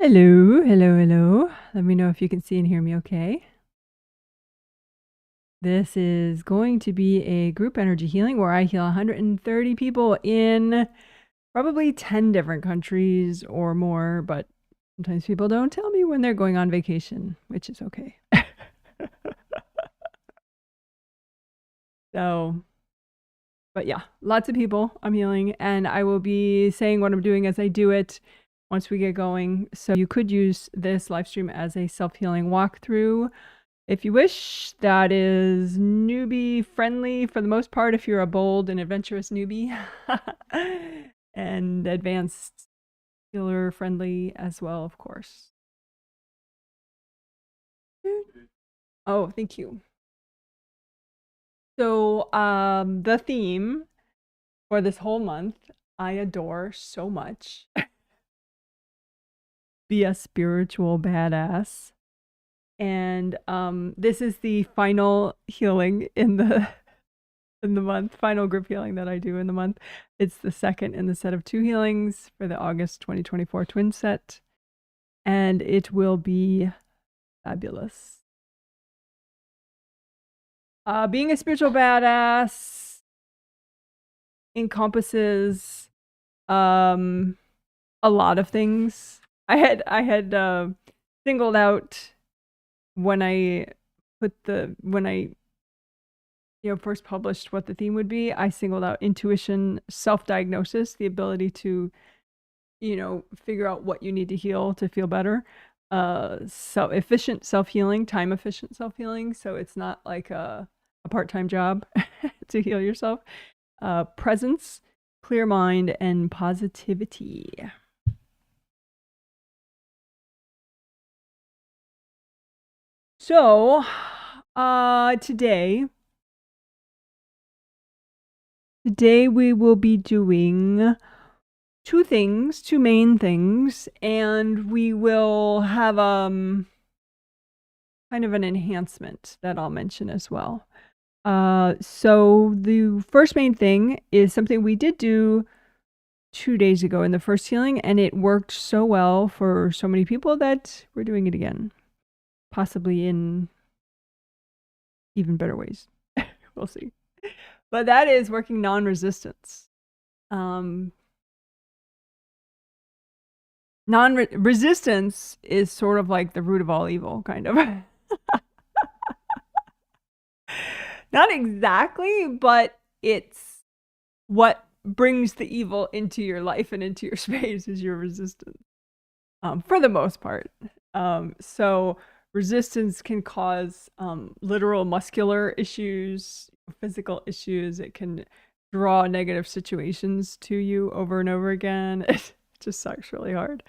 Hello, hello, hello. Let me know if you can see and hear me okay. This is going to be a group energy healing where I heal 130 people in probably 10 different countries or more, but sometimes people don't tell me when they're going on vacation, which is okay. So, but yeah, lots of people I'm healing, and I will be saying what I'm doing as I do it once we get going. So you could use this live stream as a self-healing walkthrough if you wish. That is newbie friendly for the most part if you're a bold and adventurous newbie, and advanced healer friendly as well, of course. Oh, thank you. So the theme for this whole month, I adore so much. Be a spiritual badass. And this is the final healing in the month, final group healing that I do in the month. It's the second in the set of 2 healings for the August 2024 twin set, and it will be fabulous. Being a spiritual badass encompasses a lot of things. I had singled out when I first published what the theme would be. I singled out intuition, self-diagnosis, the ability to, figure out what you need to heal to feel better. Efficient self-healing, time efficient self-healing. So it's not like a part-time job to heal yourself. Presence, clear mind, and positivity. So, today we will be doing 2 main things, and we will have kind of an enhancement that I'll mention as well. So the first main thing is something we did do 2 days ago in the first healing, and it worked so well for so many people that we're doing it again, possibly in even better ways. We'll see. But that is working non-resistance. Non-resistance is sort of like the root of all evil, kind of. Not exactly, but it's what brings the evil into your life and into your space is your resistance, for the most part. So resistance can cause literal muscular issues, physical issues. It can draw negative situations to you over and over again. It just sucks really hard.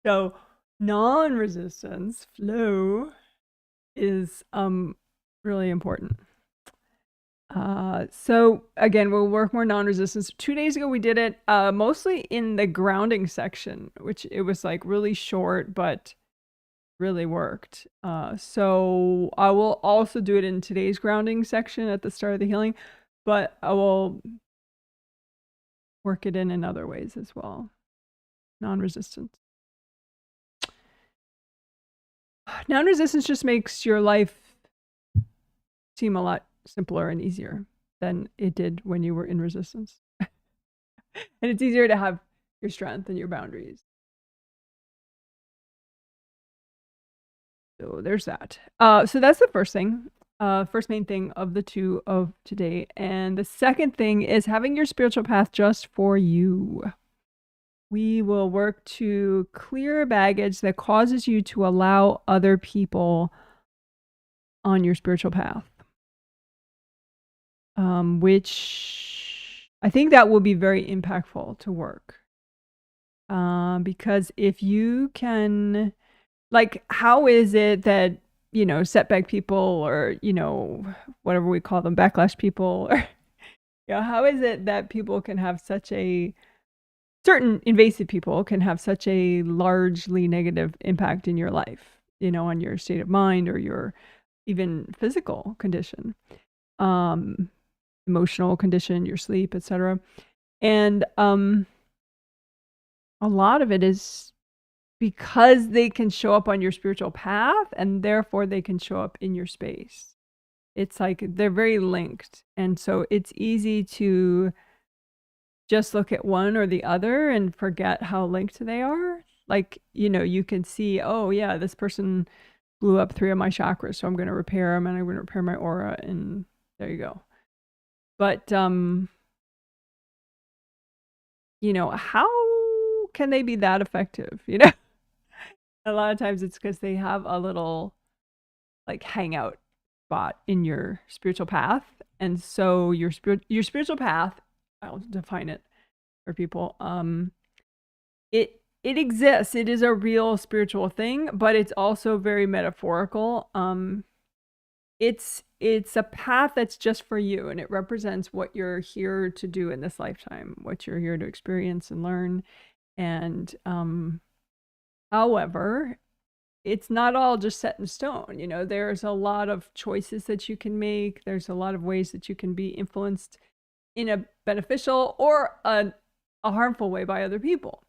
So non-resistance flow is really important. So again, we'll work more non-resistance. 2 days ago we did it mostly in the grounding section, which it was like really short but really worked. So I will also do it in today's grounding section at the start of the healing, but I will work it in other ways as well. Non-resistance. Non-resistance just makes your life seem a lot simpler and easier than it did when you were in resistance. And it's easier to have your strength and your boundaries. So there's that. So that's the first thing. First main thing of the 2 of today. And the second thing is having your spiritual path just for you. We will work to clear baggage that causes you to allow other people on your spiritual path. Which I think that will be very impactful to work. Because if you can, like, how is it that, setback people or, whatever we call them, backlash people, or, how is it that people can have certain invasive people can have such a largely negative impact in your life, on your state of mind or your even physical condition, emotional condition, your sleep, etc. And a lot of it is because they can show up on your spiritual path and therefore they can show up in your space. It's like they're very linked. And so it's easy to just look at one or the other and forget how linked they are. Like, you can see, oh yeah, this person blew up 3 of my chakras, so I'm going to repair them and I'm going to repair my aura, and there you go. But, how can they be that effective? A lot of times it's because they have a little like hangout spot in your spiritual path. And so your spiritual path, I'll define it for people. It exists. It is a real spiritual thing, but it's also very metaphorical. It's a path that's just for you, and it represents what you're here to do in this lifetime, what you're here to experience and learn. And however, it's not all just set in stone. There's a lot of choices that you can make. There's a lot of ways that you can be influenced in a beneficial or a harmful way by other people.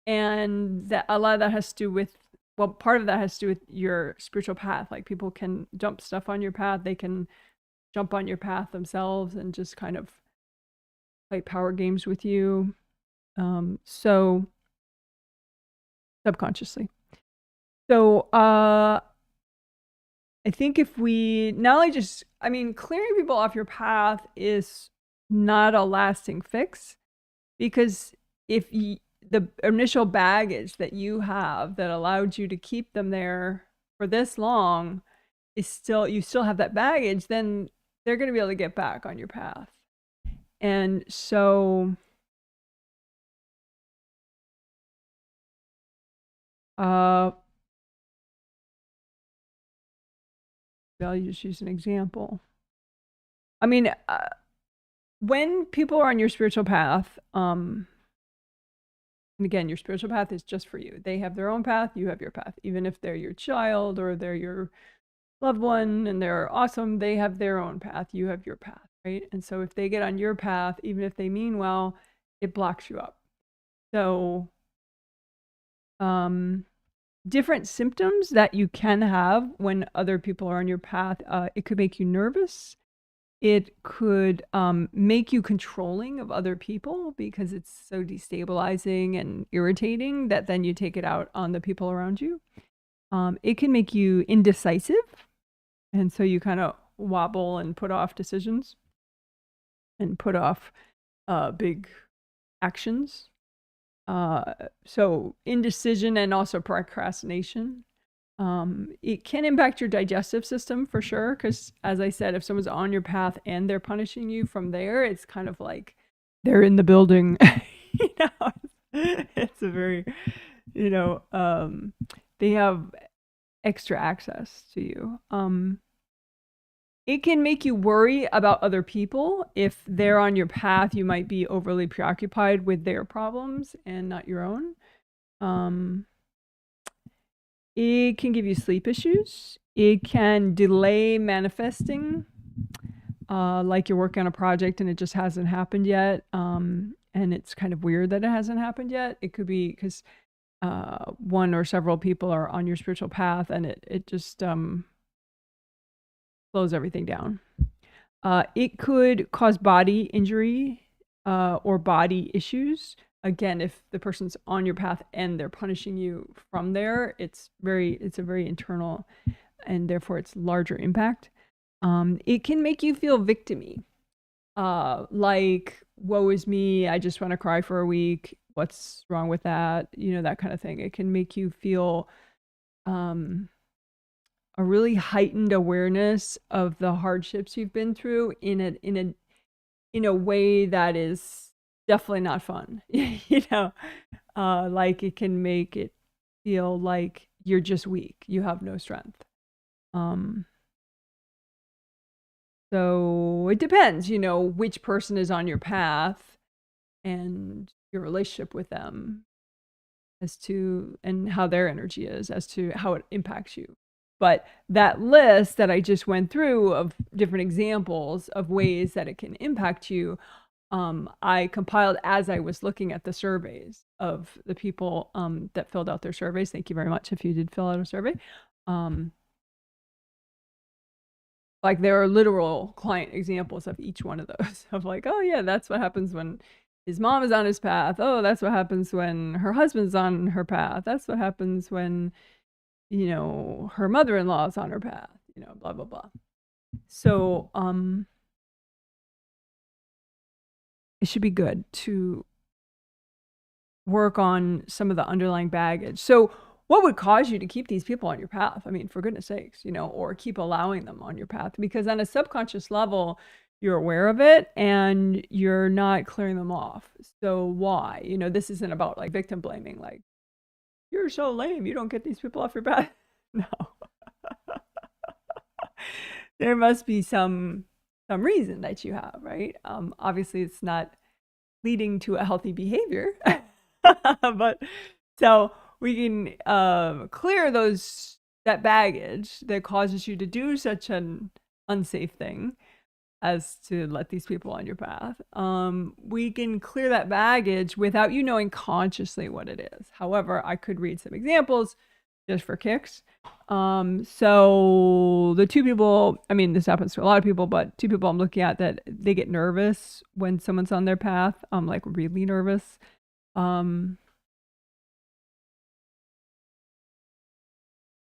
And that a lot of that has to do with, part of that has to do with your spiritual path. Like, people can dump stuff on your path. They can jump on your path themselves and just kind of play power games with you. So subconsciously. So I think if we not only clearing people off your path is not a lasting fix, because if the initial baggage that you have that allowed you to keep them there for this long is you still have that baggage, then they're going to be able to get back on your path. And so I'll just use an example. When people are on your spiritual path, and again, your spiritual path is just for you. They have their own path, you have your path. Even if they're your child or they're your loved one and they're awesome, they have their own path, you have your path, right? And so if they get on your path, even if they mean well, it blocks you up. So different symptoms that you can have when other people are on your path, it could make you nervous. It could make you controlling of other people because it's so destabilizing and irritating that then you take it out on the people around you. It can make you indecisive, and so you kind of wobble and put off decisions and put off big actions. So indecision and also procrastination. It can impact your digestive system for sure, because as I said, if someone's on your path and they're punishing you from there, it's kind of like they're in the building. It's a very, they have extra access to you. It can make you worry about other people. If they're on your path, you might be overly preoccupied with their problems and not your own. It can give you sleep issues. It can delay manifesting, like you're working on a project and it just hasn't happened yet. And it's kind of weird that it hasn't happened yet. It could be because one or several people are on your spiritual path and it just slows everything down. It could cause body injury or body issues. Again, if the person's on your path and they're punishing you from there, it's a very internal, and therefore it's larger impact. It can make you feel victim-y. Like, woe is me, I just want to cry for a week. What's wrong with that? That kind of thing. It can make you feel a really heightened awareness of the hardships you've been through in a way that is definitely not fun. Like, it can make it feel like you're just weak, you have no strength. So it depends, which person is on your path and your relationship with them and how their energy is as to how it impacts you. But that list that I just went through of different examples of ways that it can impact you, I compiled as I was looking at the surveys of the people that filled out their surveys. Thank you very much if you did fill out a survey. Like there are literal client examples of each one of those of like, oh yeah, that's what happens when his mom is on his path. Oh, that's what happens when her husband's on her path. That's what happens when, you know, her mother-in-law is on her path, you know, blah, blah, blah. So, it should be good to work on some of the underlying baggage. So what would cause you to keep these people on your path? I mean, for goodness sakes, you know, or keep allowing them on your path, because on a subconscious level, you're aware of it and you're not clearing them off. So why? You know, this isn't about like victim blaming, like, you're so lame, you don't get these people off your path. No. There must be some reason that you have, right? Obviously it's not leading to a healthy behavior. But so we can clear that baggage that causes you to do such an unsafe thing as to let these people on your path. We can clear that baggage without you knowing consciously what it is. However, I could read some examples just for kicks. So the two people, I mean, this happens to a lot of people, but two people I'm looking at that they get nervous when someone's on their path, like really nervous.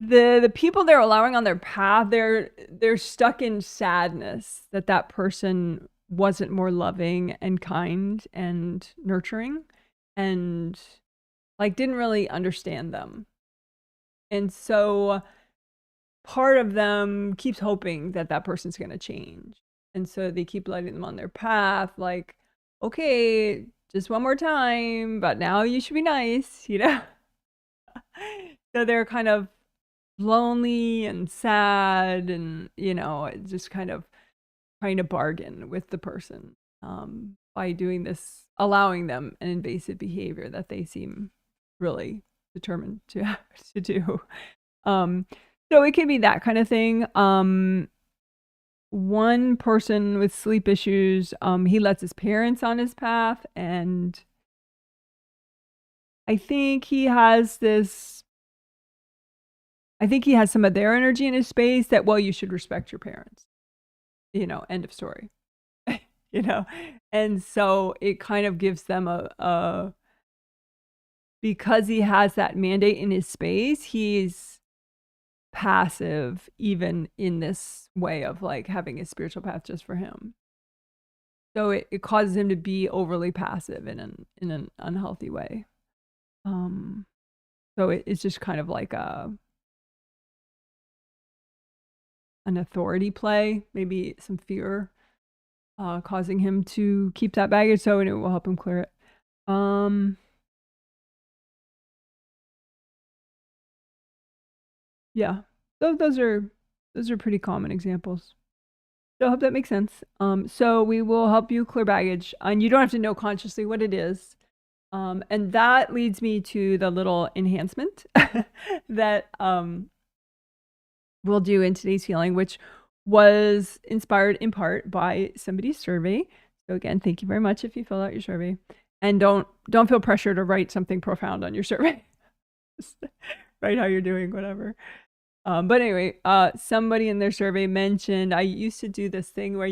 The people they're allowing on their path, they're stuck in sadness that person wasn't more loving and kind and nurturing and like didn't really understand them. And so part of them keeps hoping that person's going to change. And so they keep letting them on their path, like, okay, just one more time, but now you should be nice, you know? So they're kind of lonely and sad and, you know, just kind of trying to bargain with the person by doing this, allowing them an invasive behavior that they seem really determined to do. So it can be that kind of thing. One person with sleep issues, he lets his parents on his path, and I think he has some of their energy in his space that, well, you should respect your parents, you know, end of story. You know, and so it kind of gives them because he has that mandate in his space, he's passive even in this way of like having a spiritual path just for him. So it causes him to be overly passive in an unhealthy way. So it's just kind of like an authority play, maybe some fear causing him to keep that baggage, so it will help him clear it. Yeah, those are pretty common examples. So I hope that makes sense. So we will help you clear baggage, and you don't have to know consciously what it is. And that leads me to the little enhancement that we'll do in today's healing, which was inspired in part by somebody's survey. So again, thank you very much if you fill out your survey. And don't feel pressure to write something profound on your survey. Just write how you're doing, whatever. But anyway, somebody in their survey mentioned, I used to do this thing where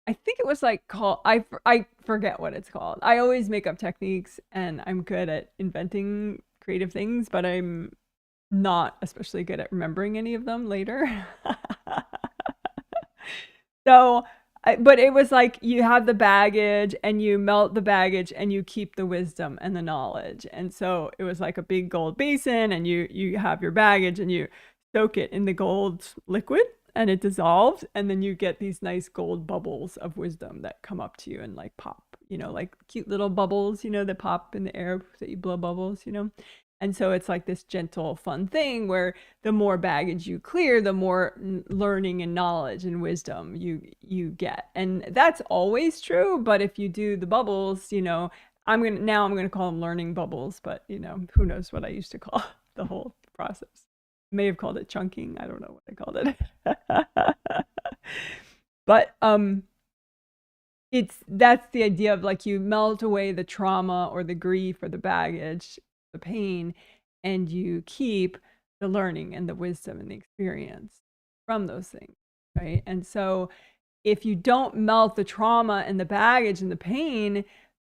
I think it was like called, I forget what it's called. I always make up techniques and I'm good at inventing creative things, but I'm not especially good at remembering any of them later. So, but it was like you have the baggage and you melt the baggage and you keep the wisdom and the knowledge. And so it was like a big gold basin and you have your baggage and you soak it in the gold liquid and it dissolves. And then you get these nice gold bubbles of wisdom that come up to you and like pop, you know, like cute little bubbles, you know, that pop in the air that you blow bubbles, you know. And so it's like this gentle, fun thing where the more baggage you clear, the more learning and knowledge and wisdom you get. And that's always true. But if you do the bubbles, you know, I'm gonna call them learning bubbles. But you know, who knows what I used to call the whole process? May have called it chunking. I don't know what I called it. But that's the idea of like you melt away the trauma or the grief or the baggage, the pain, and you keep the learning and the wisdom and the experience from those things, right? And so if you don't melt the trauma and the baggage and the pain,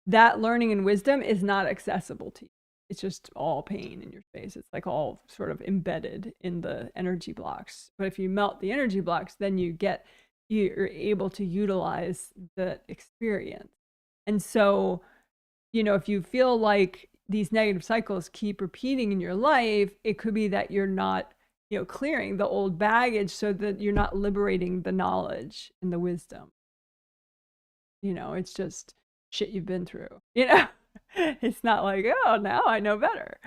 that learning and wisdom is not accessible to you. It's just all pain in your space. It's like all sort of embedded in the energy blocks. But if you melt the energy blocks, then you're able to utilize the experience. And so, if you feel like these negative cycles keep repeating in your life, it could be that you're not, clearing the old baggage so that you're not liberating the knowledge and the wisdom. It's just shit you've been through, It's not like, oh, now I know better.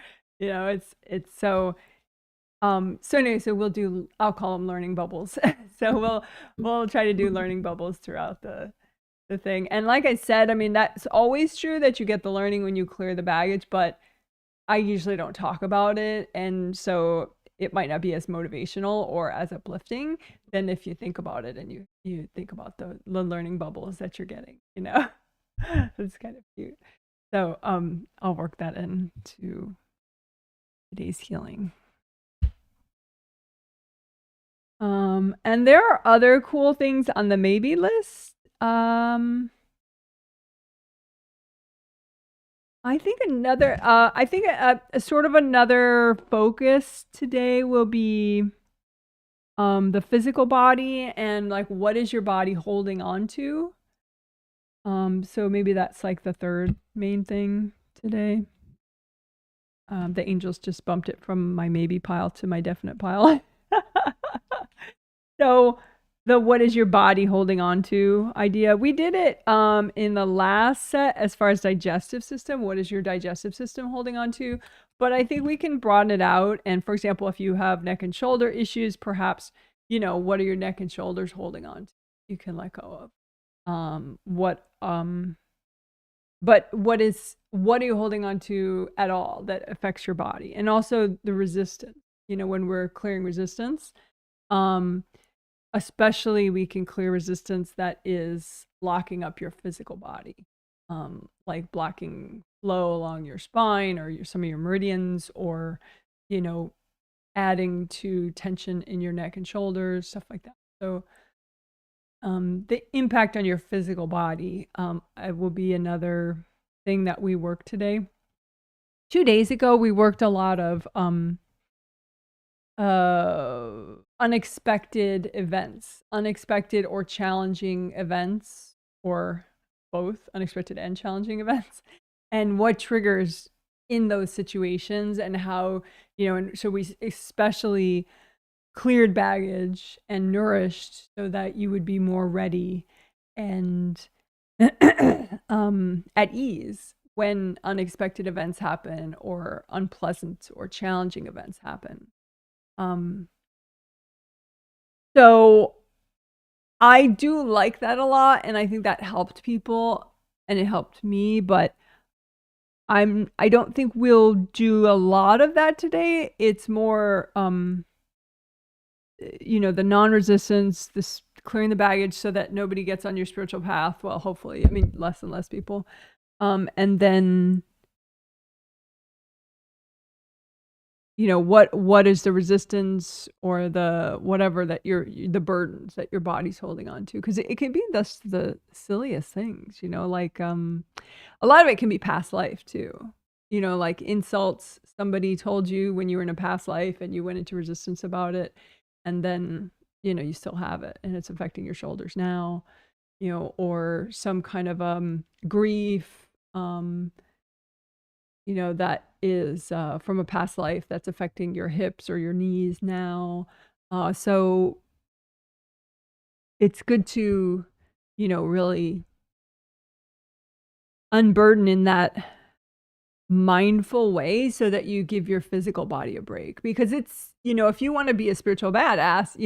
It's so anyway, so I'll call them learning bubbles. So we'll try to do learning bubbles throughout the thing. And like I said, I mean, that's always true that you get the learning when you clear the baggage, but I usually don't talk about it. And so it might not be as motivational or as uplifting than if you think about it and you think about the learning bubbles that you're getting, It's kind of cute. So I'll work that into today's healing. And there are other cool things on the maybe list. I think a sort of another focus today will be the physical body and like what is your body holding on to. So maybe that's like the third main thing today. The angels just bumped it from my maybe pile to my definite pile. So the what is your body holding on to idea, we did it in the last set as far as digestive system. What is your digestive system holding on to? But I think we can broaden it out. And for example, if you have neck and shoulder issues, perhaps, what are your neck and shoulders holding on to? You can let go of. But what are you holding on to at all that affects your body? And also the resistance, when we're clearing resistance, especially we can clear resistance that is locking up your physical body, like blocking flow along your spine or some of your meridians, or, adding to tension in your neck and shoulders, stuff like that. So the impact on your physical body will be another thing that we work today. 2 days ago, we worked a lot of unexpected events, unexpected or challenging events, or both unexpected and challenging events, and what triggers in those situations, and how, and so we especially cleared baggage and nourished so that you would be more ready and at ease when unexpected events happen or unpleasant or challenging events happen. So I do like that a lot, and I think that helped people and it helped me, but I don't think we'll do a lot of that today. It's more the non-resistance, this clearing the baggage so that nobody gets on your spiritual path. Well, hopefully, I mean, less and less people. And then, what is the resistance or the whatever that the burdens that your body's holding on to? Because it can be the silliest things, like a lot of it can be past life too. Like insults somebody told you when you were in a past life and you went into resistance about it. And then, you still have it and it's affecting your shoulders now, or some kind of grief, that is from a past life that's affecting your hips or your knees now. So it's good to, really unburden in that mindful way so that you give your physical body a break. Because it's, if you want to be a spiritual badass,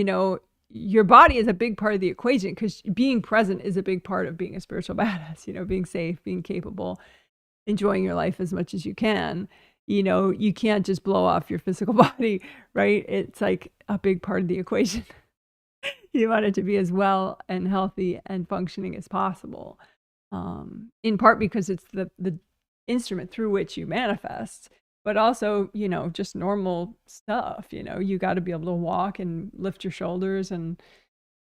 your body is a big part of the equation, because being present is a big part of being a spiritual badass, being safe, being capable, enjoying your life as much as you can. You can't just blow off your physical body, right? It's like a big part of the equation. You want it to be as well and healthy and functioning as possible. in part because it's the instrument through which you manifest, but also, you know, just normal stuff. You know, you got to be able to walk and lift your shoulders and,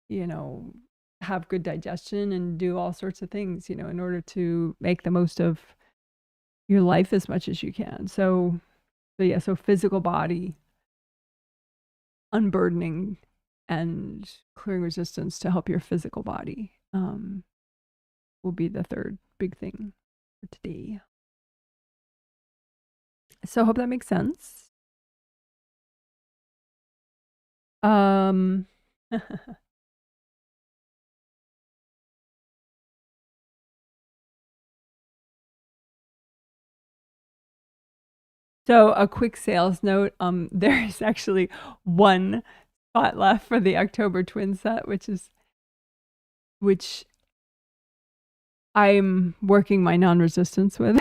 you know, have good digestion and do all sorts of things, you know, in order to make the most of your life as much as you can. So yeah, so physical body, unburdening and clearing resistance to help your physical body will be the third big thing for today. So I hope that makes sense. So a quick sales note, there's actually one spot left for the October twin set, which I'm working my non-resistance with.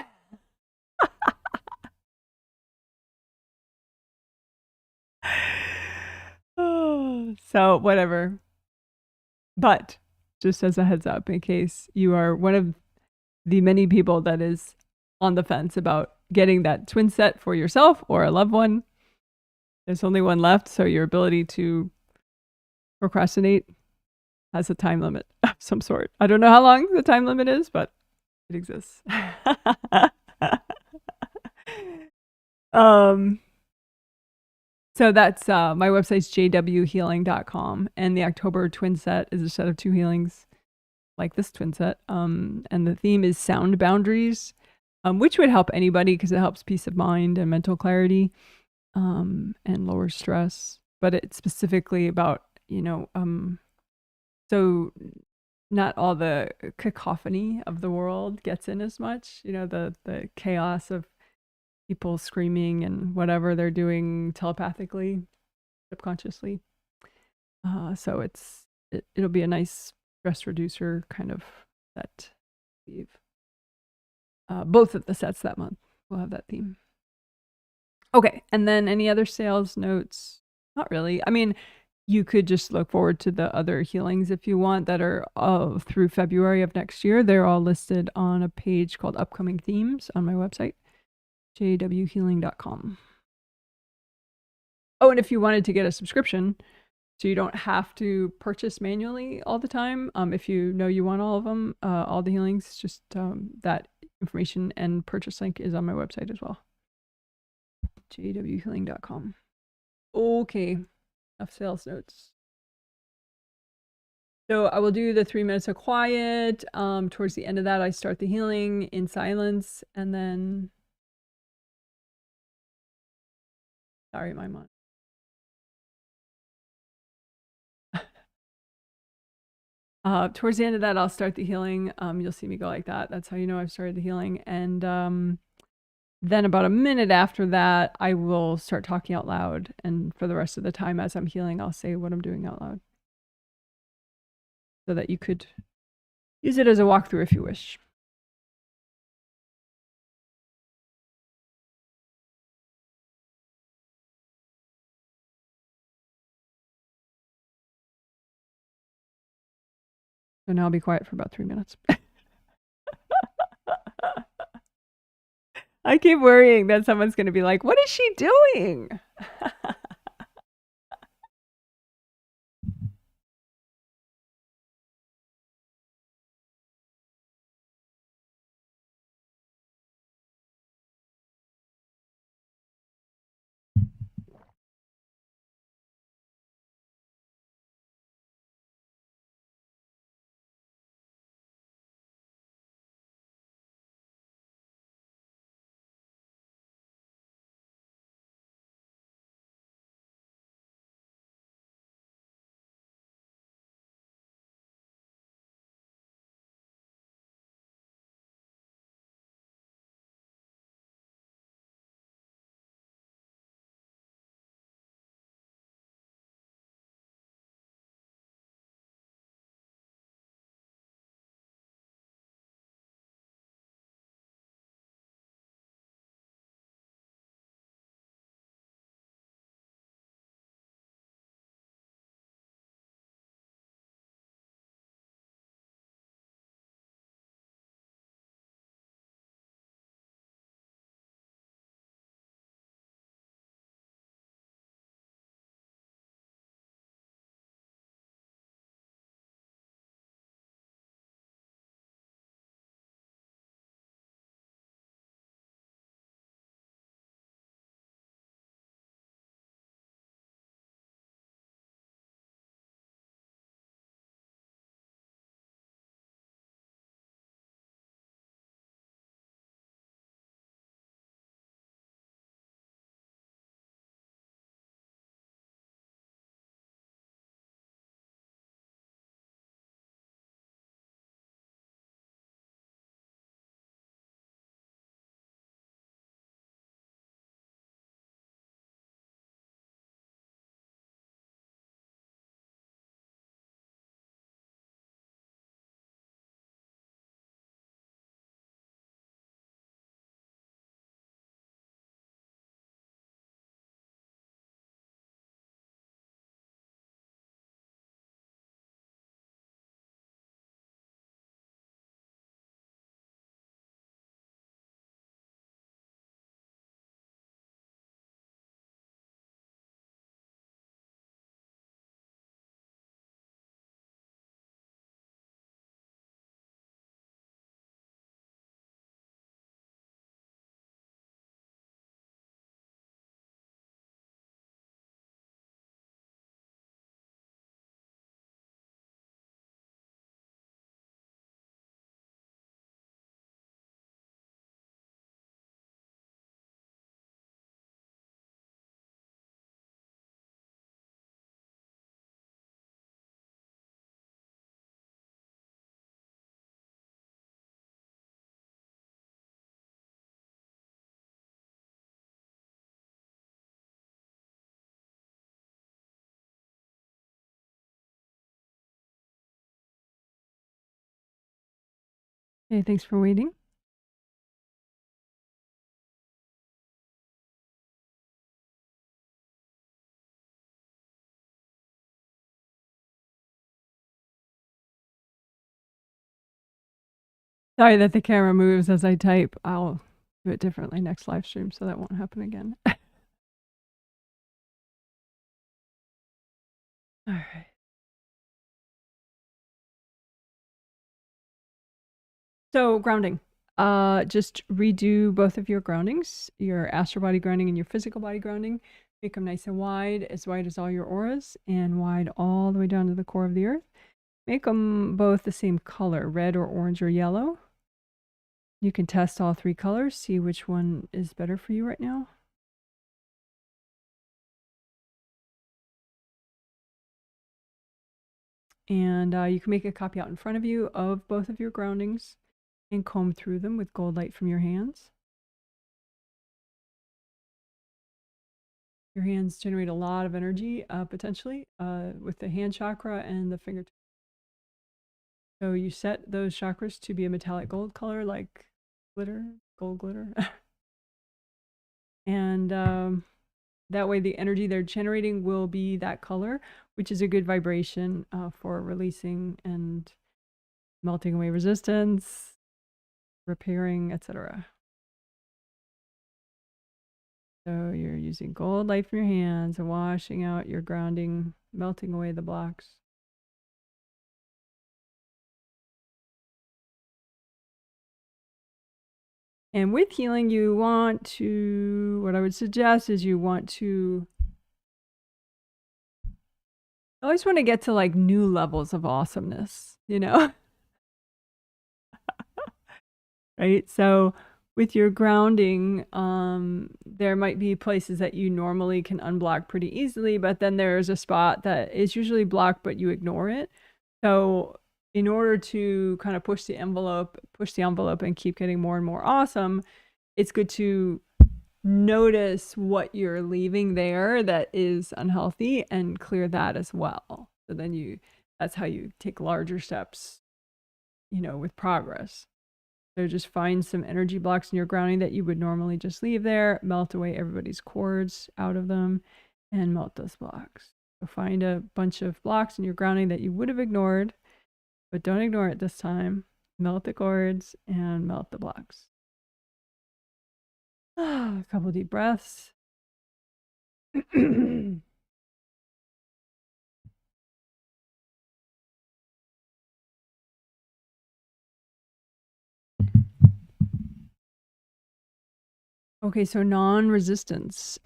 So whatever. But just as a heads up, in case you are one of the many people that is on the fence about getting that twin set for yourself or a loved one, there's only one left. So your ability to procrastinate has a time limit of some sort. I don't know how long the time limit is, but it exists. So that's my website's jwhealing.com, and the October twin set is a set of 2 healings like this twin set. And the theme is sound boundaries, which would help anybody because it helps peace of mind and mental clarity, and lower stress. But it's specifically about, you know, so not all the cacophony of the world gets in as much, you know, the chaos of people screaming and whatever they're doing telepathically, subconsciously. So it'll be a nice stress reducer kind of set. Both of the sets that month will have that theme. Okay, and then any other sales notes? Not really. I mean, you could just look forward to the other healings if you want that are through February of next year. They're all listed on a page called Upcoming Themes on my website, jwhealing.com. Oh, and if you wanted to get a subscription, so you don't have to purchase manually all the time, if you know you want all of them, all the healings, just that information and purchase link is on my website as well, jwhealing.com. Okay, enough sales notes. So I will do the 3 minutes of quiet. Towards the end of that, I start the healing in silence, and then, sorry, my mom. Towards the end of that, I'll start the healing. You'll see me go like that. That's how you know I've started the healing. And then about a minute after that, I will start talking out loud. And for the rest of the time as I'm healing, I'll say what I'm doing out loud, so that you could use it as a walkthrough if you wish. So now I'll be quiet for about 3 minutes. I keep worrying that someone's going to be like, what is she doing? Okay, thanks for waiting. Sorry that the camera moves as I type. I'll do it differently next live stream so that won't happen again. All right. So grounding. Just redo both of your groundings, your astral body grounding and your physical body grounding. Make them nice and wide as all your auras, and wide all the way down to the core of the earth. Make them both the same color, red or orange or yellow. You can test all three colors, see which one is better for you right now. And you can make a copy out in front of you of both of your groundings and comb through them with gold light from your hands. Your hands generate a lot of energy, potentially, with the hand chakra and the fingertips. So you set those chakras to be a metallic gold color, like glitter, gold glitter. And that way the energy they're generating will be that color, which is a good vibration for releasing and melting away resistance, repairing, etc. So you're using gold light from your hands and washing out your grounding, melting away the blocks. And with healing, you want to, what I would suggest is you want to, I always want to get to like new levels of awesomeness, you know? Right? So with your grounding, there might be places that you normally can unblock pretty easily, but then there's a spot that is usually blocked, but you ignore it. So in order to kind of push the envelope and keep getting more and more awesome, it's good to notice what you're leaving there that is unhealthy and clear that as well. So then that's how you take larger steps, you know, with progress. So just find some energy blocks in your grounding that you would normally just leave there, melt away everybody's cords out of them, and melt those blocks. So find a bunch of blocks in your grounding that you would have ignored, but don't ignore it this time. Melt the cords and melt the blocks. A couple deep breaths. Okay, so non-resistance.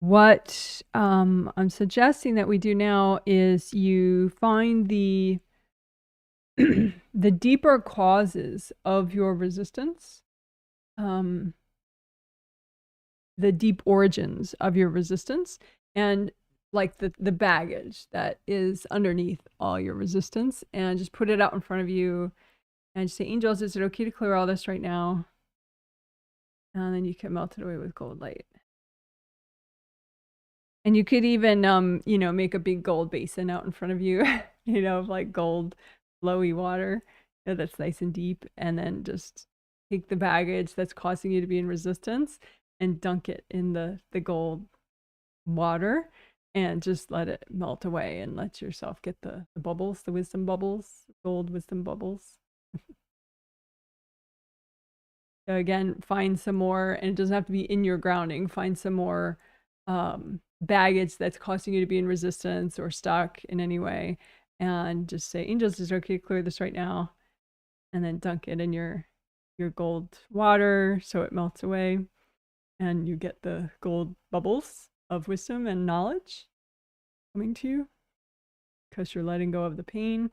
What I'm suggesting that we do now is you find the the deeper causes of your resistance, the deep origins of your resistance, and like the baggage that is underneath all your resistance, and just put it out in front of you and just say, angels, is it okay to clear all this right now? And then you can melt it away with gold light. And you could even, you know, make a big gold basin out in front of you, you know, of like gold, flowy water that's nice and deep. And then just take the baggage that's causing you to be in resistance and dunk it in the gold water and just let it melt away and let yourself get the bubbles, the wisdom bubbles, gold wisdom bubbles. So again, find some more, and it doesn't have to be in your grounding, find some more baggage that's causing you to be in resistance or stuck in any way, and just say, angels, is it okay to clear this right now? And then dunk it in your gold water so it melts away and you get the gold bubbles of wisdom and knowledge coming to you because you're letting go of the pain,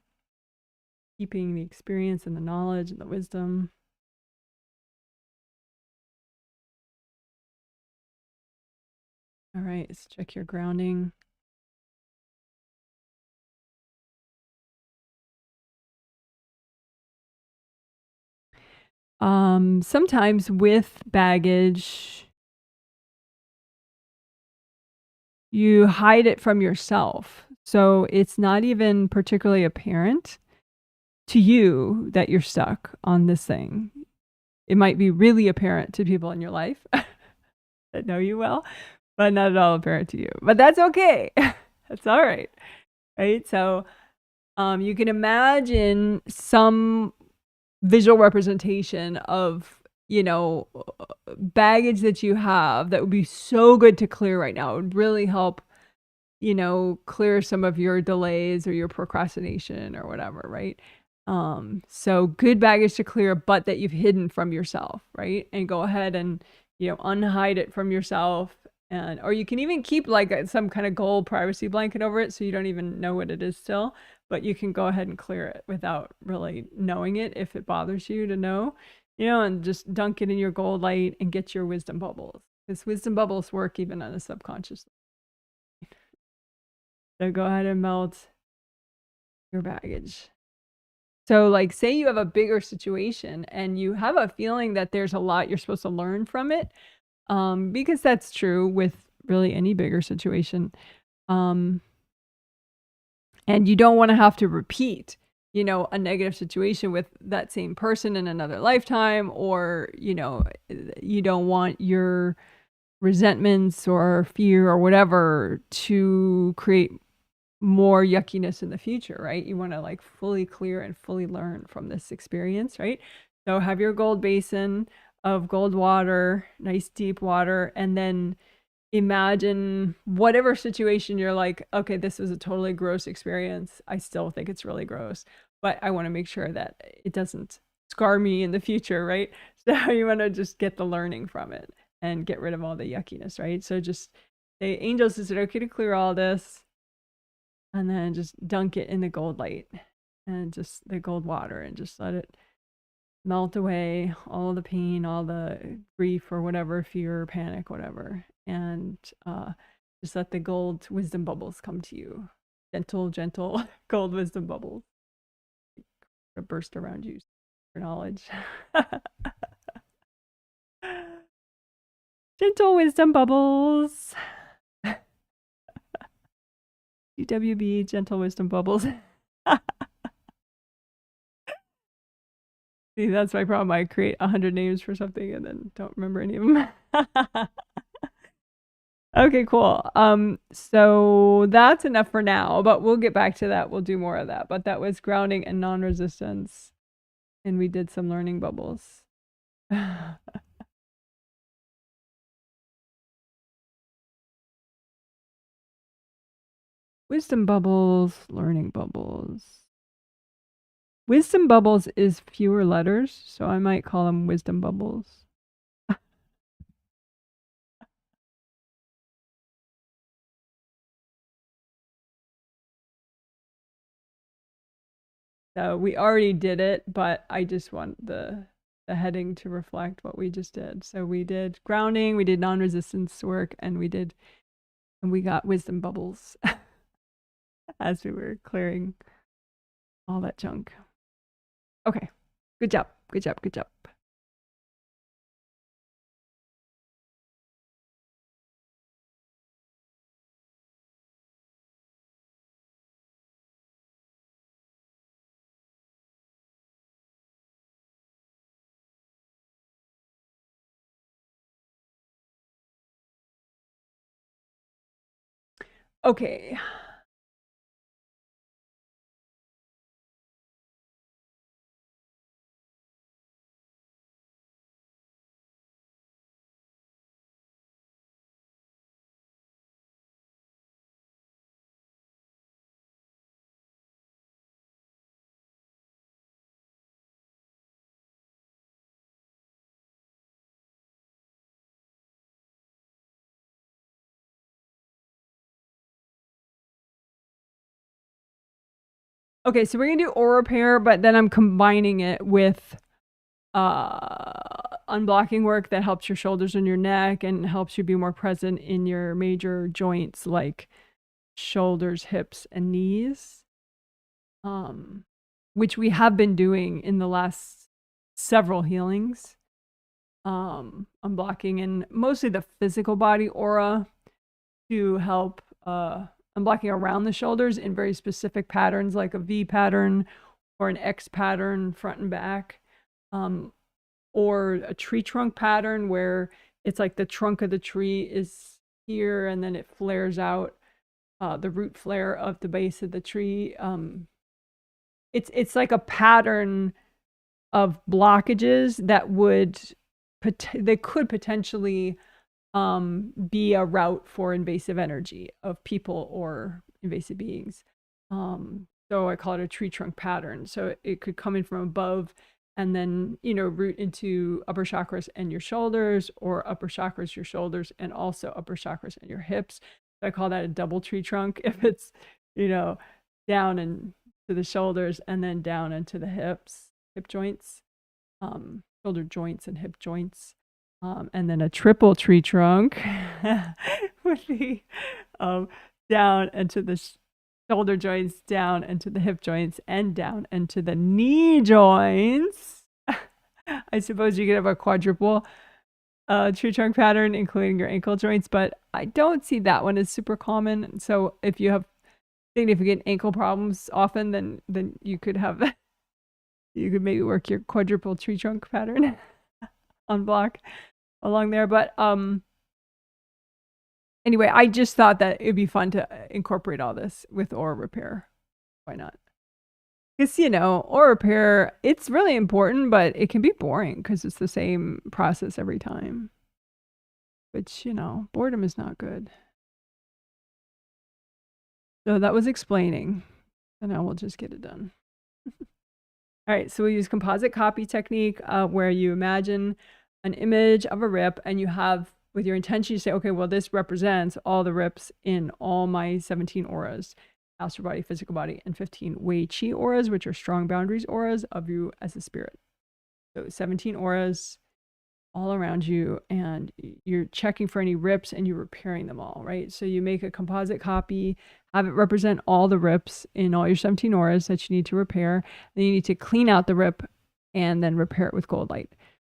keeping the experience and the knowledge and the wisdom. All right, let's check your grounding. Sometimes with baggage, you hide it from yourself. So it's not even particularly apparent to you that you're stuck on this thing. It might be really apparent to people in your life that know you well, but not at all apparent to you. But that's okay. That's all right. Right? So you can imagine some visual representation of, baggage that you have that would be so good to clear right now. It would really help, clear some of your delays or your procrastination or whatever, right? So good baggage to clear, but that you've hidden from yourself, right? And go ahead and, unhide it from yourself. Or you can even keep like some kind of gold privacy blanket over it so you don't even know what it is still, but you can go ahead and clear it without really knowing it if it bothers you to know, and just dunk it in your gold light and get your wisdom bubbles. Because wisdom bubbles work even on a subconscious level. So go ahead and melt your baggage. So like say you have a bigger situation and you have a feeling that there's a lot you're supposed to learn from it, because that's true with really any bigger situation. And you don't want to have to repeat, a negative situation with that same person in another lifetime, or, you don't want your resentments or fear or whatever to create more yuckiness in the future, right? You want to like fully clear and fully learn from this experience, right? So have your gold basin of gold water, nice deep water, and then imagine whatever situation you're like, okay, this was a totally gross experience. I still think it's really gross, but I want to make sure that it doesn't scar me in the future, right? So you want to just get the learning from it and get rid of all the yuckiness, right? So just say, angels, is it okay to clear all this? And then just dunk it in the gold light and just the gold water and just let it melt away all the pain, all the grief or whatever, fear, panic, whatever. And just let the gold wisdom bubbles come to you. Gentle, gentle gold wisdom bubbles burst around you for knowledge. Gentle wisdom bubbles. UWB, gentle wisdom bubbles. See, that's my problem. I create 100 names for something and then don't remember any of them. Okay, cool. So that's enough for now, but we'll get back to that. We'll do more of that. But that was grounding and non-resistance. And we did some learning bubbles. Wisdom bubbles, learning bubbles. Wisdom bubbles is fewer letters, so I might call them wisdom bubbles. So we already did it, but I just want the heading to reflect what we just did. So we did grounding, we did non-resistance work, and we got wisdom bubbles as we were clearing all that junk. Okay, good job, good job, good job. Okay. Okay, so we're gonna do aura repair, but then I'm combining it with unblocking work that helps your shoulders and your neck and helps you be more present in your major joints like shoulders, hips, and knees, which we have been doing in the last several healings. Unblocking and mostly the physical body aura to help unblocking around the shoulders in very specific patterns like a V pattern or an X pattern front and back, or a tree trunk pattern where it's like the trunk of the tree is here and then it flares out, the root flare of the base of the tree. It's like a pattern of blockages that they could potentially be a route for invasive energy of people or invasive beings. So I call it a tree trunk pattern. So it could come in from above and then, root into upper chakras and your shoulders, or upper chakras, your shoulders, and also upper chakras and your hips. So I call that a double tree trunk if it's, down and to the shoulders and then down into the hip joints, shoulder joints and hip joints. And then a triple tree trunk would be down into the shoulder joints, down into the hip joints, and down into the knee joints. I suppose you could have a quadruple tree trunk pattern, including your ankle joints, but I don't see that one as super common. So if you have significant ankle problems often, then you could have you could maybe work your quadruple tree trunk pattern Unblock along there. But anyway, I just thought that it'd be fun to incorporate all this with aura repair. Why not? Because, aura repair, it's really important, but it can be boring because it's the same process every time. Which, boredom is not good. So that was explaining. And now we'll just get it done. All right, so we use composite copy technique, where you imagine an image of a rip and you have, with your intention, you say, okay, well, this represents all the rips in all my 17 auras, astral body, physical body, and 15 Wei Qi auras, which are strong boundaries auras of you as a spirit. So 17 auras all around you, and you're checking for any rips and you're repairing them all, right? So you make a composite copy, have it represent all the rips in all your 17 auras that you need to repair. Then you need to clean out the rip and then repair it with gold light.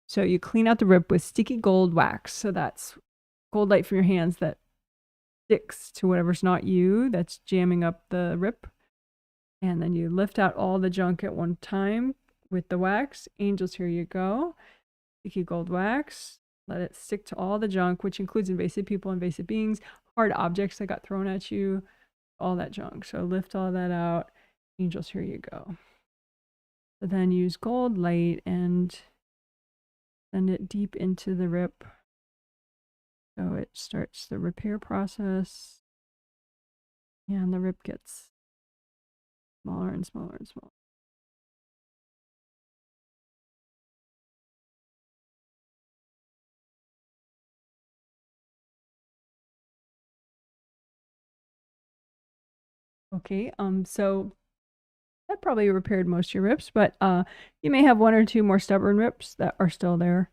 So you clean out the rip with sticky gold wax. So that's gold light from your hands that sticks to whatever's not you, that's jamming up the rip. And then you lift out all the junk at one time with the wax. Angels, here you go. Sticky gold wax. Let it stick to all the junk, which includes invasive people, invasive beings, hard objects that got thrown at you, all that junk. So lift all that out. Angels, here you go. So then use gold light and send it deep into the rip. So it starts the repair process. And the rip gets smaller and smaller and smaller. Okay, so that probably repaired most of your rips, but you may have one or two more stubborn rips that are still there.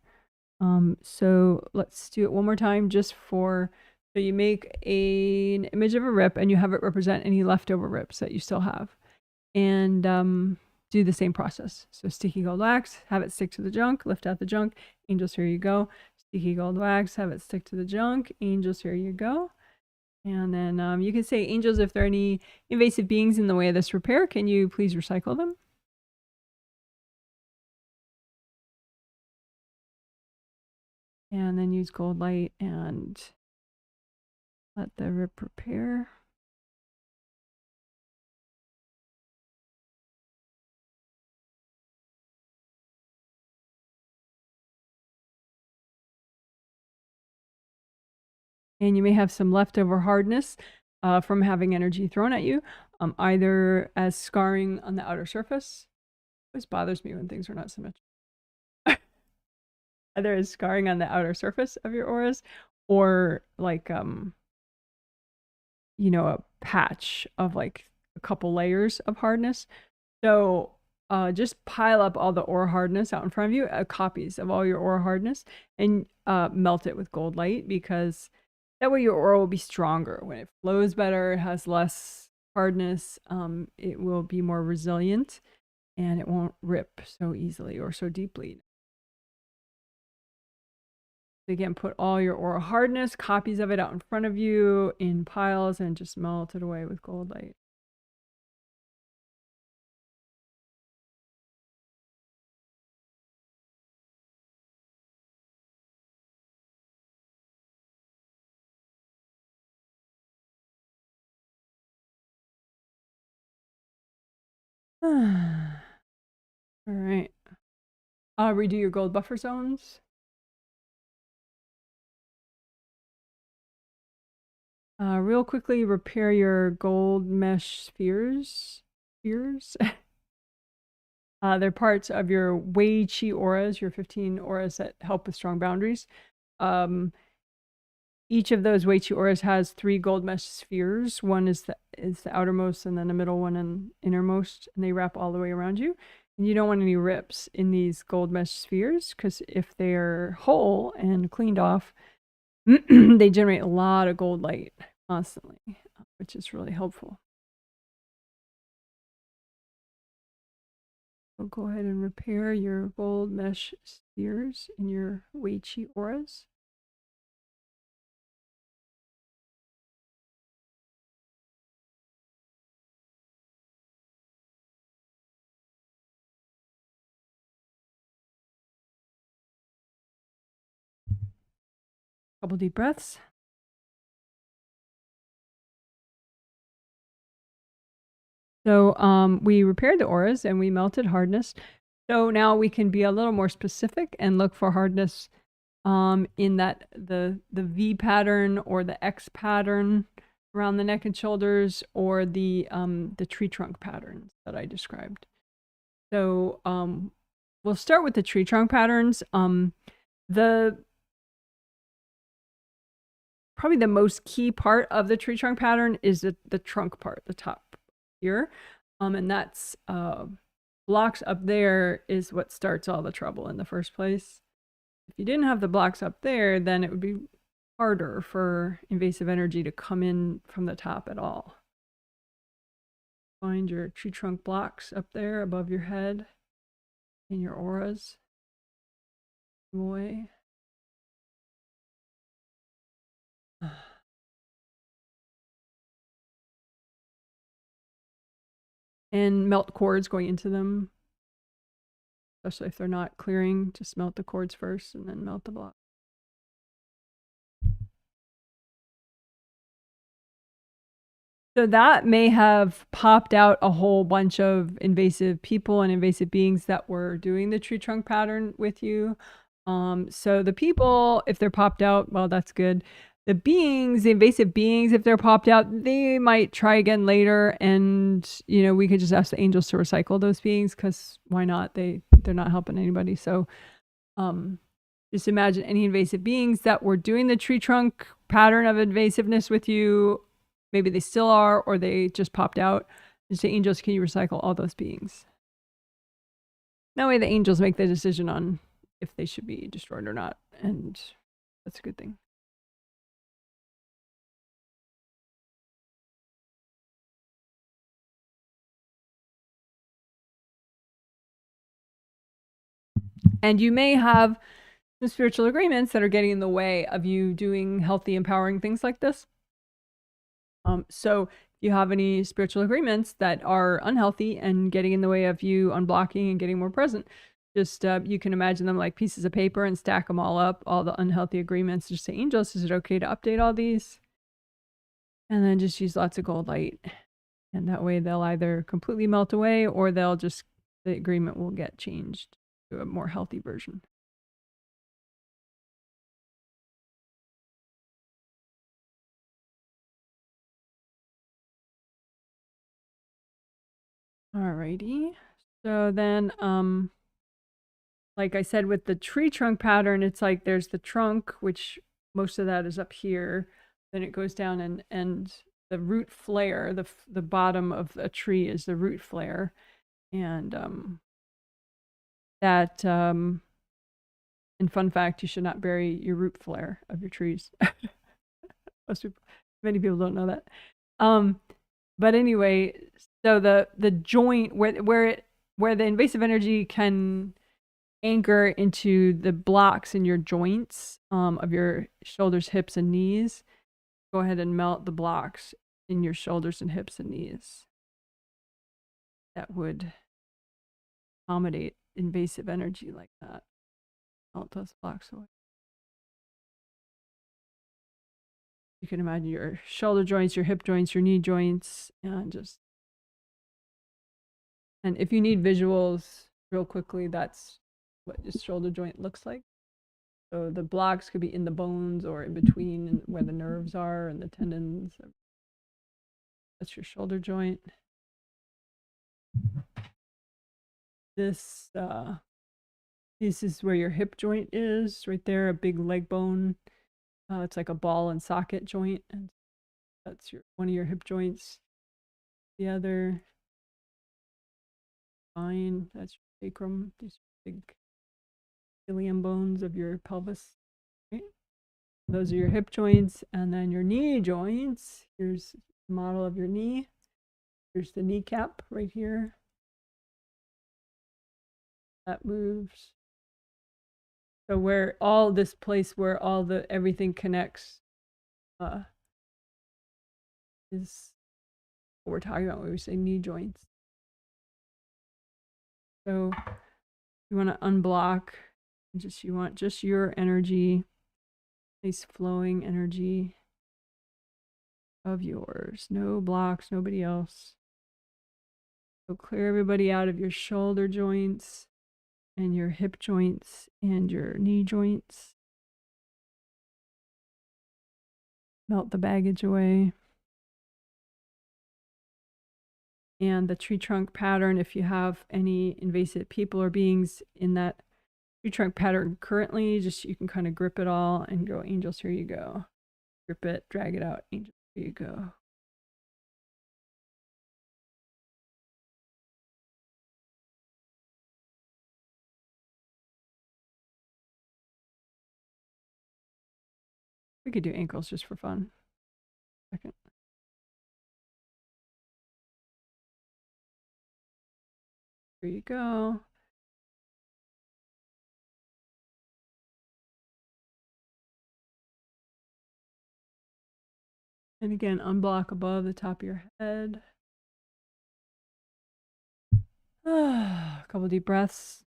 So let's do it one more time just so you make an image of a rip and you have it represent any leftover rips that you still have. And do the same process. So sticky gold wax, have it stick to the junk, lift out the junk. Angels, here you go. Sticky gold wax, have it stick to the junk. Angels, here you go. And then you can say, angels, if there are any invasive beings in the way of this repair, can you please recycle them? And then use gold light and let the rip repair. And you may have some leftover hardness from having energy thrown at you, either as scarring on the outer surface. It always bothers me when things are not symmetrical. Either as scarring on the outer surface of your auras, or like a patch of like a couple layers of hardness. So just pile up all the aura hardness out in front of you, copies of all your aura hardness, and melt it with gold light, because that way your aura will be stronger. When it flows better, it has less hardness, it will be more resilient, and it won't rip so easily or so deeply. Again, put all your aura hardness, copies of it, out in front of you in piles, and just melt it away with gold light. All right. Redo your gold buffer zones. Real quickly, repair your gold mesh spheres. They're parts of your Wei Qi auras, your 15 auras that help with strong boundaries. Each of those Wei Qi auras has 3 gold mesh spheres. One is the outermost, and then the middle one and innermost, and they wrap all the way around you. And you don't want any rips in these gold mesh spheres, because if they're whole and cleaned off, they generate a lot of gold light constantly, which is really helpful. So go ahead and repair your gold mesh spheres in your Wei Qi auras. Couple deep breaths. So we repaired the auras and we melted hardness. So now we can be a little more specific and look for hardness in that the V pattern or the X pattern around the neck and shoulders, or the tree trunk patterns that I described. So we'll start with the tree trunk patterns. Probably the most key part of the tree trunk pattern is the trunk part, the top here. And that's blocks up there is what starts all the trouble in the first place. If you didn't have the blocks up there, then it would be harder for invasive energy to come in from the top at all. Find your tree trunk blocks up there above your head in your auras. Away. And melt cords going into them, especially if they're not clearing. Just melt the cords first and then melt the block. So that may have popped out a whole bunch of invasive people and invasive beings that were doing the tree trunk pattern with you. So the people, if they're popped out, well, that's good. The beings, the invasive beings, if they're popped out, they might try again later. And, you know, we could just ask the angels to recycle those beings, because why not? They're not helping anybody. So just imagine any invasive beings that were doing the tree trunk pattern of invasiveness with you. Maybe they still are, or they just popped out. And say, angels, can you recycle all those beings? That way the angels make the decision on if they should be destroyed or not. And that's a good thing. And you may have some spiritual agreements that are getting in the way of you doing healthy, empowering things like this. So if you have any spiritual agreements that are unhealthy and getting in the way of you unblocking and getting more present, just you can imagine them like pieces of paper and stack them all up, all the unhealthy agreements. Just say, angels, is it okay to update all these? And then just use lots of gold light. And that way they'll either completely melt away, or they'll just, the agreement will get changed to a more healthy version. Alrighty. So then, like I said, with the tree trunk pattern, it's like there's the trunk, which most of that is up here. Then it goes down, and the root flare, the bottom of a tree is the root flare. And and fun fact, you should not bury your root flare of your trees. Many people don't know that. But anyway, so the joint where the invasive energy can anchor into the blocks in your joints of your shoulders, hips, and knees, go ahead and melt the blocks in your shoulders and hips and knees. That would accommodate invasive energy like that. Melt those blocks away. You can imagine your shoulder joints, your hip joints, your knee joints, and just And if you need visuals real quickly, that's what your shoulder joint looks like. So the blocks could be in the bones or in between and where the nerves are and the tendons. That's your shoulder joint. This is where your hip joint is, right there, a big leg bone. It's like a ball and socket joint, and that's one of your hip joints. The other spine, that's your sacrum. These big ilium bones of your pelvis. Right? Those are your hip joints, and then your knee joints. Here's a model of your knee. Here's the kneecap right here. That moves. So where all this place where all the everything connects is what we're talking about when we say knee joints. So you want to unblock, you want just your energy, nice flowing energy of yours. No blocks, nobody else. So clear everybody out of your shoulder joints and your hip joints and your knee joints. Melt the baggage away. And the tree trunk pattern, if you have any invasive people or beings in that tree trunk pattern currently, just you can kind of grip it all and go, angels, here you go. Grip it, drag it out, angels, here you go. We could do ankles just for fun. Second. Here you go. And again, unblock above the top of your head. A couple deep breaths.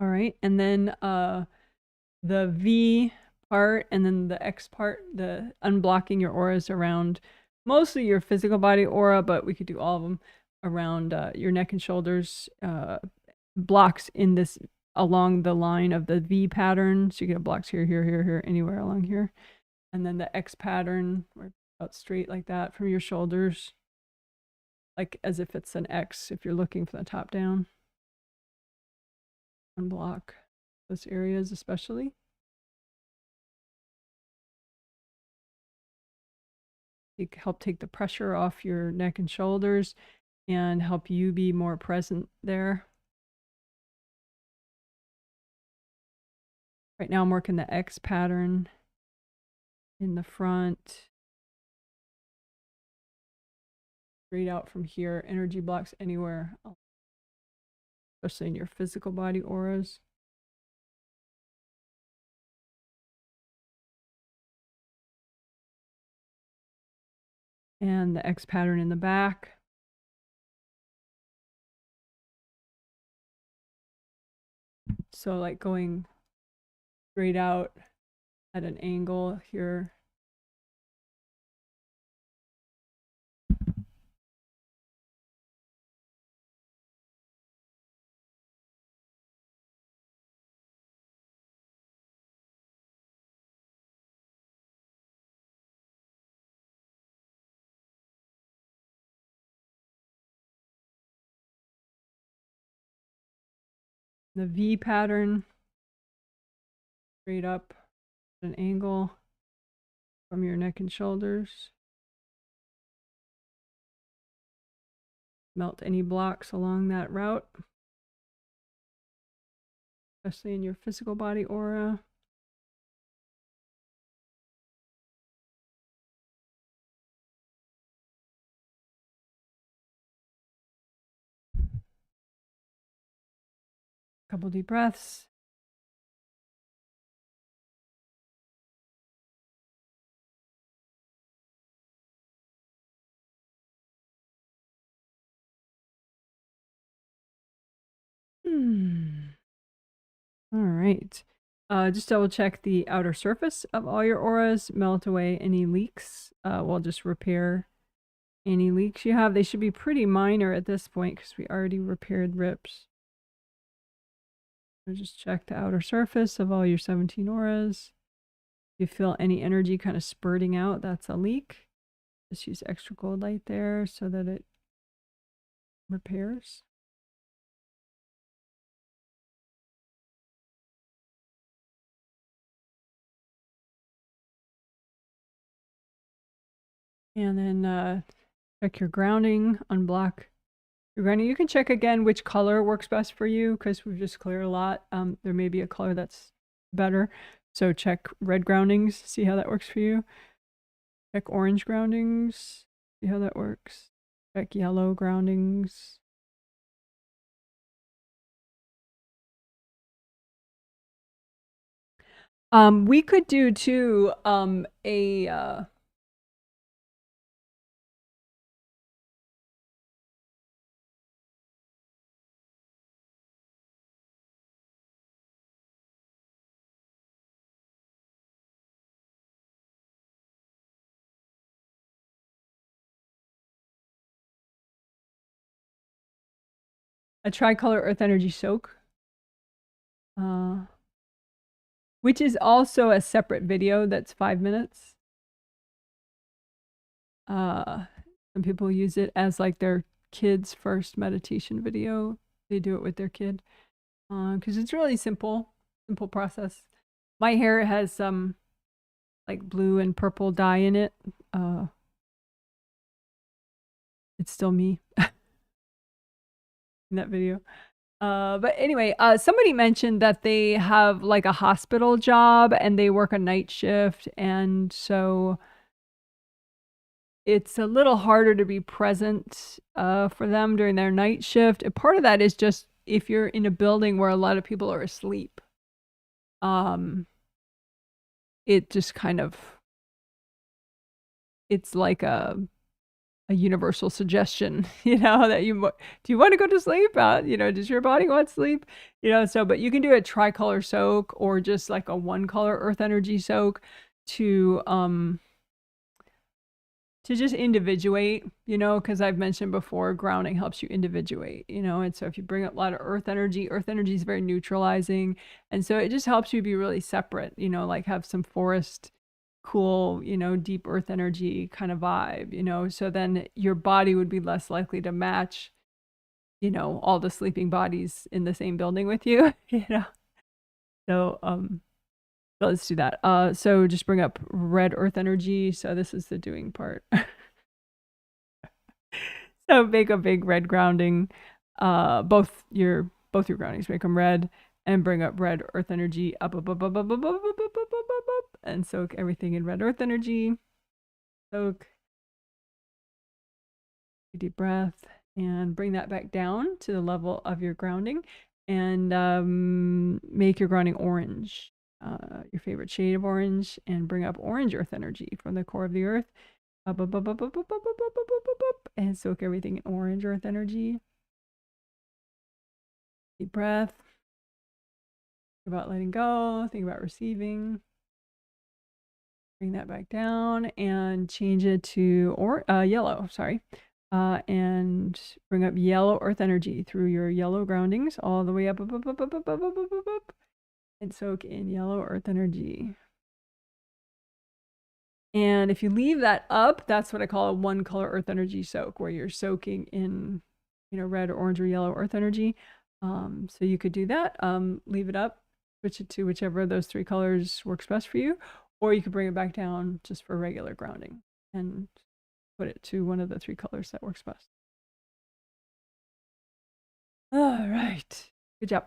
All right, and then the V part and then the X part, the unblocking your auras around mostly your physical body aura, but we could do all of them around your neck and shoulders, blocks in this along the line of the V pattern. So you get blocks here, here, here, here, anywhere along here. And then the X pattern, or out straight like that from your shoulders, like as if it's an X if you're looking from the top down. Unblock those areas especially. Help take the pressure off your neck and shoulders and help you be more present there. Right now I'm working the X pattern in the front. Straight out from here, energy blocks anywhere, especially in your physical body auras. And the X pattern in the back. So like going straight out at an angle here. The V pattern, straight up at an angle from your neck and shoulders. Melt any blocks along that route, especially in your physical body aura. Couple deep breaths. All right. Just double check the outer surface of all your auras, melt away any leaks. We'll just repair any leaks you have. They should be pretty minor at this point because we already repaired rips. So just check the outer surface of all your 17 auras. If you feel any energy kind of spurting out, that's a leak. Just use extra gold light there so that it repairs. And then check your grounding, unblock your grounding. You can check again which color works best for you because we've just cleared a lot. There may be a color that's better. So check red groundings, see how that works for you. Check orange groundings, see how that works. Check yellow groundings. We could do too a tricolor earth energy soak. Which is also a separate video that's 5 minutes. Some people use it as like their kid's first meditation video. They do it with their kid because it's really simple process. My hair has some like blue and purple dye in it. It's still me in that video. But anyway, somebody mentioned that they have like a hospital job and they work a night shift, and so it's a little harder to be present for them during their night shift. And part of that is just if you're in a building where a lot of people are asleep, it just kind of, it's like a universal suggestion, you know, that do you want to go to sleep? You know, does your body want sleep? You know, so, but you can do a tricolor soak or just like a one color earth energy soak to just individuate, you know, because I've mentioned before, grounding helps you individuate, you know, and so if you bring up a lot of earth energy is very neutralizing. And so it just helps you be really separate, you know, like have some forest, cool, you know, deep earth energy kind of vibe, you know, so then your body would be less likely to match, you know, all the sleeping bodies in the same building with you, you know. So, let's do that. So just bring up red earth energy. So this is the doing part. So make a big red grounding. Both your groundings, make them red, and bring up red earth energy up, and soak everything in red earth energy. Soak. Deep breath, and bring that back down to the level of your grounding, and make your grounding orange. Your favorite shade of orange, and bring up orange earth energy from the core of the earth. Up, and soak everything in orange earth energy. Deep breath. Think about letting go. Think about receiving. Bring that back down and change it to yellow. Sorry. And bring up yellow earth energy through your yellow groundings all the way up, and soak in yellow earth energy. And if you leave that up, that's what I call a one color earth energy soak, where you're soaking in, you know, red or orange or yellow earth energy. So you could do that. Leave it up, switch it to whichever of those 3 colors works best for you, or you could bring it back down just for regular grounding and put it to one of the 3 colors that works best. All right. Good job.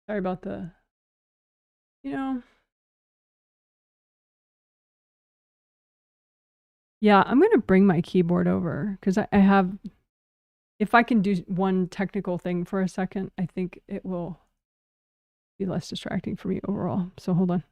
Sorry about the You know, yeah, I'm going to bring my keyboard over because I have, if I can do one technical thing for a second, I think it will be less distracting for me overall. So hold on.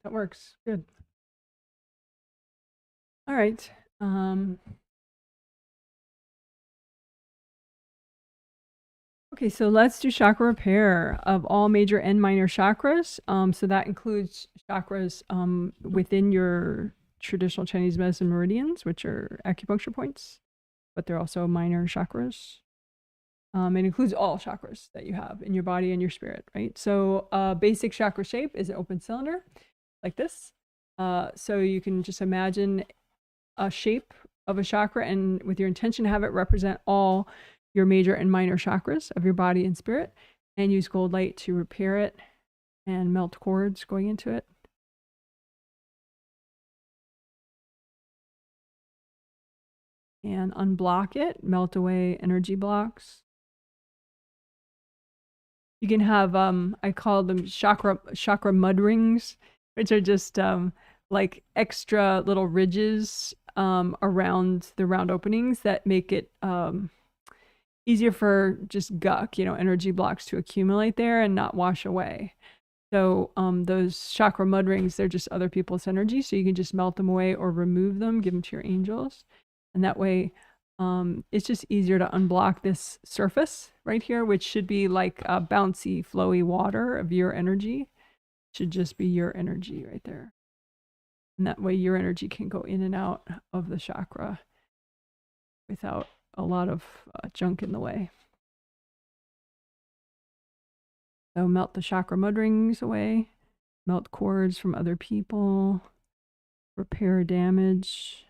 That works. Good. All right. Okay, so let's do chakra repair of all major and minor chakras. So that includes chakras within your traditional Chinese medicine meridians, which are acupuncture points, but they're also minor chakras. It includes all chakras that you have in your body and your spirit, right? So basic chakra shape is an open cylinder like this. So you can just imagine a shape of a chakra and with your intention have it represent all your major and minor chakras of your body and spirit, and use gold light to repair it and melt cords going into it. And unblock it, melt away energy blocks. You can have, I call them chakra mud rings, which are just like extra little ridges around the round openings that make it easier for just guck, energy blocks to accumulate there and not wash away. So those chakra mud rings, they're just other people's energy. So you can just melt them away or remove them, give them to your angels. And that way it's just easier to unblock this surface right here, which should be like a bouncy, flowy water of your energy. Should just be your energy right there. And that way your energy can go in and out of the chakra without a lot of junk in the way. So melt the chakra mud rings away, melt cords from other people, repair damage.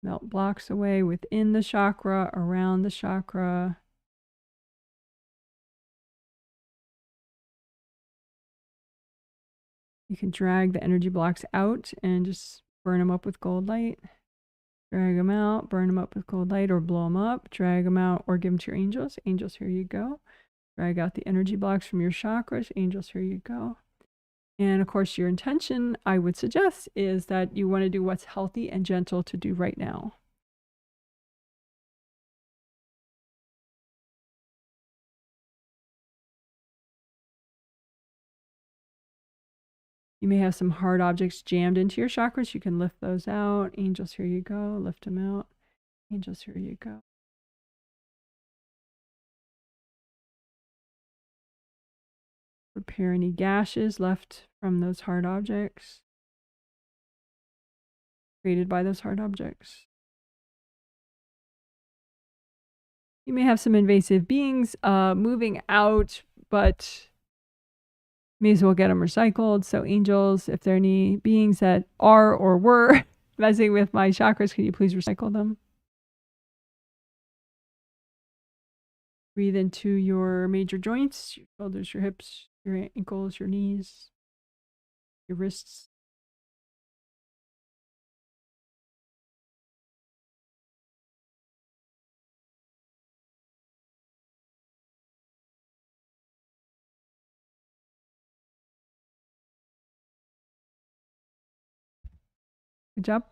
Melt blocks away within the chakra, around the chakra. You can drag the energy blocks out and just burn them up with gold light. Drag them out, burn them up with gold light, or blow them up. Drag them out or give them to your angels. Angels, here you go. Drag out the energy blocks from your chakras. Angels, here you go. And of course, your intention, I would suggest, is that you want to do what's healthy and gentle to do right now. You may have some hard objects jammed into your chakras. You can lift those out. Angels, here you go. Lift them out. Angels, here you go. Repair any gashes left from those hard objects, created by those hard objects. You may have some invasive beings moving out, but may as well get them recycled. So angels, if there are any beings that are or were messing with my chakras, can you please recycle them? Breathe into your major joints, your shoulders, your hips, your ankles, your knees, your wrists. Good job.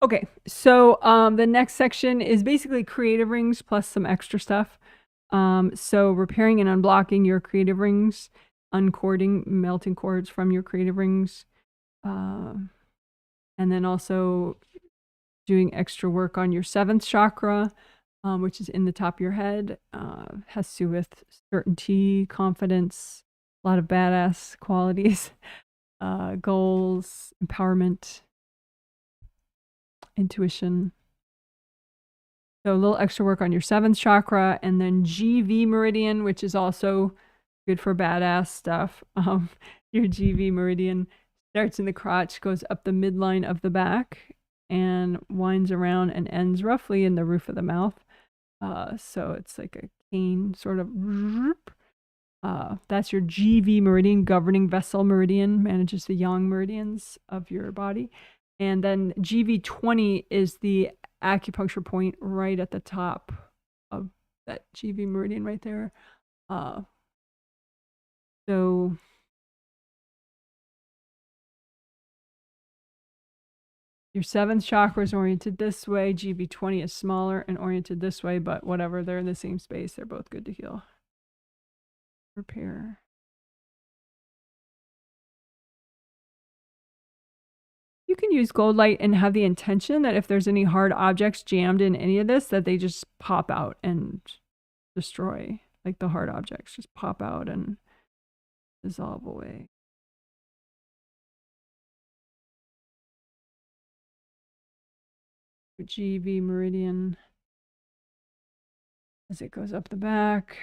Okay, so the next section is basically creative rings plus some extra stuff. So repairing and unblocking your creative rings, uncording, melting cords from your creative rings, and then also doing extra work on your 7th chakra, which is in the top of your head. Has to do with certainty, confidence, a lot of badass qualities, goals, empowerment, intuition. So a little extra work on your 7th chakra, and then GV meridian, which is also good for badass stuff. Your GV meridian starts in the crotch, goes up the midline of the back, and winds around and ends roughly in the roof of the mouth. So it's like a cane sort of. That's your GV meridian, governing vessel meridian, manages the yang meridians of your body. And then GV20 is the acupuncture point right at the top of that GV meridian right there. So your 7th chakra is oriented this way. GV20 is smaller and oriented this way, but whatever, they're in the same space. They're both good to heal. Repair. You can use gold light and have the intention that if there's any hard objects jammed in any of this, that they just pop out and destroy. Like the hard objects just pop out and dissolve away. GV meridian as it goes up the back,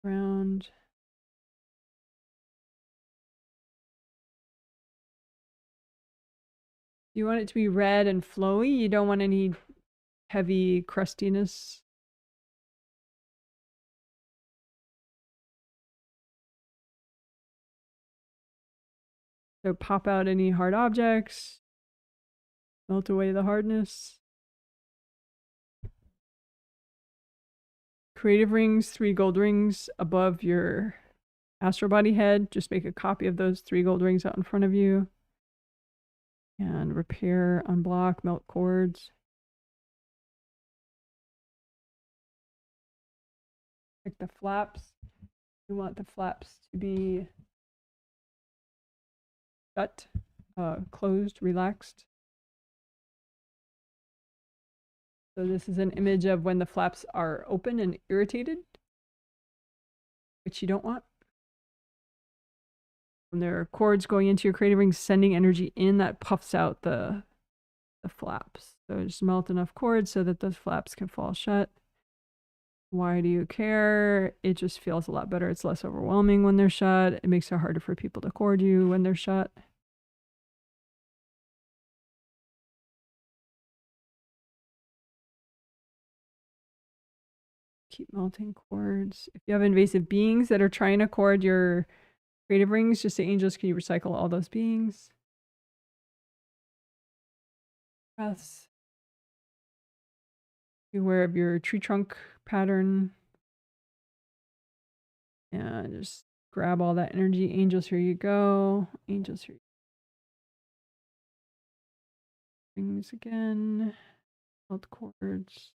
around. You want it to be red and flowy. You don't want any heavy crustiness. So pop out any hard objects, melt away the hardness. Creative rings, 3 gold rings above your astral body head. Just make a copy of those 3 gold rings out in front of you. And repair, unblock, melt cords. Pick the flaps. You want the flaps to be shut, closed, relaxed. So this is an image of when the flaps are open and irritated, which you don't want. When there are cords going into your creative rings, sending energy in, that puffs out the flaps. So just melt enough cords so that those flaps can fall shut. Why do you care? It just feels a lot better. It's less overwhelming when they're shut. It makes it harder for people to cord you when they're shut. Keep melting cords. If you have invasive beings that are trying to cord your creative rings, just say, angels, can you recycle all those beings? Breaths. Be aware of your tree trunk pattern. And just grab all that energy. Angels, here you go. Angels, here. Rings again. Melt cords.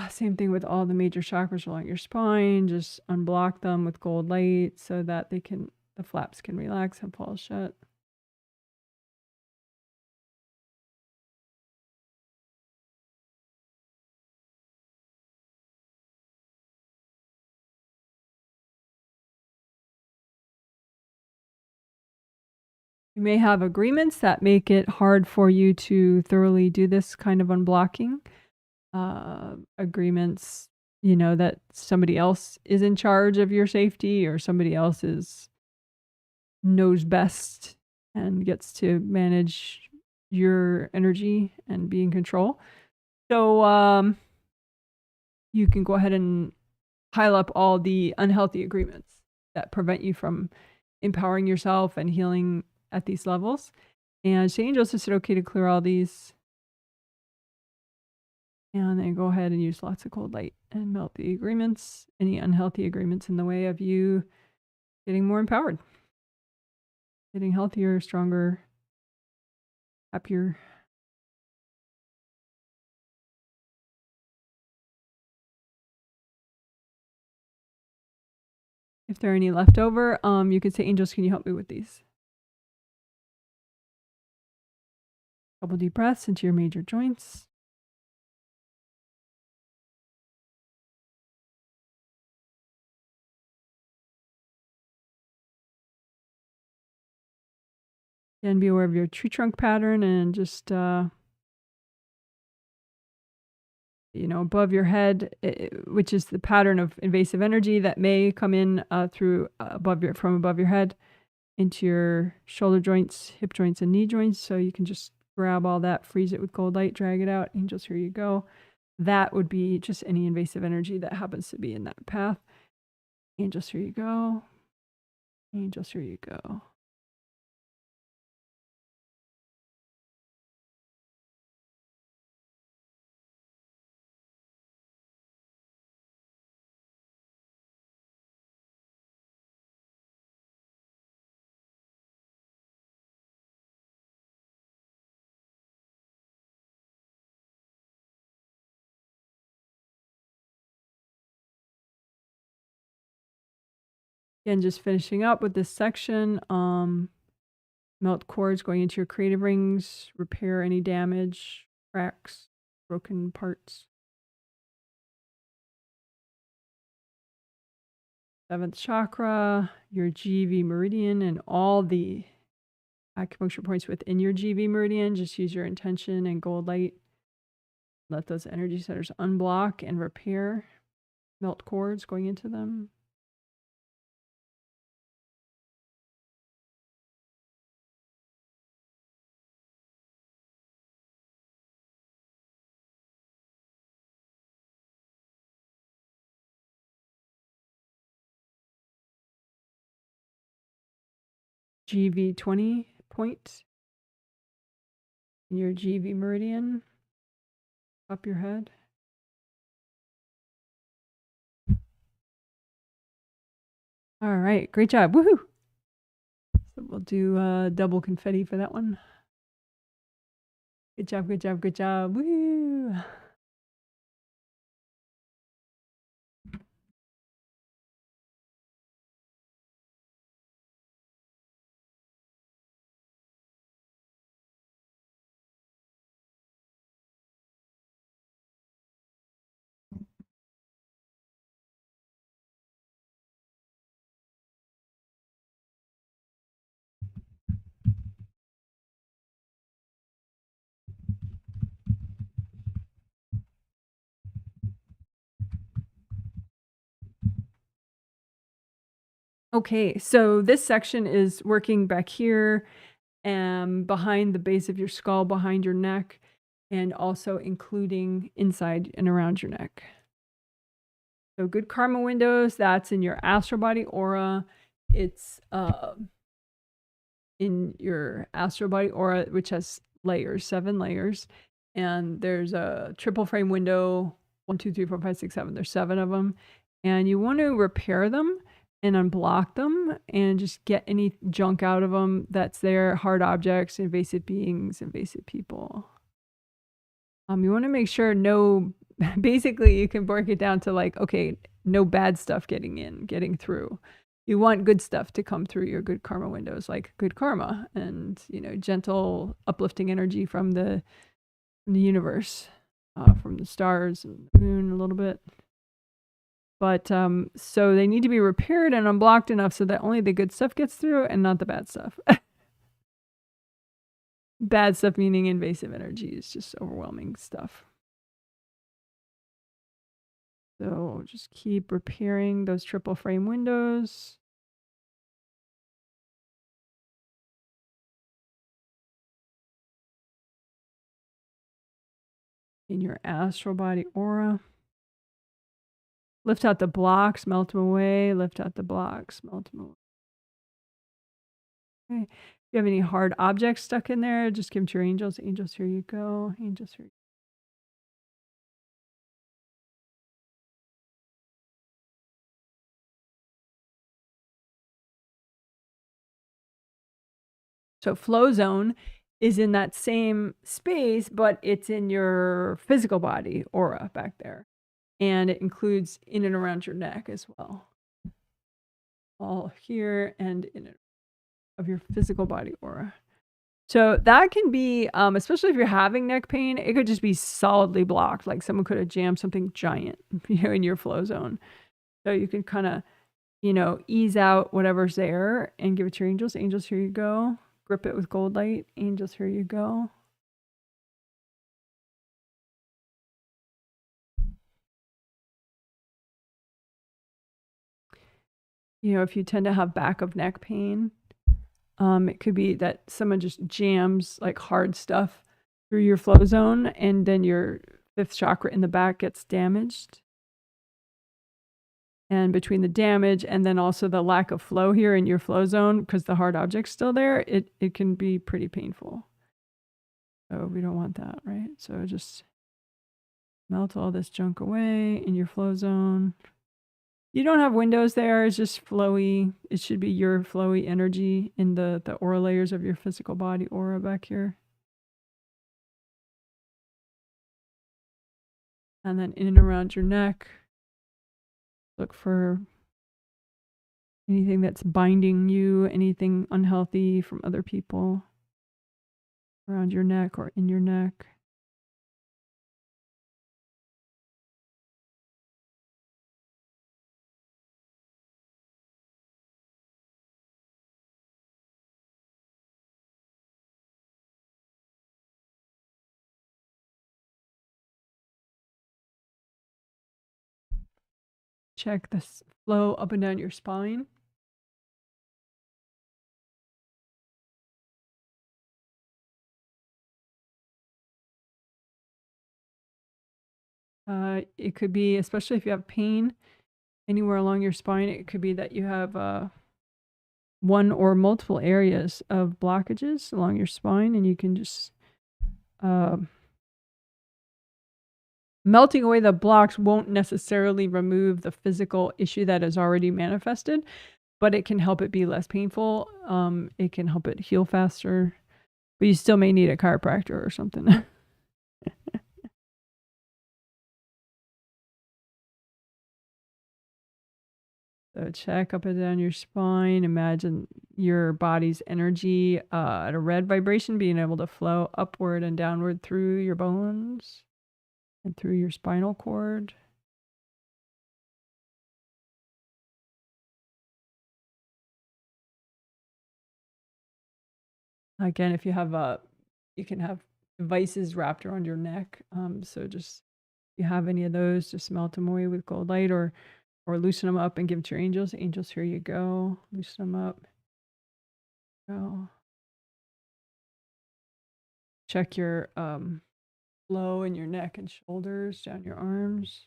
Same thing with all the major chakras along your spine. Just unblock them with gold light so that the flaps can relax and fall shut. You may have agreements that make it hard for you to thoroughly do this kind of unblocking. Agreements, that somebody else is in charge of your safety or somebody else knows best and gets to manage your energy and be in control. So you can go ahead and pile up all the unhealthy agreements that prevent you from empowering yourself and healing at these levels. And say, angels, is it okay to clear all these? And then go ahead and use lots of cold light and melt the agreements, any unhealthy agreements in the way of you getting more empowered, getting healthier, stronger, happier. If there are any left over, you could say, angels, can you help me with these? Couple deep breaths into your major joints. And be aware of your tree trunk pattern and just, above your head, which is the pattern of invasive energy that may come in from above your head into your shoulder joints, hip joints, and knee joints. So you can just grab all that, freeze it with cold light, drag it out. Angels, here you go. That would be just any invasive energy that happens to be in that path. Angels, here you go. Angels, here you go. Again, just finishing up with this section. Melt cords going into your creative rings, repair any damage, cracks, broken parts. 7th chakra, your GV meridian, and all the acupuncture points within your GV meridian. Just use your intention and gold light. Let those energy centers unblock and repair. Melt cords going into them. GV 20 point in your GV meridian, up your head. All right, great job. Woohoo! So we'll do double confetti for that one. Good job, good job, good job. Woohoo! Okay, so this section is working back here and behind the base of your skull, behind your neck, and also including inside and around your neck. So good karma windows, that's in your astral body aura. It's in your astral body aura, which has layers, 7 layers. And there's a triple frame window, 1, 2, 3, 4, 5, 6, 7. There's 7 of them. And you want to repair them and unblock them and just get any junk out of them that's there, hard objects, invasive beings, invasive people. You want to make sure basically you can break it down to like, okay, no bad stuff getting through. You want good stuff to come through your good karma windows, like good karma and, gentle uplifting energy from the universe, from the stars and the moon a little bit. But so they need to be repaired and unblocked enough so that only the good stuff gets through and not the bad stuff. Bad stuff meaning invasive energy is just overwhelming stuff. So just keep repairing those triple frame windows. In your astral body aura. Lift out the blocks, melt them away. Lift out the blocks, melt them away. Okay. If you have any hard objects stuck in there, just give them to your angels. Angels, here you go. Angels, here you go. So flow zone is in that same space, but it's in your physical body aura back there. And it includes in and around your neck as well. All here and in it of your physical body aura. So that can be, especially if you're having neck pain, it could just be solidly blocked. Like someone could have jammed something giant, in your flow zone. So you can kind of, ease out whatever's there and give it to your angels. Angels, here you go. Grip it with gold light. Angels, here you go. If you tend to have back of neck pain, it could be that someone just jams like hard stuff through your flow zone, and then your 5th chakra in the back gets damaged. And between the damage and then also the lack of flow here in your flow zone, because the hard object's still there, it can be pretty painful. So we don't want that, right? So just melt all this junk away in your flow zone. You don't have windows there. It's just flowy. It should be your flowy energy in the aura layers of your physical body aura back here. And then in and around your neck, look for anything that's binding you, anything unhealthy from other people around your neck or in your neck. Check the flow up and down your spine. It could be, especially if you have pain anywhere along your spine, it could be that you have one or multiple areas of blockages along your spine, and you can just melting away the blocks won't necessarily remove the physical issue that is already manifested, but it can help it be less painful. It can help it heal faster, but you still may need a chiropractor or something. So check up and down your spine. Imagine your body's energy at a red vibration being able to flow upward and downward through your bones and through your spinal cord. Again, if you have you can have devices wrapped around your neck. So just if you have any of those, just melt them away with gold light or loosen them up and give them to your angels. Angels, here you go. Loosen them up. Go. Check your flow in your neck and shoulders, down your arms.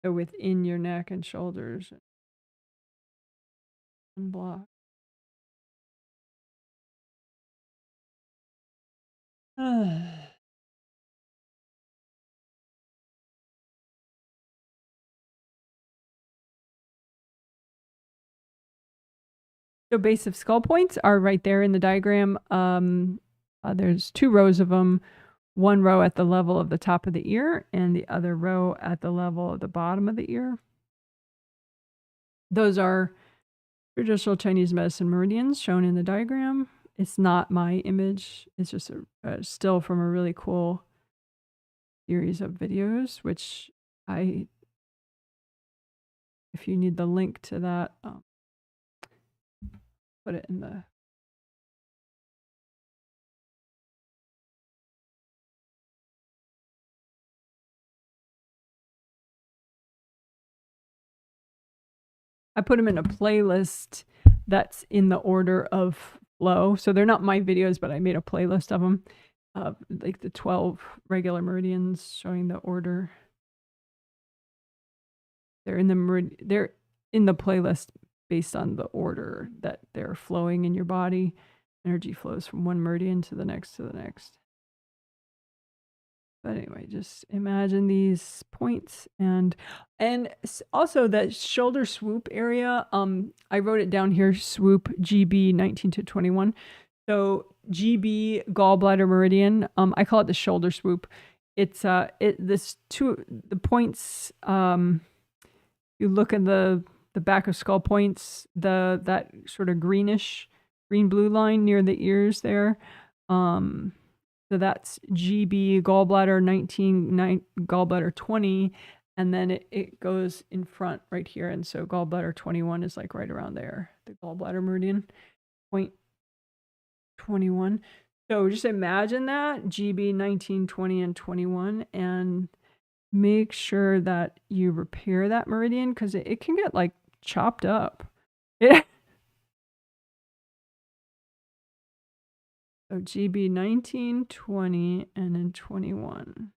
So within your neck and shoulders. Unblock. So base of skull points are right there in the diagram. There's 2 rows of them. One row at the level of the top of the ear and the other row at the level of the bottom of the ear. Those are traditional Chinese medicine meridians shown in the diagram. It's not my image. It's just a still from a really cool series of videos, which if you need the link to that, put it in the... I put them in a playlist that's in the order of flow. So they're not my videos, but I made a playlist of them. Like the 12 regular meridians showing the order. They're in the playlist based on the order that they're flowing in your body. Energy flows from one meridian to the next to the next. But anyway, just imagine these points and also that shoulder swoop area. I wrote it down here, swoop GB 19 to 21. So GB gallbladder meridian. I call it the shoulder swoop. It's the points. You look at the back of skull points, that sort of green blue line near the ears there. So that's GB gallbladder 19, gallbladder 20, and then it goes in front right here. And so gallbladder 21 is like right around there, the gallbladder meridian, point 21. So just imagine that, GB 19, 20, and 21, and make sure that you repair that meridian because it can get like chopped up. Yeah. So GB 19, 20, and then 21.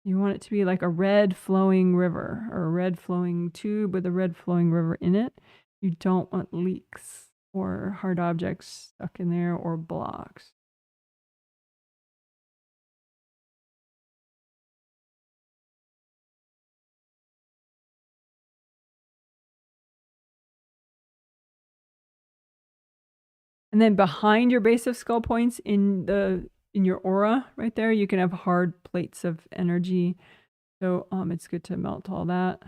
You want it to be like a red flowing river or a red flowing tube with a red flowing river in it. You don't want leaks or hard objects stuck in there or blocks. And then behind your base of skull points in your aura right there, you can have hard plates of energy. So it's good to melt all that.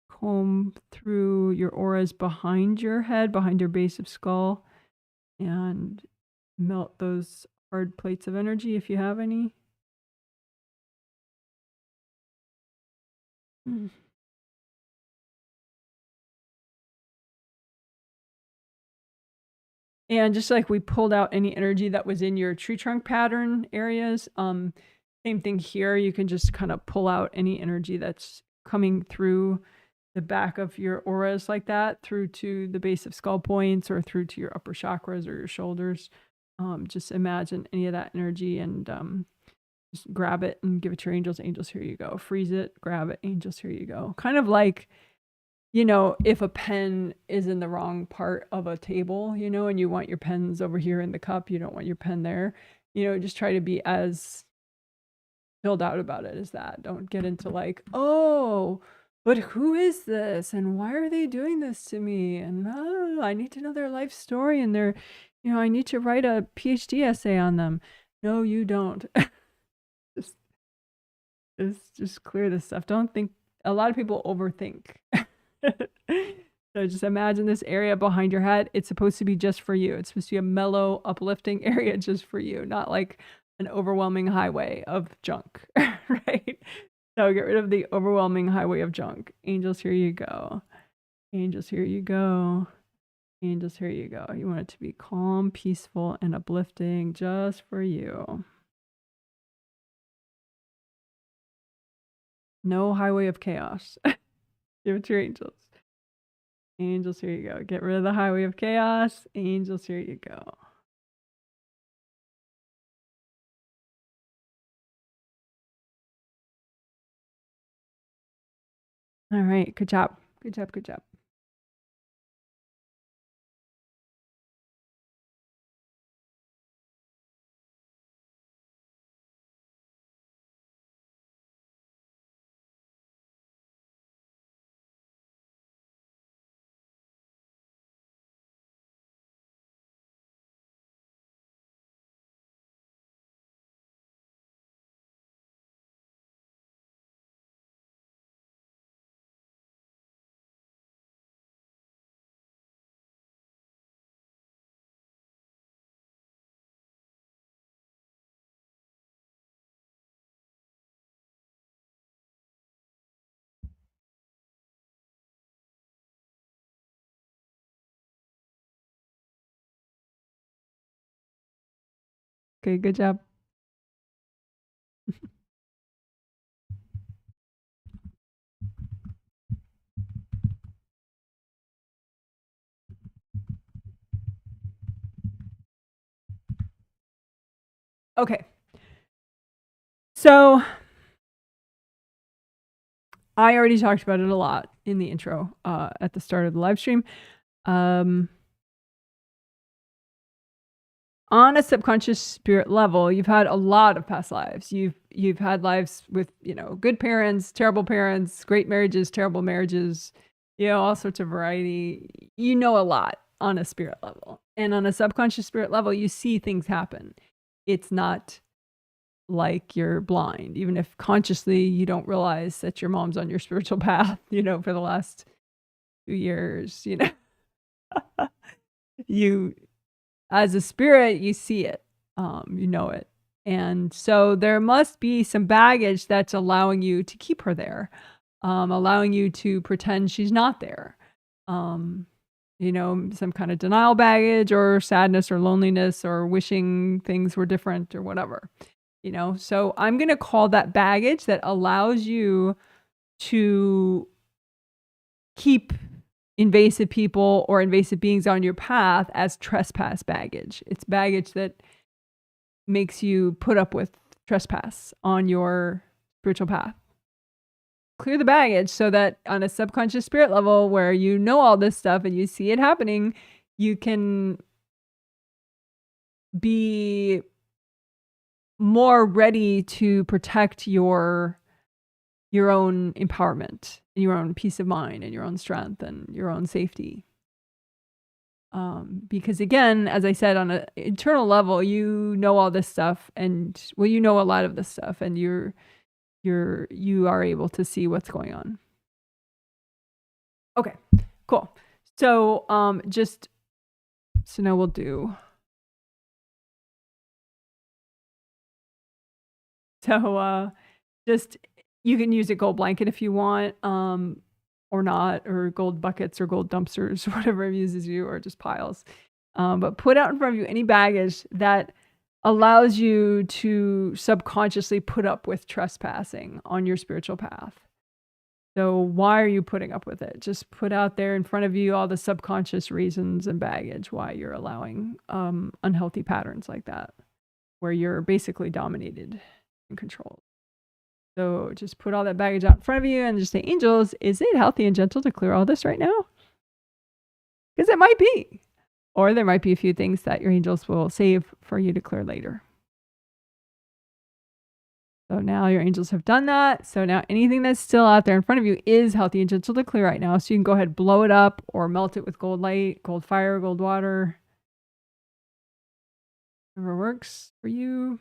Comb through your auras behind your head, behind your base of skull, and melt those hard plates of energy if you have any. And just like we pulled out any energy that was in your tree trunk pattern areas, same thing here. You can just kind of pull out any energy that's coming through the back of your auras like that, through to the base of skull points or through to your upper chakras or your shoulders. Just imagine any of that energy and just grab it and give it to your angels. Angels, here you go. Freeze it, grab it. Angels, here you go. Kind of like, if a pen is in the wrong part of a table, and you want your pens over here in the cup, you don't want your pen there, just try to be as filled out about it as that. Don't get into like, oh, but who is this? And why are they doing this to me? And I need to know their life story and their, I need to write a PhD essay on them. No, you don't. just clear this stuff. Don't think. A lot of people overthink. So just imagine this area behind your head. It's supposed to be just for you. It's supposed to be a mellow, uplifting area just for you, not like an overwhelming highway of junk, right? So get rid of the overwhelming highway of junk. Angels, here you go. Angels, here you go. Angels, here you go. You want it to be calm, peaceful, and uplifting just for you. No highway of chaos. Give it to your angels. Angels, here you go. Get rid of the highway of chaos. Angels, here you go. All right. Good job. Good job. Good job. Okay. Good job. Okay. So I already talked about it a lot in the intro at the start of the live stream. on a subconscious spirit level, you've had a lot of past lives. You've had lives with, good parents, terrible parents, great marriages, terrible marriages, all sorts of variety. You know a lot on a spirit level. And on a subconscious spirit level, you see things happen. It's not like you're blind, even if consciously you don't realize that your mom's on your spiritual path, for the last 2 years, you, as a spirit, you see it, you know it. And so there must be some baggage that's allowing you to keep her there, allowing you to pretend she's not there. Some kind of denial baggage or sadness or loneliness or wishing things were different or whatever. So I'm going to call that baggage that allows you to keep invasive people or invasive beings on your path as trespass baggage. It's baggage that makes you put up with trespass on your spiritual path. Clear the baggage so that on a subconscious spirit level where you know all this stuff and you see it happening, you can be more ready to protect your own empowerment and your own peace of mind and your own strength and your own safety. Because again, as I said, on an internal level, you know all this stuff and you know a lot of this stuff and you are able to see what's going on. Okay, cool. So, so now we'll do. So, just, you can use a gold blanket if you want, or not, or gold buckets or gold dumpsters, whatever amuses you, or just piles. But put out in front of you any baggage that allows you to subconsciously put up with trespassing on your spiritual path. So why are you putting up with it? Just put out there in front of you all the subconscious reasons and baggage why you're allowing unhealthy patterns like that, where you're basically dominated and controlled. So just put all that baggage out in front of you and just say, angels, is it healthy and gentle to clear all this right now? Because it might be. Or there might be a few things that your angels will save for you to clear later. So now your angels have done that. So now anything that's still out there in front of you is healthy and gentle to clear right now. So you can go ahead, blow it up or melt it with gold light, gold fire, gold water. Whatever works for you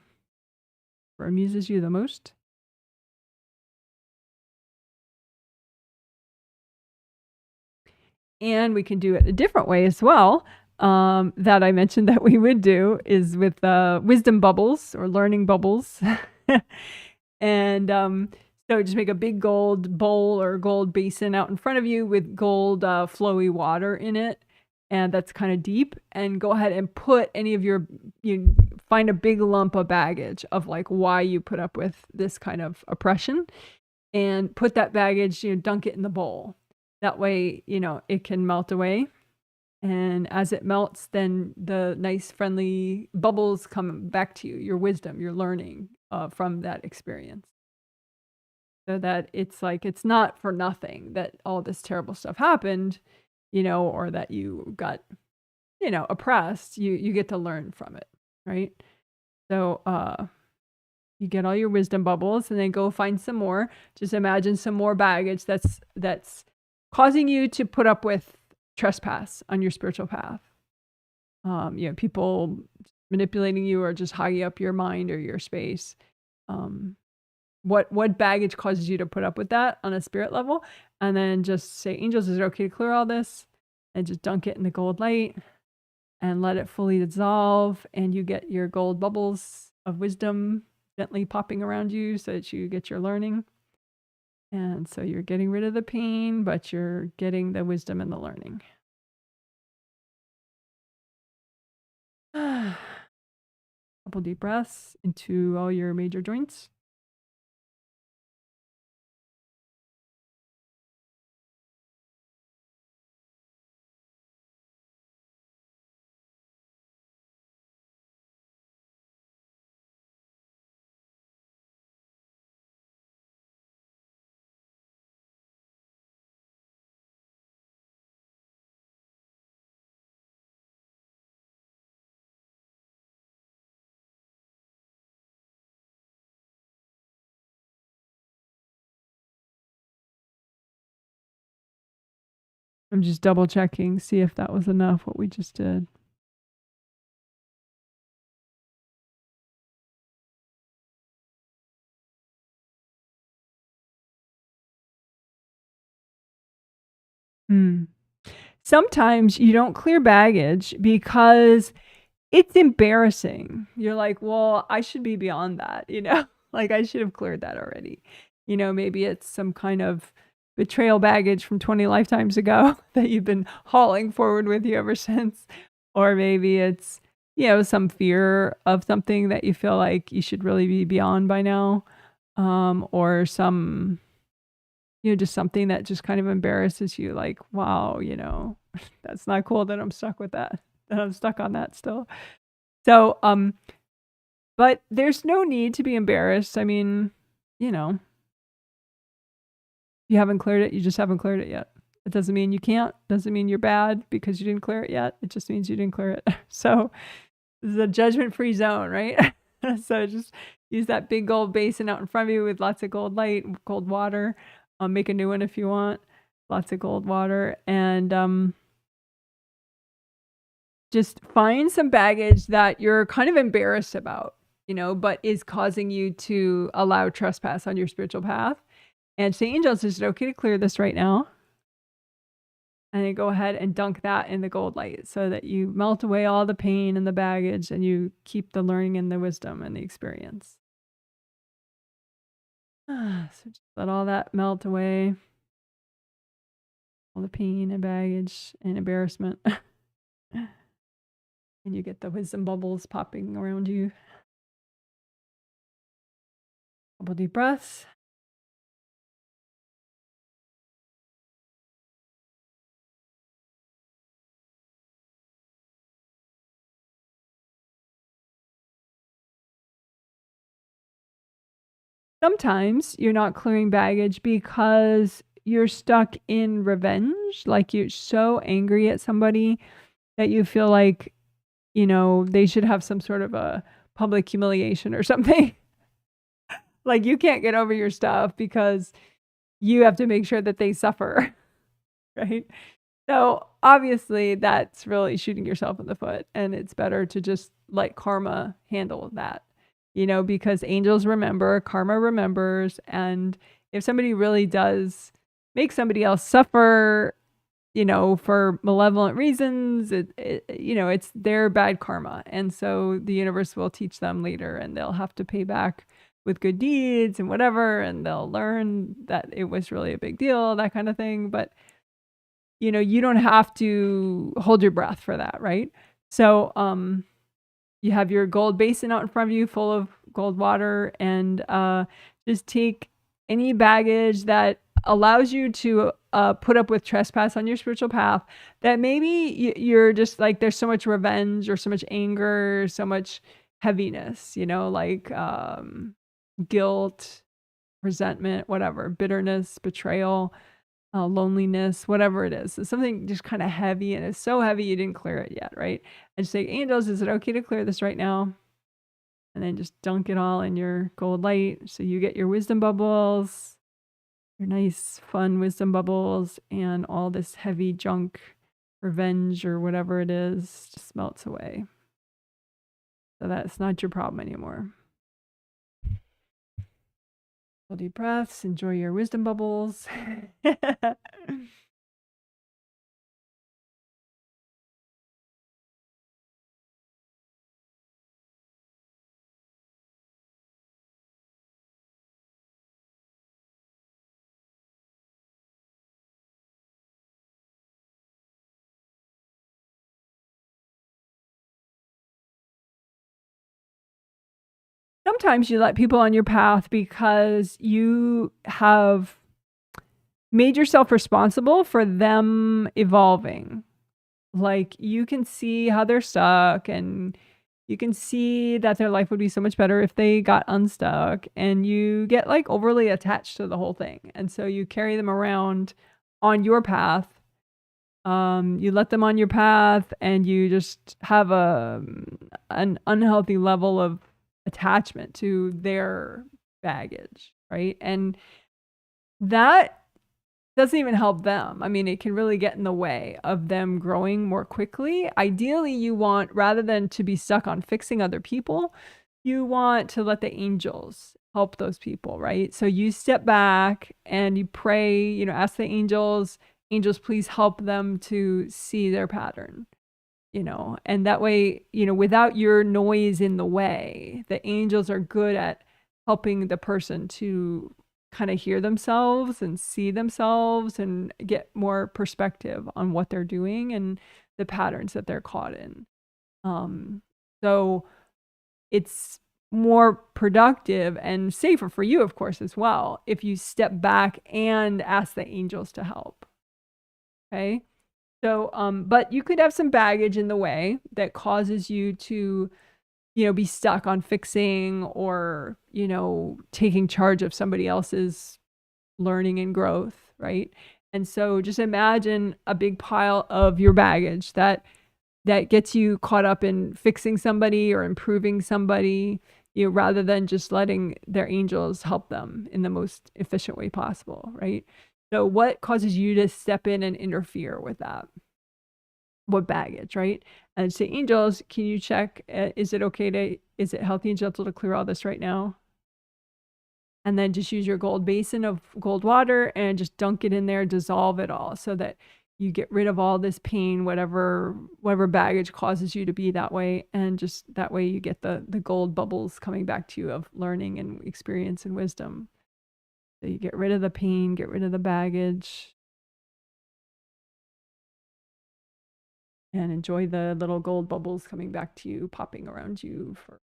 or amuses you the most. And we can do it a different way as well. That I mentioned that we would do is with wisdom bubbles or learning bubbles. And so just make a big gold bowl or gold basin out in front of you with gold flowy water in it. And that's kind of deep. And go ahead and put any of you find a big lump of baggage of like why you put up with this kind of oppression and put that baggage, dunk it in the bowl. That way, it can melt away. And as it melts, then the nice, friendly bubbles come back to you, your wisdom, your learning from that experience. So that it's like, it's not for nothing that all this terrible stuff happened, or that you got, oppressed. You get to learn from it, right? So you get all your wisdom bubbles and then go find some more. Just imagine some more baggage that's causing you to put up with trespass on your spiritual path. People manipulating you or just hogging up your mind or your space. What baggage causes you to put up with that on a spirit level? And then just say, angels, is it okay to clear all this? And just dunk it in the gold light and let it fully dissolve. And you get your gold bubbles of wisdom gently popping around you so that you get your learning. And so you're getting rid of the pain, but you're getting the wisdom and the learning. Couple deep breaths into all your major joints. I'm just double checking, see if that was enough, what we just did. Sometimes you don't clear baggage because it's embarrassing. You're like, well, I should be beyond that, like I should have cleared that already. Maybe it's some kind of betrayal baggage from 20 lifetimes ago that you've been hauling forward with you ever since. Or maybe it's, some fear of something that you feel like you should really be beyond by now. Or some, just something that just kind of embarrasses you, like, wow, that's not cool that I'm stuck with that I'm stuck on that still. So, but there's no need to be embarrassed. I mean, if you haven't cleared it, you just haven't cleared it yet. It doesn't mean you can't, doesn't mean you're bad because you didn't clear it yet. It just means you didn't clear it. So this is a judgment-free zone, right? So just use that big gold basin out in front of you with lots of gold light, cold water. Make a new one if you want. Lots of cold water. And just find some baggage that you're kind of embarrassed about, but is causing you to allow trespass on your spiritual path. And say, angels, is it okay to clear this right now? And then go ahead and dunk that in the gold light so that you melt away all the pain and the baggage and you keep the learning and the wisdom and the experience. So just let all that melt away. All the pain and baggage and embarrassment. And you get the wisdom bubbles popping around you. Couple deep breaths. Sometimes you're not clearing baggage because you're stuck in revenge. Like you're so angry at somebody that you feel like, they should have some sort of a public humiliation or something. Like you can't get over your stuff because you have to make sure that they suffer, right? So obviously that's really shooting yourself in the foot, and it's better to just let karma handle that, because angels remember, karma remembers, and if somebody really does make somebody else suffer, for malevolent reasons, it's their bad karma. And so the universe will teach them later, and they'll have to pay back with good deeds and whatever, and they'll learn that it was really a big deal, that kind of thing. But you don't have to hold your breath for that, right? So you have your gold basin out in front of you full of gold water, and just take any baggage that allows you to put up with trespass on your spiritual path, that maybe you're just like, there's so much revenge or so much anger, so much heaviness, like guilt, resentment, whatever, bitterness, betrayal, loneliness, whatever it is. It's something just kind of heavy, and it's so heavy you didn't clear it yet, right? And just say, angels, is it okay to clear this right now? And then just dunk it all in your gold light so you get your wisdom bubbles, your nice fun wisdom bubbles, and all this heavy junk, revenge or whatever it is, just melts away. So that's not your problem anymore. Deep breaths, enjoy your wisdom bubbles. Sometimes you let people on your path because you have made yourself responsible for them evolving. Like you can see how they're stuck, and you can see that their life would be so much better if they got unstuck, and you get like overly attached to the whole thing. And so you carry them around on your path. You let them on your path, and you just have an unhealthy level of attachment to their baggage, right? And that doesn't even help them. I mean, it can really get in the way of them growing more quickly. Ideally, you want, rather than to be stuck on fixing other people, you want to let the angels help those people, right? So you step back and you pray, you know, ask the angels, please help them to see their pattern, you know, and that way, you know, without your noise in the way, the angels are good at helping the person to kind of hear themselves and see themselves and get more perspective on what they're doing and the patterns that they're caught in. So it's more productive and safer for you, of course, as well, if you step back and ask the angels to help. Okay. So, but you could have some baggage in the way that causes you to, you know, be stuck on fixing or, you know, taking charge of somebody else's learning and growth, right? And so just imagine a big pile of your baggage that gets you caught up in fixing somebody or improving somebody, you know, rather than just letting their angels help them in the most efficient way possible, right? So what causes you to step in and interfere with that? What baggage, right? And say, angels, can you check, is it healthy and gentle to clear all this right now? And then just use your gold basin of gold water and just dunk it in there, dissolve it all so that you get rid of all this pain, whatever baggage causes you to be that way. And just that way you get the gold bubbles coming back to you of learning and experience and wisdom. So you get rid of the pain, get rid of the baggage, and enjoy the little gold bubbles coming back to you, popping around you for.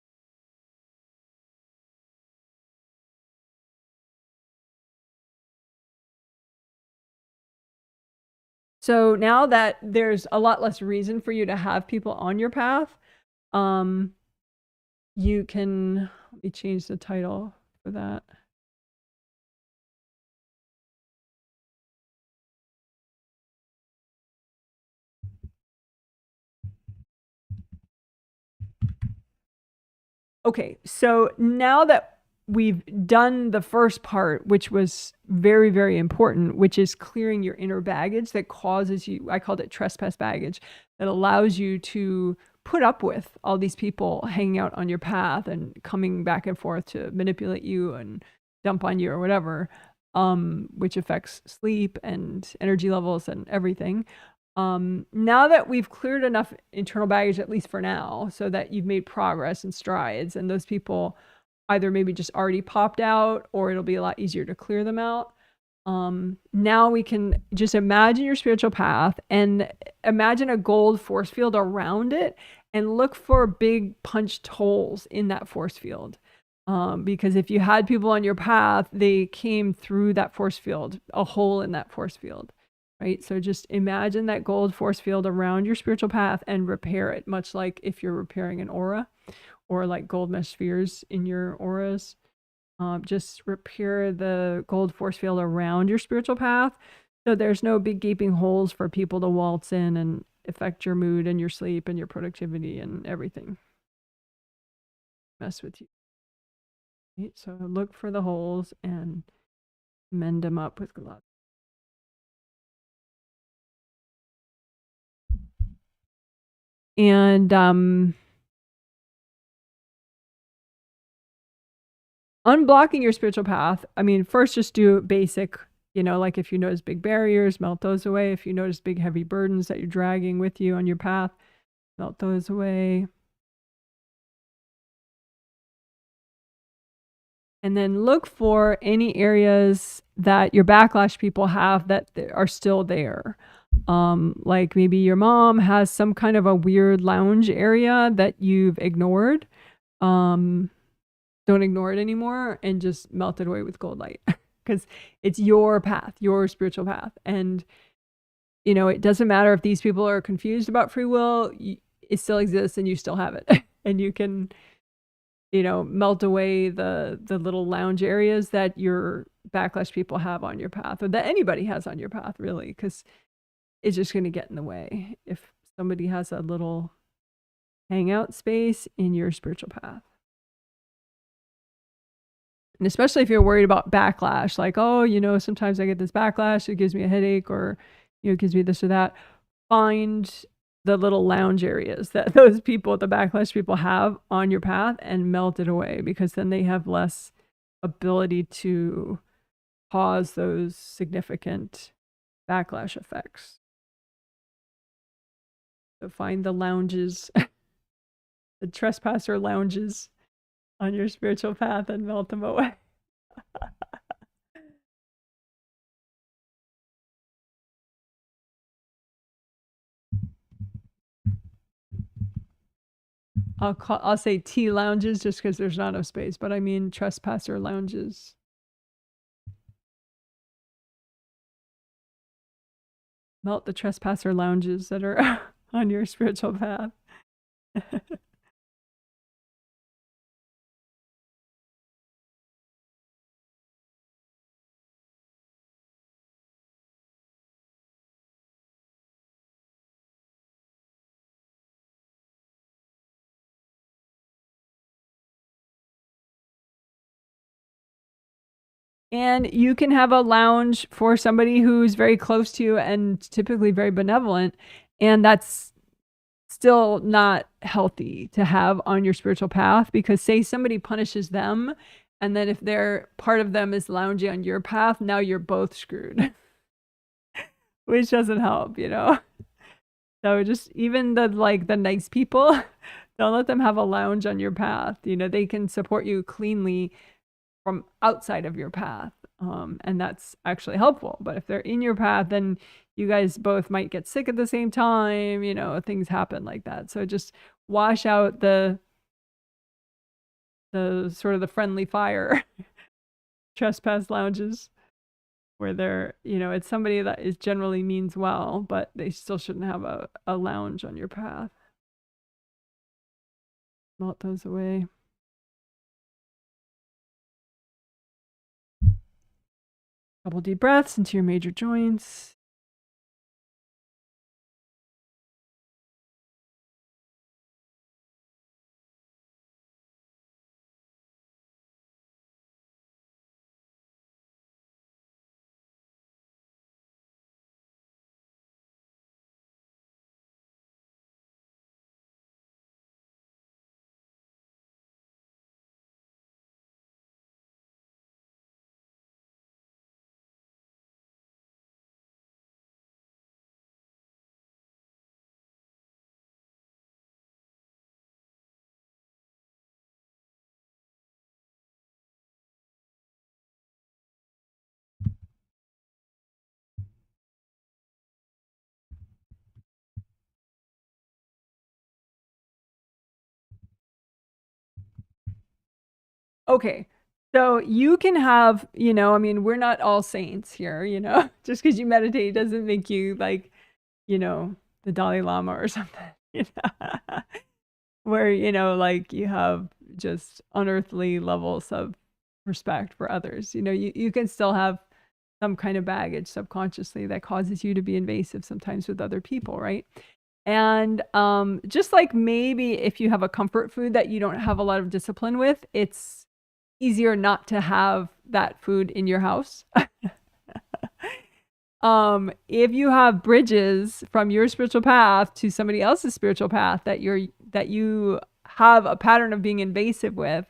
So now that there's a lot less reason for you to have people on your path, you can, let me change the title for that. Okay, so now that we've done the first part, which was very, very important, which is clearing your inner baggage that causes you, I called it trespass baggage, that allows you to put up with all these people hanging out on your path and coming back and forth to manipulate you and dump on you or whatever, which affects sleep and energy levels and everything. Now that we've cleared enough internal baggage, at least for now, so that you've made progress and strides, and those people either maybe just already popped out or it'll be a lot easier to clear them out. Now we can just imagine your spiritual path and imagine a gold force field around it and look for big punched holes in that force field. Because if you had people on your path, they came through that force field, a hole in that force field. Right? So just imagine that gold force field around your spiritual path and repair it, much like if you're repairing an aura or like gold mesh spheres in your auras. Just repair the gold force field around your spiritual path so there's no big gaping holes for people to waltz in and affect your mood and your sleep and your productivity and everything. Mess with you. Right? So look for the holes and mend them up with gloves. And unblocking your spiritual path, I mean, first just do basic, you know, like if you notice big barriers, melt those away. If you notice big heavy burdens that you're dragging with you on your path, melt those away. And then look for any areas that your backlash people have that are still there. Like maybe your mom has some kind of a weird lounge area that you've ignored. Don't ignore it anymore and just melt it away with gold light because it's your path, your spiritual path. And, you know, it doesn't matter if these people are confused about free will, it still exists and you still have it. And you can, you know, melt away the little lounge areas that your backlash people have on your path or that anybody has on your path, really, because it's just going to get in the way if somebody has a little hangout space in your spiritual path. And especially if you're worried about backlash, like, oh, sometimes I get this backlash, it gives me a headache, or, it gives me this or that. Find the little lounge areas that those people, the backlash people, have on your path and melt it away, because then they have less ability to cause those significant backlash effects. So find the lounges, the trespasser lounges on your spiritual path and melt them away. I'll say T lounges just because there's not enough space, but I mean trespasser lounges. Melt the trespasser lounges that are on your spiritual path. And you can have a lounge for somebody who's very close to you and typically very benevolent. And that's still not healthy to have on your spiritual path, because say somebody punishes them, and then if part of them is lounging on your path, now you're both screwed, which doesn't help, So just even the nice people, don't let them have a lounge on your path. They can support you cleanly from outside of your path. And that's actually helpful. But if they're in your path, then you guys both might get sick at the same time. Things happen like that. So just wash out the sort of the friendly fire trespass lounges where they're, it's somebody that is generally means well, but they still shouldn't have a lounge on your path. Melt those away. Couple deep breaths into your major joints. Okay. So you can have, we're not all saints here, just because you meditate doesn't make you like, the Dalai Lama or something, where, you have just unearthly levels of respect for others. You can still have some kind of baggage subconsciously that causes you to be invasive sometimes with other people, right? And just like maybe if you have a comfort food that you don't have a lot of discipline with, it's easier not to have that food in your house. If you have bridges from your spiritual path to somebody else's spiritual path that you have a pattern of being invasive with,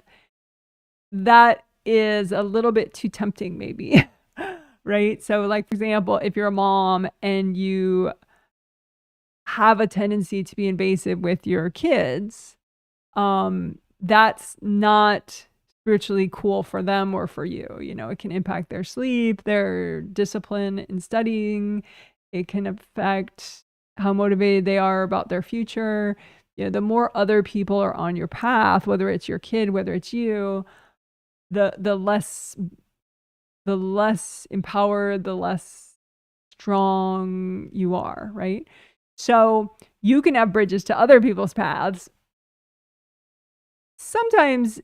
that is a little bit too tempting maybe. Right? So like, for example, if you're a mom and you have a tendency to be invasive with your kids, that's not spiritually cool for them or for you. It can impact their sleep, their discipline in studying. It can affect how motivated they are about their future. The more other people are on your path, whether it's your kid, whether it's you, the less empowered, the less strong you are, right? So you can have bridges to other people's paths. Sometimes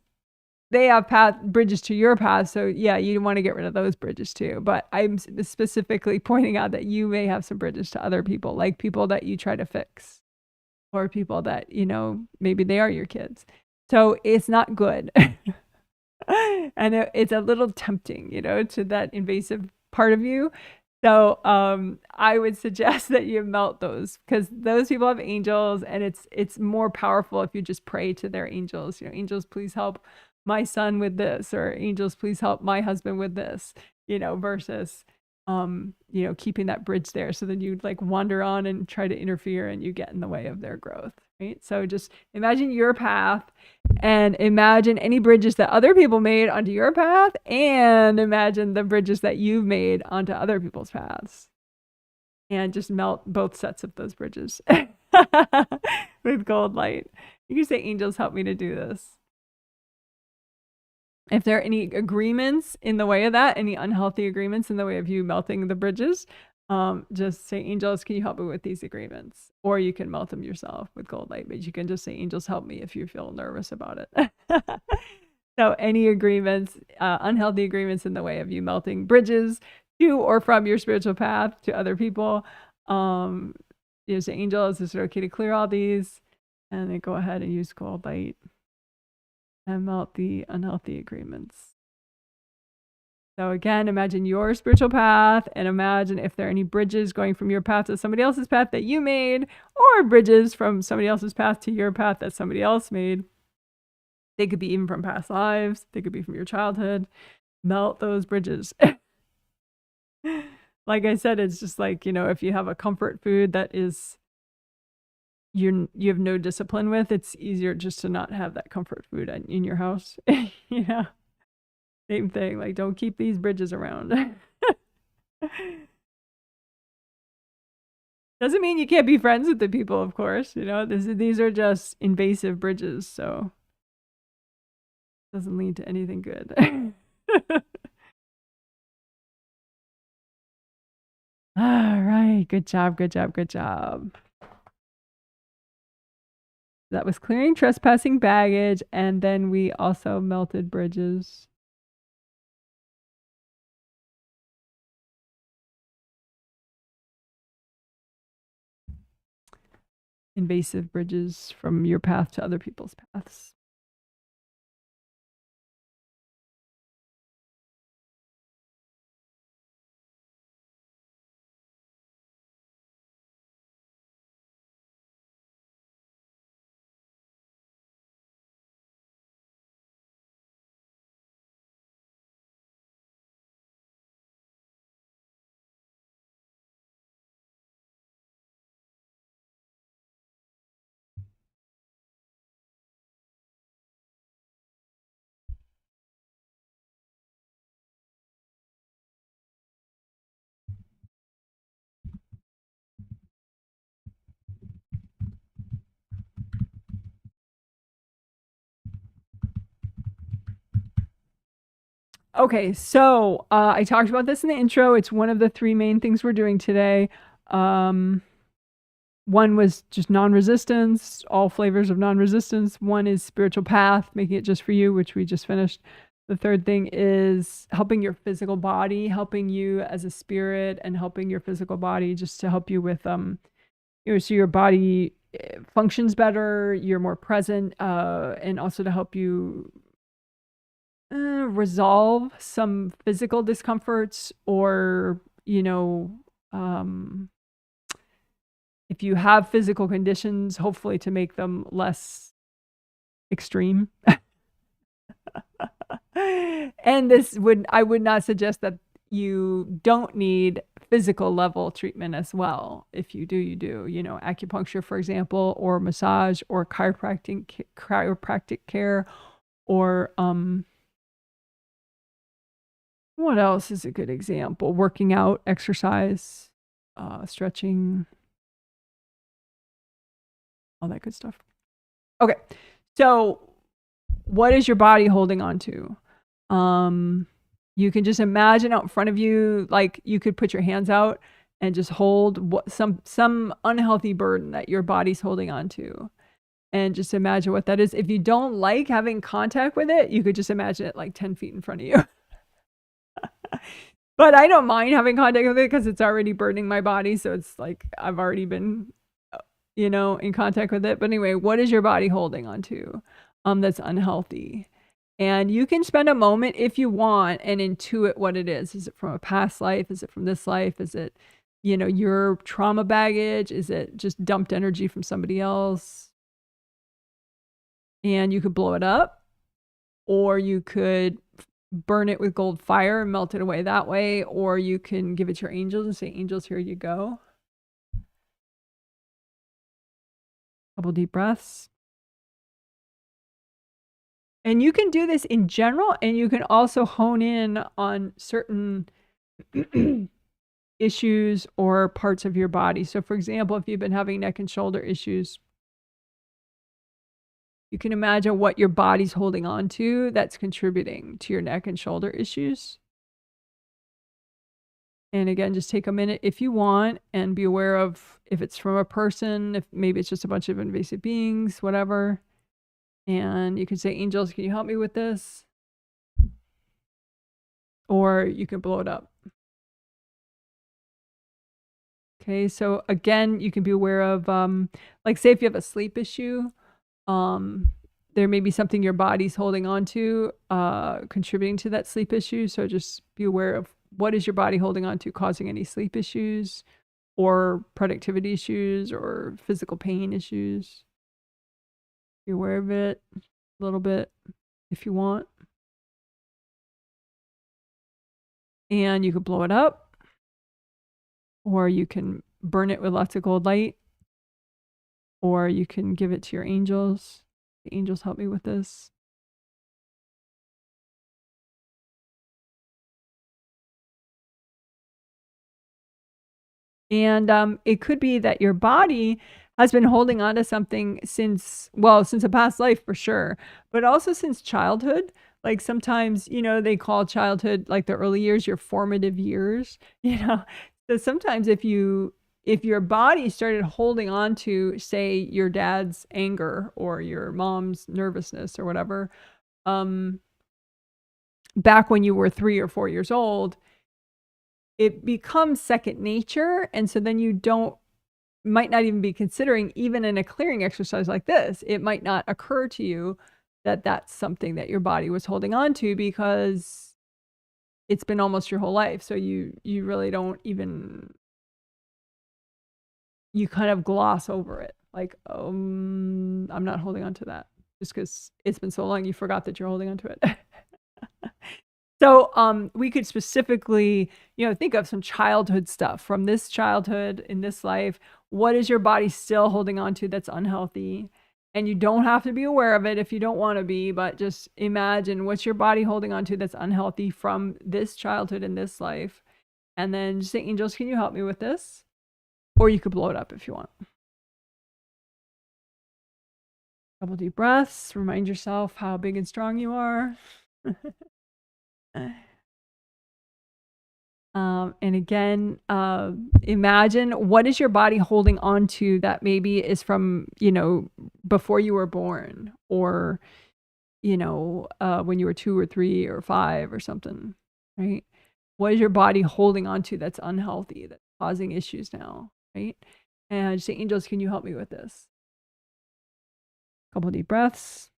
they have bridges to your path. So yeah, you want to get rid of those bridges too. But I'm specifically pointing out that you may have some bridges to other people, like people that you try to fix, or people that, maybe they are your kids. So it's not good. And it's a little tempting, you know, to that invasive part of you. So I would suggest that you melt those, because those people have angels, and it's more powerful if you just pray to their angels. You know, angels, please help my son with this, or angels, please help my husband with this, you know, versus you know, keeping that bridge there. So then you like wander on and try to interfere, and you get in the way of their growth, right? So just imagine your path, and imagine any bridges that other people made onto your path, and imagine the bridges that you've made onto other people's paths, and just melt both sets of those bridges with gold light. You can say, angels, help me to do this. If there are any agreements in the way of that, any unhealthy agreements in the way of you melting the bridges, just say, angels, can you help me with these agreements? Or you can melt them yourself with gold light, but you can just say, angels, help me, if you feel nervous about it. So any agreements, unhealthy agreements in the way of you melting bridges to or from your spiritual path to other people, you say, angels, is it okay to clear all these? And then go ahead and use gold light and melt the unhealthy agreements. So again, imagine your spiritual path, and imagine if there are any bridges going from your path to somebody else's path that you made, or bridges from somebody else's path to your path that somebody else made. They could be even from past lives. They could be from your childhood. Melt those bridges. Like I said, it's just like, you know, if you have a comfort food that is you have no discipline with, it's easier just to not have that comfort food in your house. Yeah, same thing. Like, don't keep these bridges around. Doesn't mean you can't be friends with the people, of course. You know, these are just invasive bridges, so it doesn't lead to anything good. All right, good job, good job, good job. That was clearing trespassing baggage, and then we also melted bridges. Invasive bridges from your path to other people's paths. Okay, so I talked about this in the intro. It's one of the three main things we're doing today. One was just non-resistance, all flavors of non-resistance. One is spiritual path, making it just for you, which we just finished. The third thing is helping your physical body, helping you as a spirit, and helping your physical body just to help you with, you know, so your body functions better, you're more present, and also to help you resolve some physical discomforts, or, you know, if you have physical conditions, hopefully to make them less extreme. And I would not suggest that you don't need physical level treatment as well. If you do, you do, you know, acupuncture, for example, or massage, or chiropractic care, or, what else is a good example? Working out, exercise, stretching, all that good stuff. Okay, so what is your body holding on to? You can just imagine out in front of you, like you could put your hands out and just hold some unhealthy burden that your body's holding on to. And just imagine what that is. If you don't like having contact with it, you could just imagine it like 10 feet in front of you. But I don't mind having contact with it because it's already burdening my body. So it's like I've already been, you know, in contact with it. But anyway, what is your body holding on to that's unhealthy? And you can spend a moment if you want and intuit what it is. Is it from a past life? Is it from this life? Is it, your trauma baggage? Is it just dumped energy from somebody else? And you could blow it up, or you could burn it with gold fire and melt it away that way, or you can give it to your angels and say, angels, here you go. Couple deep breaths. And you can do this in general, and you can also hone in on certain issues or parts of your body. So for example, if you've been having neck and shoulder issues, you can imagine what your body's holding on to that's contributing to your neck and shoulder issues. And again, just take a minute if you want and be aware of if it's from a person, if maybe it's just a bunch of invasive beings, whatever. And you can say, angels, can you help me with this? Or you can blow it up. Okay, so again, you can be aware of, like say if you have a sleep issue, there may be something your body's holding on to, contributing to that sleep issue. So just be aware of what is your body holding on to causing any sleep issues or productivity issues or physical pain issues. Be aware of it a little bit if you want. And you could blow it up, or you can burn it with lots of gold light, or you can give it to your angels. The angels help me with this. And it could be that your body has been holding on to something since a past life for sure, but also since childhood. Like sometimes, they call childhood, like the early years, your formative years, So sometimes if your body started holding on to, say, your dad's anger or your mom's nervousness or whatever, back when you were 3 or 4 years old, it becomes second nature. And so then you might not even be considering, even in a clearing exercise like this, it might not occur to you that that's something that your body was holding on to, because it's been almost your whole life. So you really don't even, you kind of gloss over it. Like, I'm not holding on to that, just because it's been so long, you forgot that you're holding on to it. So we could specifically, think of some childhood stuff from this childhood in this life. What is your body still holding on to that's unhealthy? And you don't have to be aware of it if you don't want to be, but just imagine what's your body holding on to that's unhealthy from this childhood in this life. And then just say, angels, can you help me with this? Or you could blow it up if you want. Couple deep breaths. Remind yourself how big and strong you are. And again, imagine what is your body holding on to that maybe is from, before you were born, or, when you were 2 or 3 or 5 or something, right? What is your body holding on to that's unhealthy, that's causing issues now, right? And just say, angels, can you help me with this? Couple deep breaths.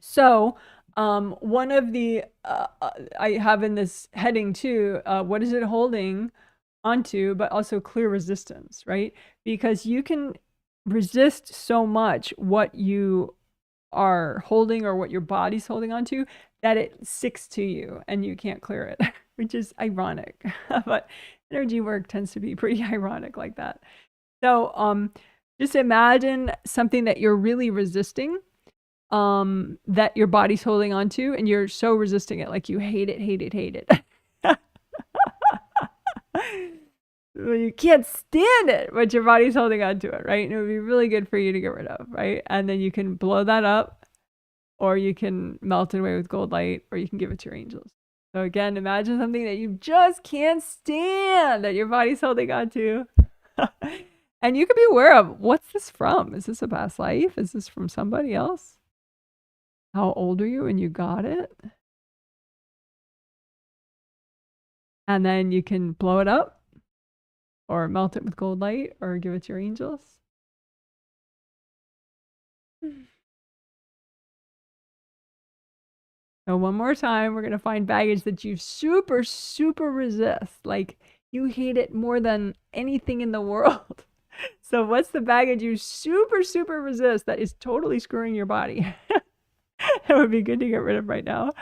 So one of the, I have in this heading too, what is it holding onto, but also clear resistance, right? Because you can resist so much what you are holding or what your body's holding onto that it sticks to you and you can't clear it, which is ironic. But energy work tends to be pretty ironic like that. So just imagine something that you're really resisting, that your body's holding on to, and you're so resisting it, like you hate it, hate it, hate it. You can't stand it, but your body's holding on to it, right? And it would be really good for you to get rid of, right? And then you can blow that up, or you can melt it away with gold light, or you can give it to your angels. So again, imagine something that you just can't stand, that your body's holding on to. And you can be aware of, what's this from? Is this a past life? Is this from somebody else? How old are you when you got it? And then you can blow it up, or melt it with gold light, or give it to your angels. So one more time, we're going to find baggage that you super, super resist. Like you hate it more than anything in the world. So what's the baggage you super, super resist that is totally screwing your body? It would be good to get rid of right now.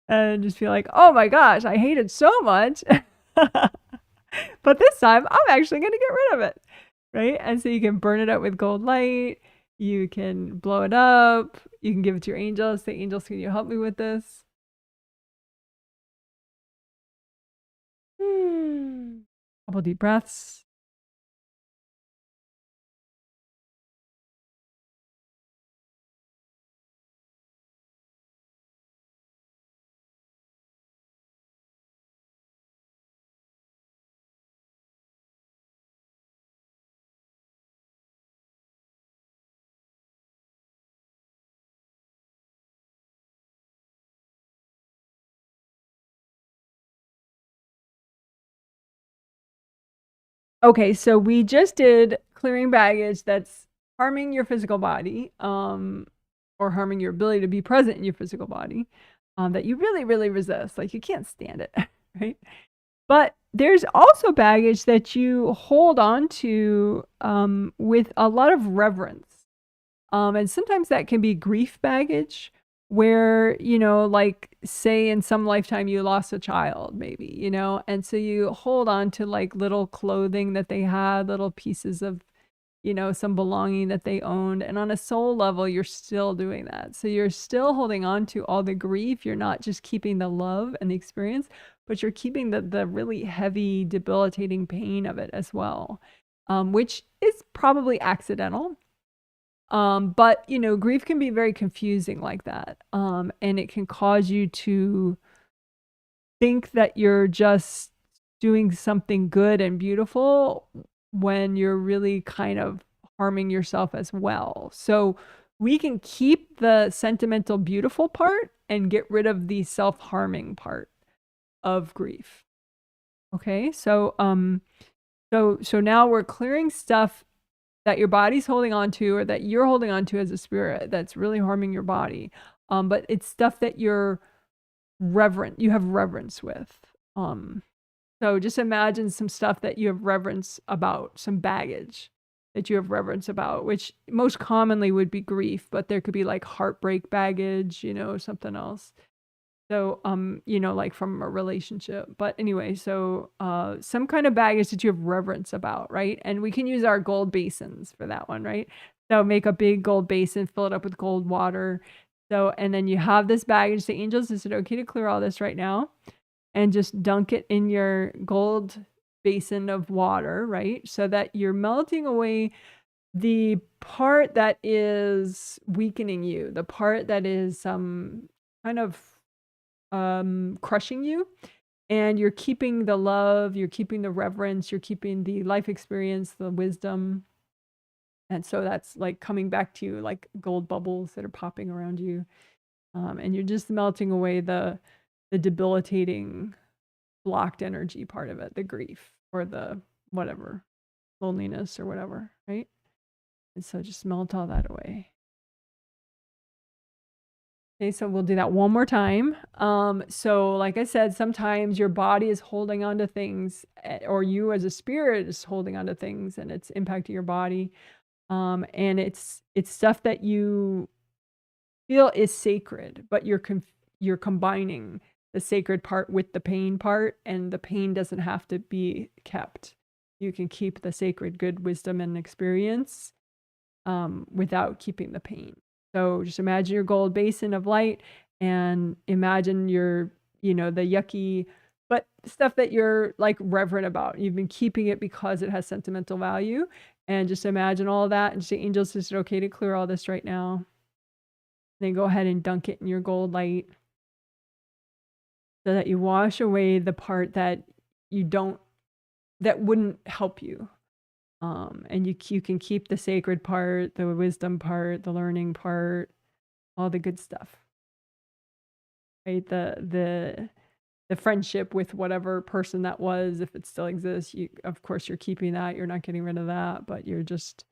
And just feel like, oh my gosh, I hate it so much. But this time, I'm actually going to get rid of it. Right? And so you can burn it up with gold light. You can blow it up. You can give it to your angels. Say, angels, can you help me with this? Couple deep breaths. Okay, so we just did clearing baggage that's harming your physical body, or harming your ability to be present in your physical body, that you really, really resist. Like you can't stand it, right? But there's also baggage that you hold on to with a lot of reverence. And sometimes that can be grief baggage, where, like say in some lifetime you lost a child, maybe, and so you hold on to like little clothing that they had, little pieces of, some belonging that they owned. And on a soul level, you're still doing that. So you're still holding on to all the grief. You're not just keeping the love and the experience, but you're keeping the really heavy, debilitating pain of it as well, which is probably accidental. But grief can be very confusing like that. And it can cause you to think that you're just doing something good and beautiful when you're really kind of harming yourself as well. So we can keep the sentimental, beautiful part and get rid of the self-harming part of grief. Okay, so now we're clearing stuff that your body's holding on to, or that you're holding on to as a spirit, that's really harming your body. But it's stuff that you have reverence with. So just imagine some stuff that you have reverence about, some baggage that you have reverence about, which most commonly would be grief, but there could be like heartbreak baggage, something else. So, like from a relationship. But anyway, so some kind of baggage that you have reverence about, right? And we can use our gold basins for that one, right? So make a big gold basin, fill it up with gold water. So, and then you have this baggage. The angels, is it okay to clear all this right now? And just dunk it in your gold basin of water, right? So that you're melting away the part that is weakening you, the part that is kind of crushing you, and you're keeping the love, you're keeping the reverence, you're keeping the life experience, the wisdom. And so that's like coming back to you like gold bubbles that are popping around you. And you're just melting away the debilitating blocked energy part of it, the grief or the whatever, loneliness or whatever, right? And so just melt all that away. Okay, so we'll do that one more time. So like I said, sometimes your body is holding on to things, or you as a spirit is holding on to things, and it's impacting your body. And it's stuff that you feel is sacred, but you're combining the sacred part with the pain part, and the pain doesn't have to be kept. You can keep the sacred good wisdom and experience without keeping the pain. So just imagine your gold basin of light, and imagine your, the yucky but stuff that you're like reverent about. You've been keeping it because it has sentimental value. And just imagine all of that and say, angels, is it okay to clear all this right now? Then go ahead and dunk it in your gold light so that you wash away the part that that wouldn't help you. And you can keep the sacred part, the wisdom part, the learning part, all the good stuff. Right? The friendship with whatever person that was, if it still exists, of course you're keeping that. You're not getting rid of that, but you're just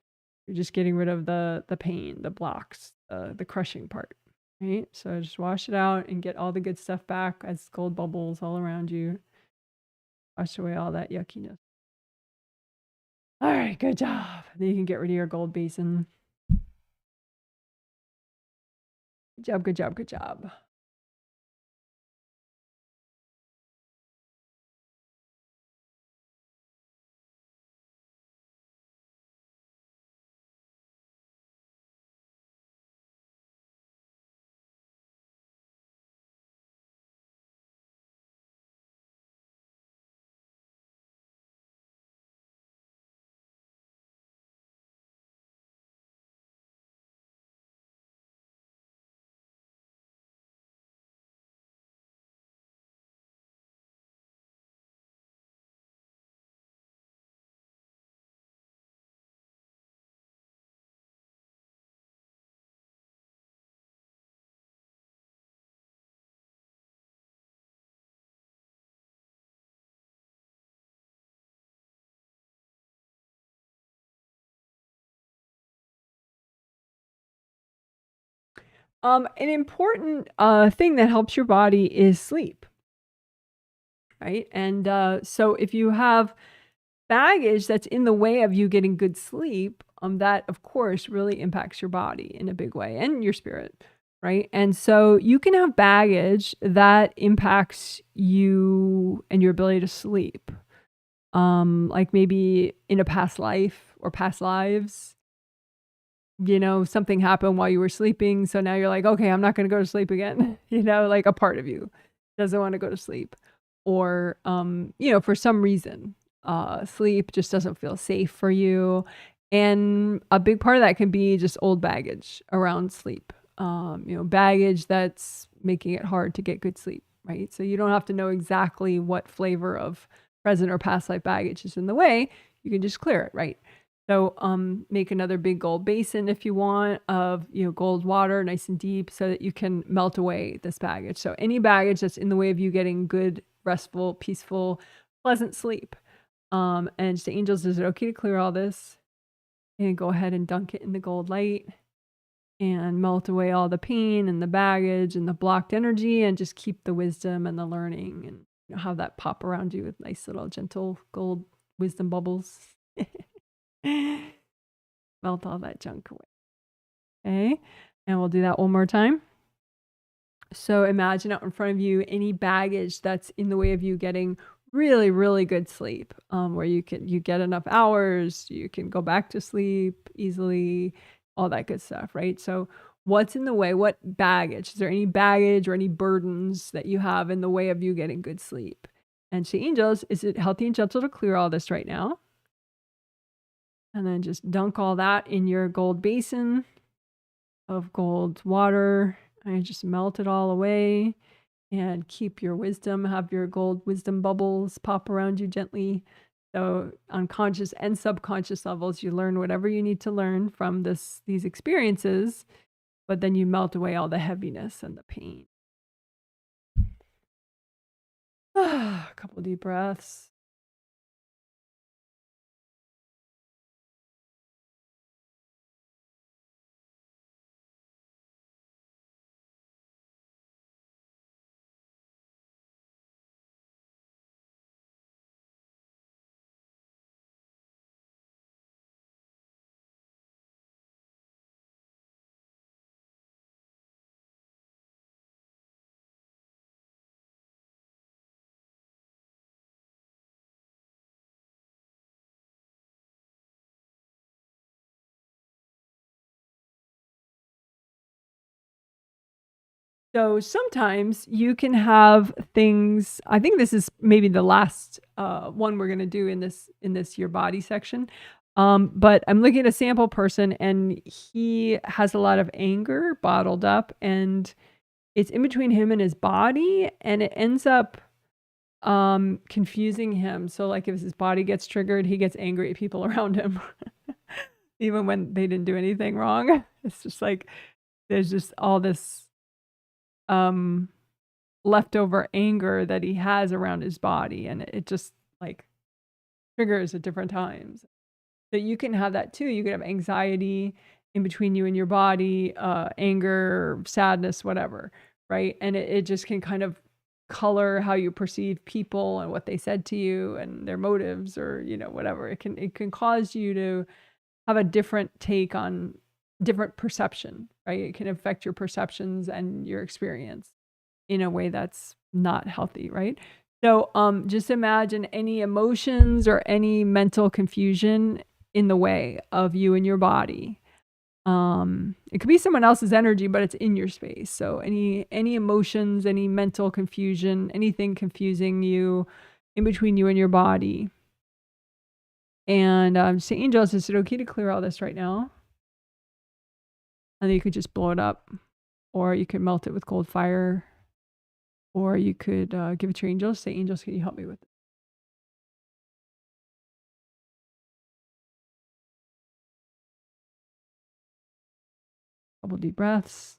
getting rid of the pain, the blocks, the crushing part. Right? So just wash it out and get all the good stuff back as gold bubbles all around you. Wash away all that yuckiness. All right, good job. Then you can get rid of your gold basin. Good job, good job, good job. An important thing that helps your body is sleep, right? And so if you have baggage that's in the way of you getting good sleep, that of course really impacts your body in a big way and your spirit, right? And so you can have baggage that impacts you and your ability to sleep, like maybe in a past life or past lives. Something happened while you were sleeping. So now you're like, okay, I'm not going to go to sleep again. Like a part of you doesn't want to go to sleep. Or, for some reason, sleep just doesn't feel safe for you. And a big part of that can be just old baggage around sleep. Baggage that's making it hard to get good sleep, right? So you don't have to know exactly what flavor of present or past life baggage is in the way. You can just clear it, right? So make another big gold basin if you want of gold water, nice and deep, so that you can melt away this baggage. So any baggage that's in the way of you getting good, restful, peaceful, pleasant sleep. And say, angels, is it okay to clear all this? And go ahead and dunk it in the gold light and melt away all the pain and the baggage and the blocked energy, and just keep the wisdom and the learning, and have that pop around you with nice little gentle gold wisdom bubbles. Melt all that junk away. Okay, and we'll do that one more time. So imagine out in front of you any baggage that's in the way of you getting really, really good sleep, where you get enough hours, you can go back to sleep easily, all that good stuff, right? So what's in the way? What baggage? Is there any baggage or any burdens that you have in the way of you getting good sleep? And say, angels, is it healthy and gentle to clear all this right now? And then just dunk all that in your gold basin of gold water. And just melt it all away and keep your wisdom. Have your gold wisdom bubbles pop around you gently. So unconscious and subconscious levels, you learn whatever you need to learn from these experiences, but then you melt away all the heaviness and the pain. A couple deep breaths. So sometimes you can have things, I think this is maybe the last one we're going to do in this your body section. But I'm looking at a sample person and he has a lot of anger bottled up and it's in between him and his body and it ends up confusing him. So like if his body gets triggered, he gets angry at people around him. Even when they didn't do anything wrong. It's just like there's just all this leftover anger that he has around his body and it just like triggers at different times. So you can have that too. You could have anxiety in between you and your body, anger, sadness, whatever, right? And it just can kind of color how you perceive people and what they said to you and their motives or, you know, whatever. It can cause you to have a different take on different perception, right? It can affect your perceptions and your experience in a way that's not healthy, right? So just imagine any emotions or any mental confusion in the way of you and your body. It could be someone else's energy, but it's in your space. So any emotions, any mental confusion, anything confusing you in between you and your body. And say, angels, is it okay to clear all this right now? And then you could just blow it up, or you could melt it with cold fire, or you could give it to your angels. Say, angels, can you help me with it? Couple deep breaths.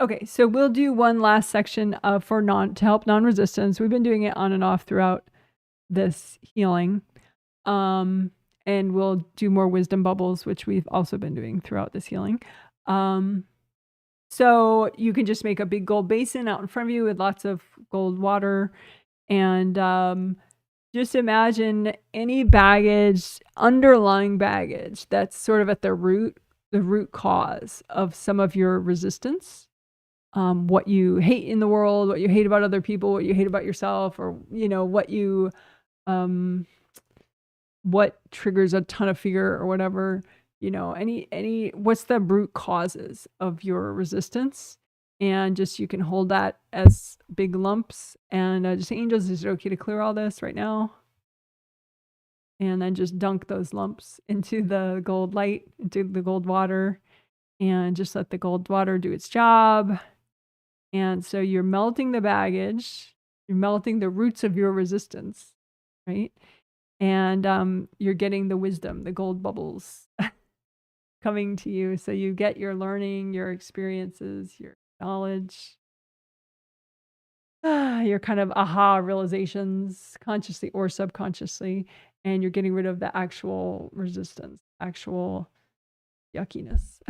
Okay, so we'll do one last section to help non-resistance. We've been doing it on and off throughout this healing. And we'll do more wisdom bubbles, which we've also been doing throughout this healing. So you can just make a big gold basin out in front of you with lots of gold water. And just imagine any baggage, underlying baggage that's sort of at the root cause of some of your resistance. What you hate in the world, what you hate about other people, what you hate about yourself, or, you know, what triggers a ton of fear or whatever, you know, what's the root causes of your resistance? And just, you can hold that as big lumps and just angels, is it okay to clear all this right now? And then just dunk those lumps into the gold light, into the gold water, and just let the gold water do its job. And so you're melting the baggage, you're melting the roots of your resistance, right? And you're getting the wisdom, the gold bubbles coming to you. So you get your learning, your experiences, your knowledge, your kind of aha realizations, consciously or subconsciously, and you're getting rid of the actual resistance, actual yuckiness.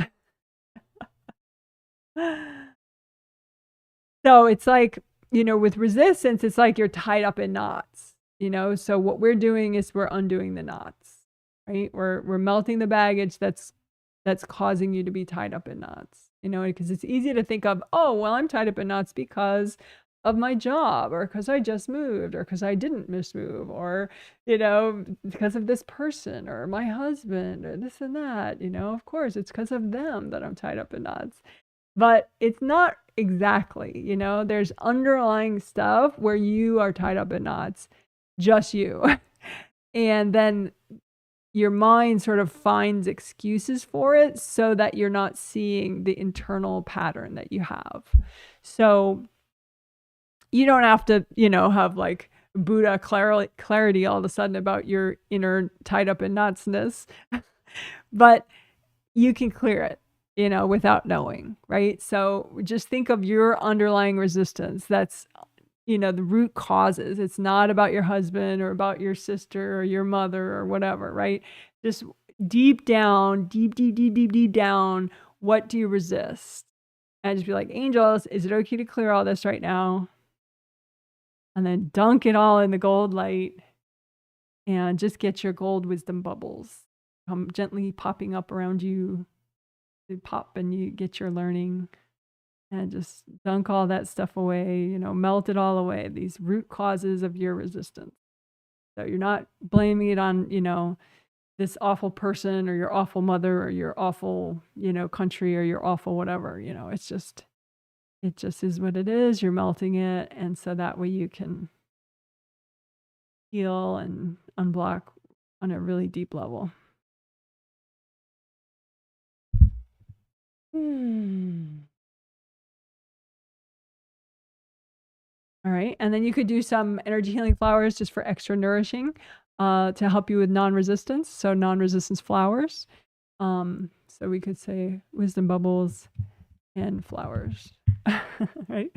So it's like, you know, with resistance, it's like you're tied up in knots, you know? So what we're doing is we're undoing the knots, right? We're melting the baggage that's causing you to be tied up in knots, you know, because it's easy to think of, oh, well, I'm tied up in knots because of my job, or because I just moved, or because I didn't move, or, you know, because of this person or my husband or this and that, you know, of course, it's because of them that I'm tied up in knots. But it's not exactly, you know, there's underlying stuff where you are tied up in knots, just you. And then your mind sort of finds excuses for it so that you're not seeing the internal pattern that you have. So you don't have to, you know, have like Buddha clarity all of a sudden about your inner tied up in knotsness, but you can clear it. you know, without knowing, right? So just think of your underlying resistance. That's, you know, the root causes. It's not about your husband or about your sister or your mother or whatever, right? Just deep down, deep down, what do you resist? And just be like, angels, is it okay to clear all this right now? And then dunk it all in the gold light and just get your gold wisdom bubbles come gently popping up around you. They pop and you get your learning, and just dunk all that stuff away, you know, melt it all away, these root causes of your resistance. So you're not blaming it on, you know, this awful person or your awful mother or your awful, you know, country or your awful whatever, you know, it just is what it is. You're melting it. And so that way you can heal and unblock on a really deep level. All right. And then you could do some energy healing flowers just for extra nourishing to help you with non-resistance. So non-resistance flowers. So we could say wisdom bubbles and flowers. Right.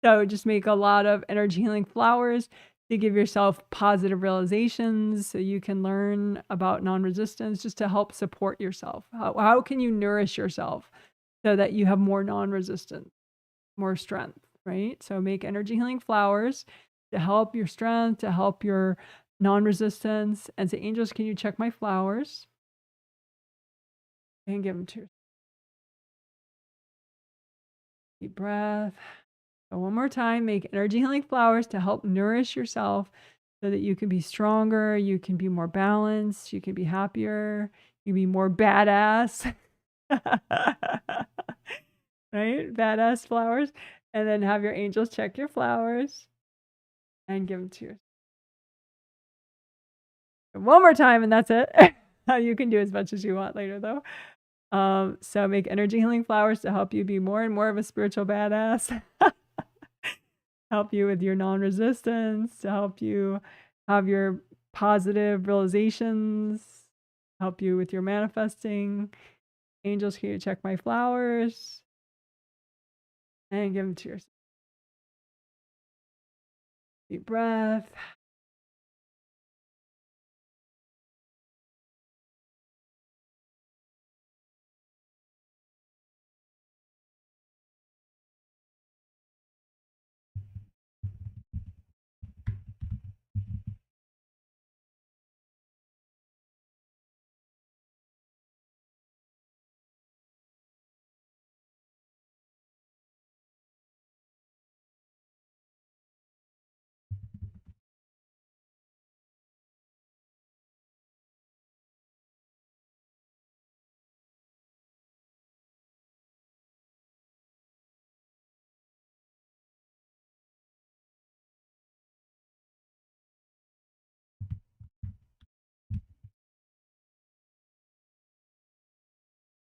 So just make a lot of energy healing flowers to give yourself positive realizations so you can learn about non-resistance, just to help support yourself. How can you nourish yourself so that you have more non-resistance, more strength, right? So make energy healing flowers to help your strength, to help your non-resistance, and say, angels, can you check my flowers? And give them to yourself. Deep breath. So one more time, make energy healing flowers to help nourish yourself so that you can be stronger, you can be more balanced, you can be happier, you can be more badass. Right? Badass flowers. And then have your angels check your flowers and give them to yourself. One more time, and that's it. You can do as much as you want later, though. So make energy healing flowers to help you be more and more of a spiritual badass. Help you with your non-resistance, to help you have your positive realizations, help you with your manifesting. Angels, can you check my flowers? And give them to yourself. Deep breath.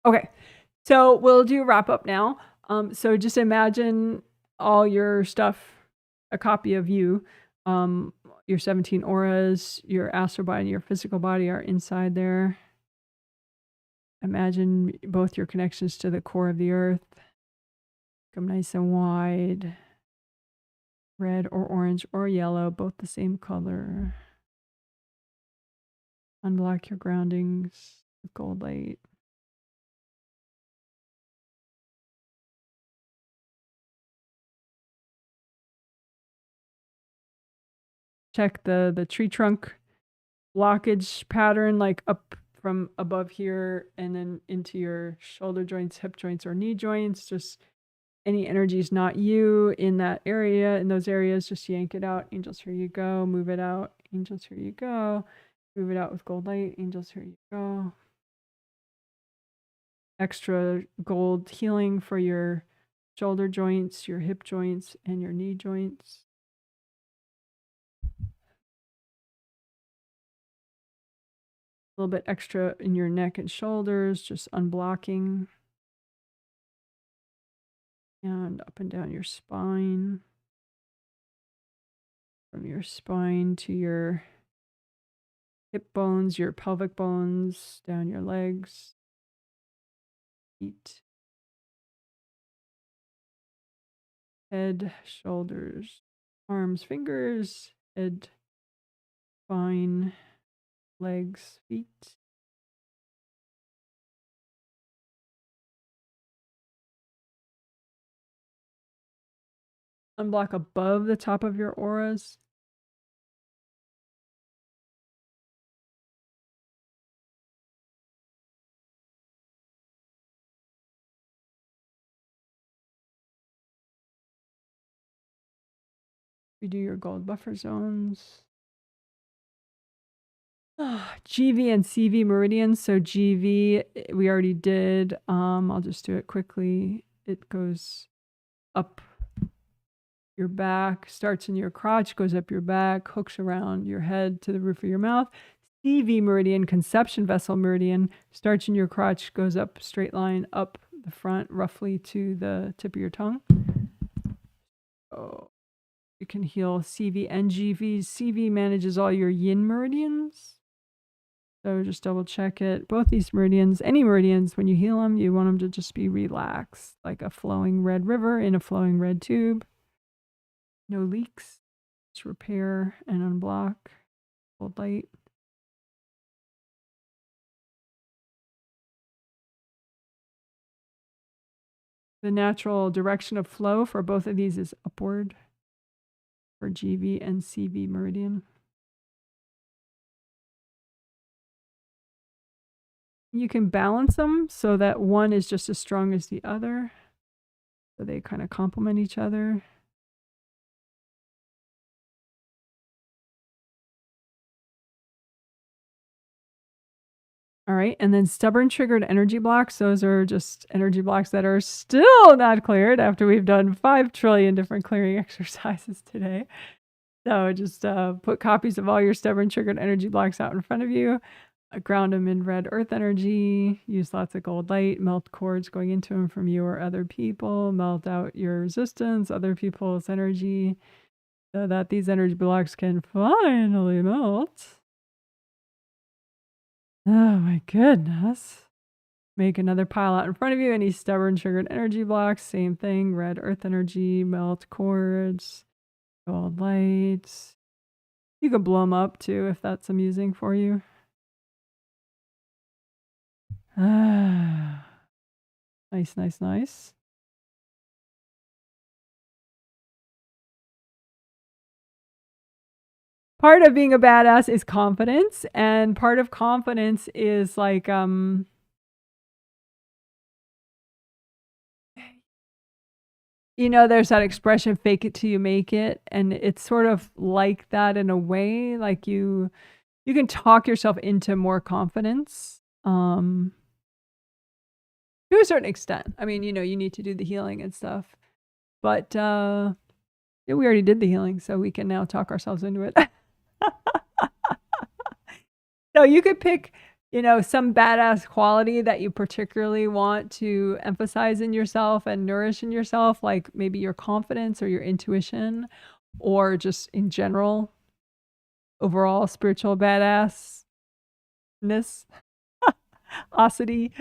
Okay, so we'll do a wrap up now. So just imagine all your stuff, a copy of you, your 17 auras, your astral body, your physical body are inside there. Imagine both your connections to the core of the earth. Come nice and wide. Red or orange or yellow, both the same color. Unblock your groundings with gold light. Check the tree trunk blockage pattern, like up from above here and then into your shoulder joints, hip joints, or knee joints. Just any energy is not you in that area, in those areas, just yank it out. Angels, here you go. Move it out. Angels, here you go. Move it out with gold light. Angels, here you go. Extra gold healing for your shoulder joints, your hip joints, and your knee joints. A little bit extra in your neck and shoulders, just unblocking. And up and down your spine. From your spine to your hip bones, your pelvic bones, down your legs, feet. head, shoulders, arms, fingers, head, spine, legs, feet. Unblock above the top of your auras. You do your gold buffer zones. GV and CV meridians. So GV we already did. I'll just do it quickly. It goes up your back, starts in your crotch, goes up your back, hooks around your head to the roof of your mouth. CV meridian, conception vessel meridian, starts in your crotch, goes up straight line up the front, roughly to the tip of your tongue. Oh, you can heal CV and GV. CV manages all your yin meridians. So just double check it. Both these meridians, any meridians, when you heal them, you want them to just be relaxed, like a flowing red river in a flowing red tube. No leaks. Just repair and unblock. Hold light. The natural direction of flow for both of these is upward for GV and CV meridian. You can balance them so that one is just as strong as the other. So they kind of complement each other. All right, and then stubborn triggered energy blocks. Those are just energy blocks that are still not cleared after we've done 5 trillion different clearing exercises today. So just put copies of all your stubborn triggered energy blocks out in front of you. Ground them in red earth energy. Use lots of gold light. Melt cords going into them from you or other people. Melt out your resistance, other people's energy, so that these energy blocks can finally melt. Oh my goodness. Make another pile out in front of you. Any stubborn triggered energy blocks, same thing. Red earth energy, melt cords, gold lights. You can blow them up too if that's amusing for you. Ah, nice, nice, nice. Part of being a badass is confidence, and part of confidence is like you know, there's that expression, fake it till you make it, and it's sort of like that in a way. Like you can talk yourself into more confidence to a certain extent. I mean, you know, you need to do the healing and stuff, but yeah, we already did the healing, so we can now talk ourselves into it. So you could pick, you know, some badass quality that you particularly want to emphasize in yourself and nourish in yourself, like maybe your confidence or your intuition, or just in general, overall spiritual badassness, osity.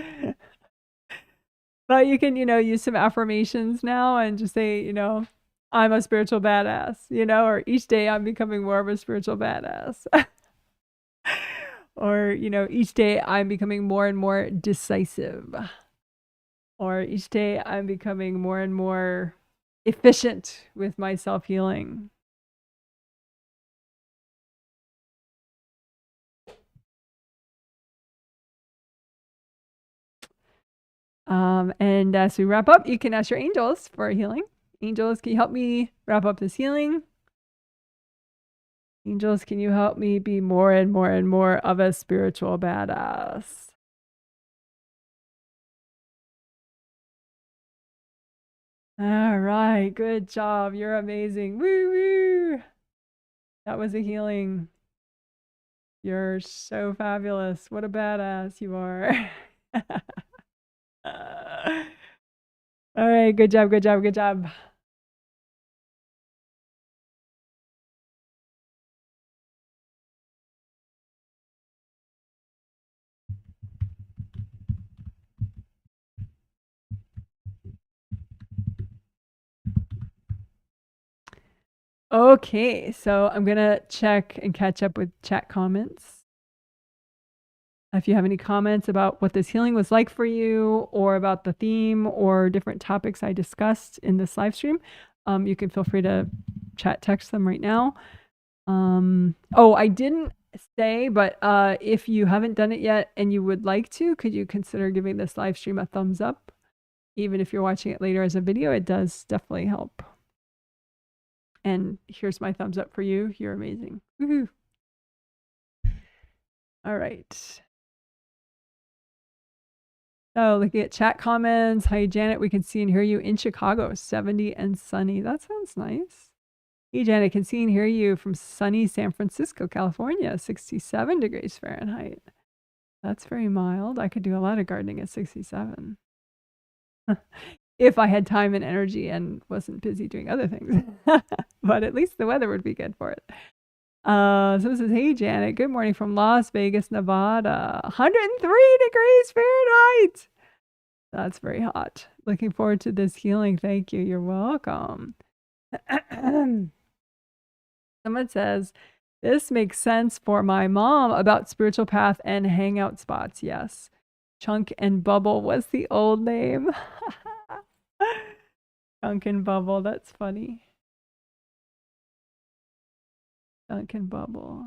But you can, you know, use some affirmations now and just say, you know, I'm a spiritual badass, you know, or each day I'm becoming more of a spiritual badass. Or, you know, each day I'm becoming more and more decisive. Or each day I'm becoming more and more efficient with my self-healing. And as we wrap up, you can ask your angels for a healing. Angels, can you help me wrap up this healing? Angels, can you help me be more and more and more of a spiritual badass? All right, good job. You're amazing. Woo woo. That was a healing. You're so fabulous. What a badass you are. All right, good job, good job, good job. Okay, so I'm gonna check and catch up with chat comments. If you have any comments about what this healing was like for you, or about the theme, or different topics I discussed in this live stream, you can feel free to chat, text them right now. Oh, I didn't say, but if you haven't done it yet and you would like to, could you consider giving this live stream a thumbs up? Even if you're watching it later as a video, it does definitely help. And here's my thumbs up for you. You're amazing. Woohoo. All right. So looking at chat comments. Hi, Janet. We can see and hear you in Chicago, 70 and sunny. That sounds nice. Hey, Janet, can see and hear you from sunny San Francisco, California, 67 degrees Fahrenheit. That's very mild. I could do a lot of gardening at 67. If I had time and energy and wasn't busy doing other things. But at least the weather would be good for it. So this is, hey, Janet, good morning from Las Vegas, Nevada. 103 degrees Fahrenheit. That's very hot. Looking forward to this healing. Thank you. You're welcome. Someone says, this makes sense for my mom about spiritual path and hangout spots. Yes. Chunk and Bubble was the old name. Chunk and Bubble. That's funny. Chunk and Bubble.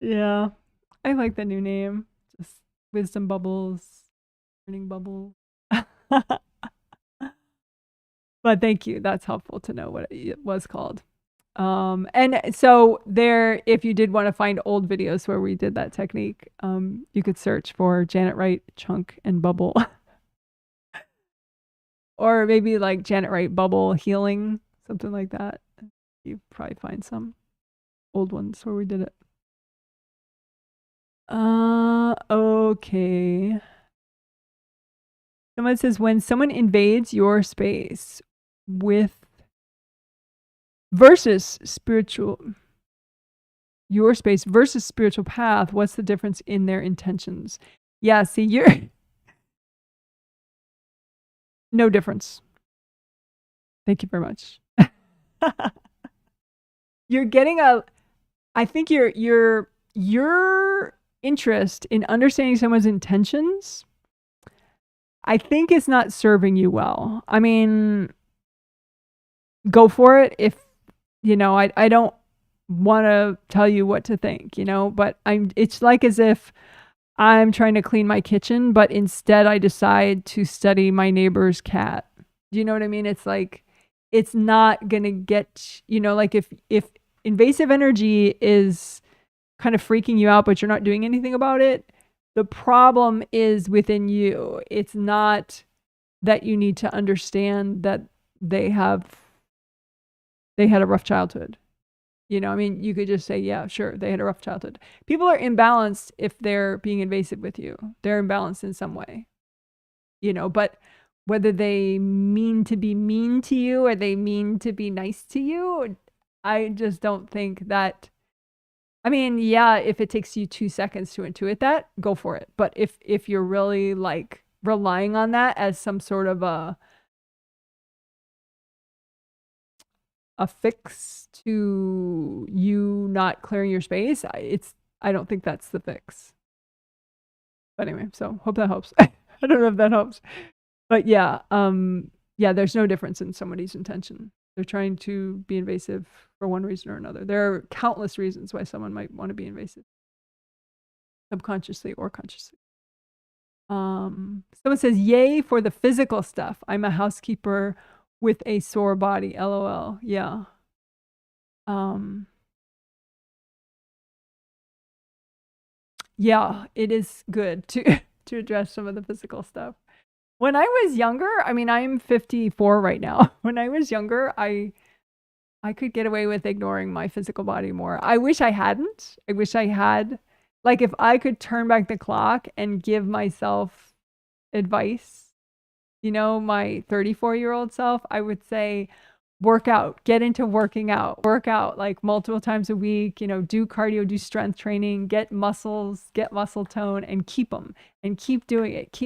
Yeah. I like the new name. Just wisdom bubbles, learning bubble. But thank you. That's helpful to know what it was called. And so there, if you did want to find old videos where we did that technique, you could search for Janet Wright, Chunk and Bubble. Or maybe like Janet Wright Bubble Healing, something like that. You probably find some old ones where we did it. Okay. Someone says, when someone invades your space with versus spiritual, your space versus spiritual path, what's the difference in their intentions? Yeah, see, you're no difference. Thank you very much. You're getting I think your interest in understanding someone's intentions, I think, is not serving you well. I mean, go for it. If, I don't want to tell you what to think, but it's like as if I'm trying to clean my kitchen, but instead I decide to study my neighbor's cat. Do you know what I mean? It's like, it's not going to get, like if invasive energy is kind of freaking you out, but you're not doing anything about it, the problem is within you. It's not that you need to understand that they had a rough childhood. I mean, you could just say, yeah, sure, they had a rough childhood. People are imbalanced if they're being invasive with you. They're imbalanced in some way, but whether they mean to be mean to you or they mean to be nice to you, I just don't think that. I mean, yeah, if it takes you 2 seconds to intuit that, go for it. But if you're really like relying on that as some sort of a fix to you not clearing your space, I don't think that's the fix. But anyway, so hope that helps. I don't know if that helps. But yeah, there's no difference in somebody's intention. They're trying to be invasive for one reason or another. There are countless reasons why someone might want to be invasive, subconsciously or consciously. Someone says, yay for the physical stuff. I'm a housekeeper with a sore body. LOL. Yeah. Yeah, it is good to address some of the physical stuff. When I was younger, I mean, I'm 54 right now. When I was younger, I could get away with ignoring my physical body more. I wish I hadn't. I wish I had. Like, if I could turn back the clock and give myself advice, my 34-year-old self, I would say, work out, get into work out like multiple times a week, do cardio, do strength training, get muscles, get muscle tone, and keep them, and keep doing it.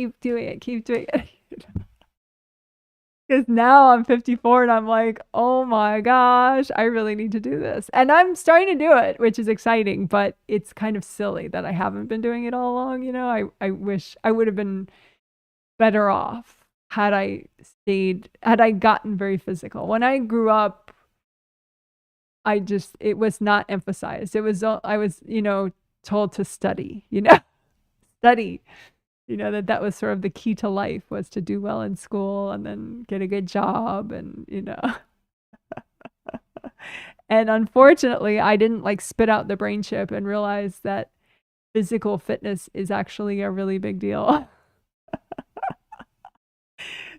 Because now I'm 54 and I'm like, oh my gosh, I really need to do this. And I'm starting to do it, which is exciting, but it's kind of silly that I haven't been doing it all along. You know, I wish I would have been better off had had I gotten very physical. When I grew up, it was not emphasized. I was, told to study, study, that was sort of the key to life, was to do well in school and then get a good job and. And unfortunately, I didn't like spit out the brain chip and realize that physical fitness is actually a really big deal.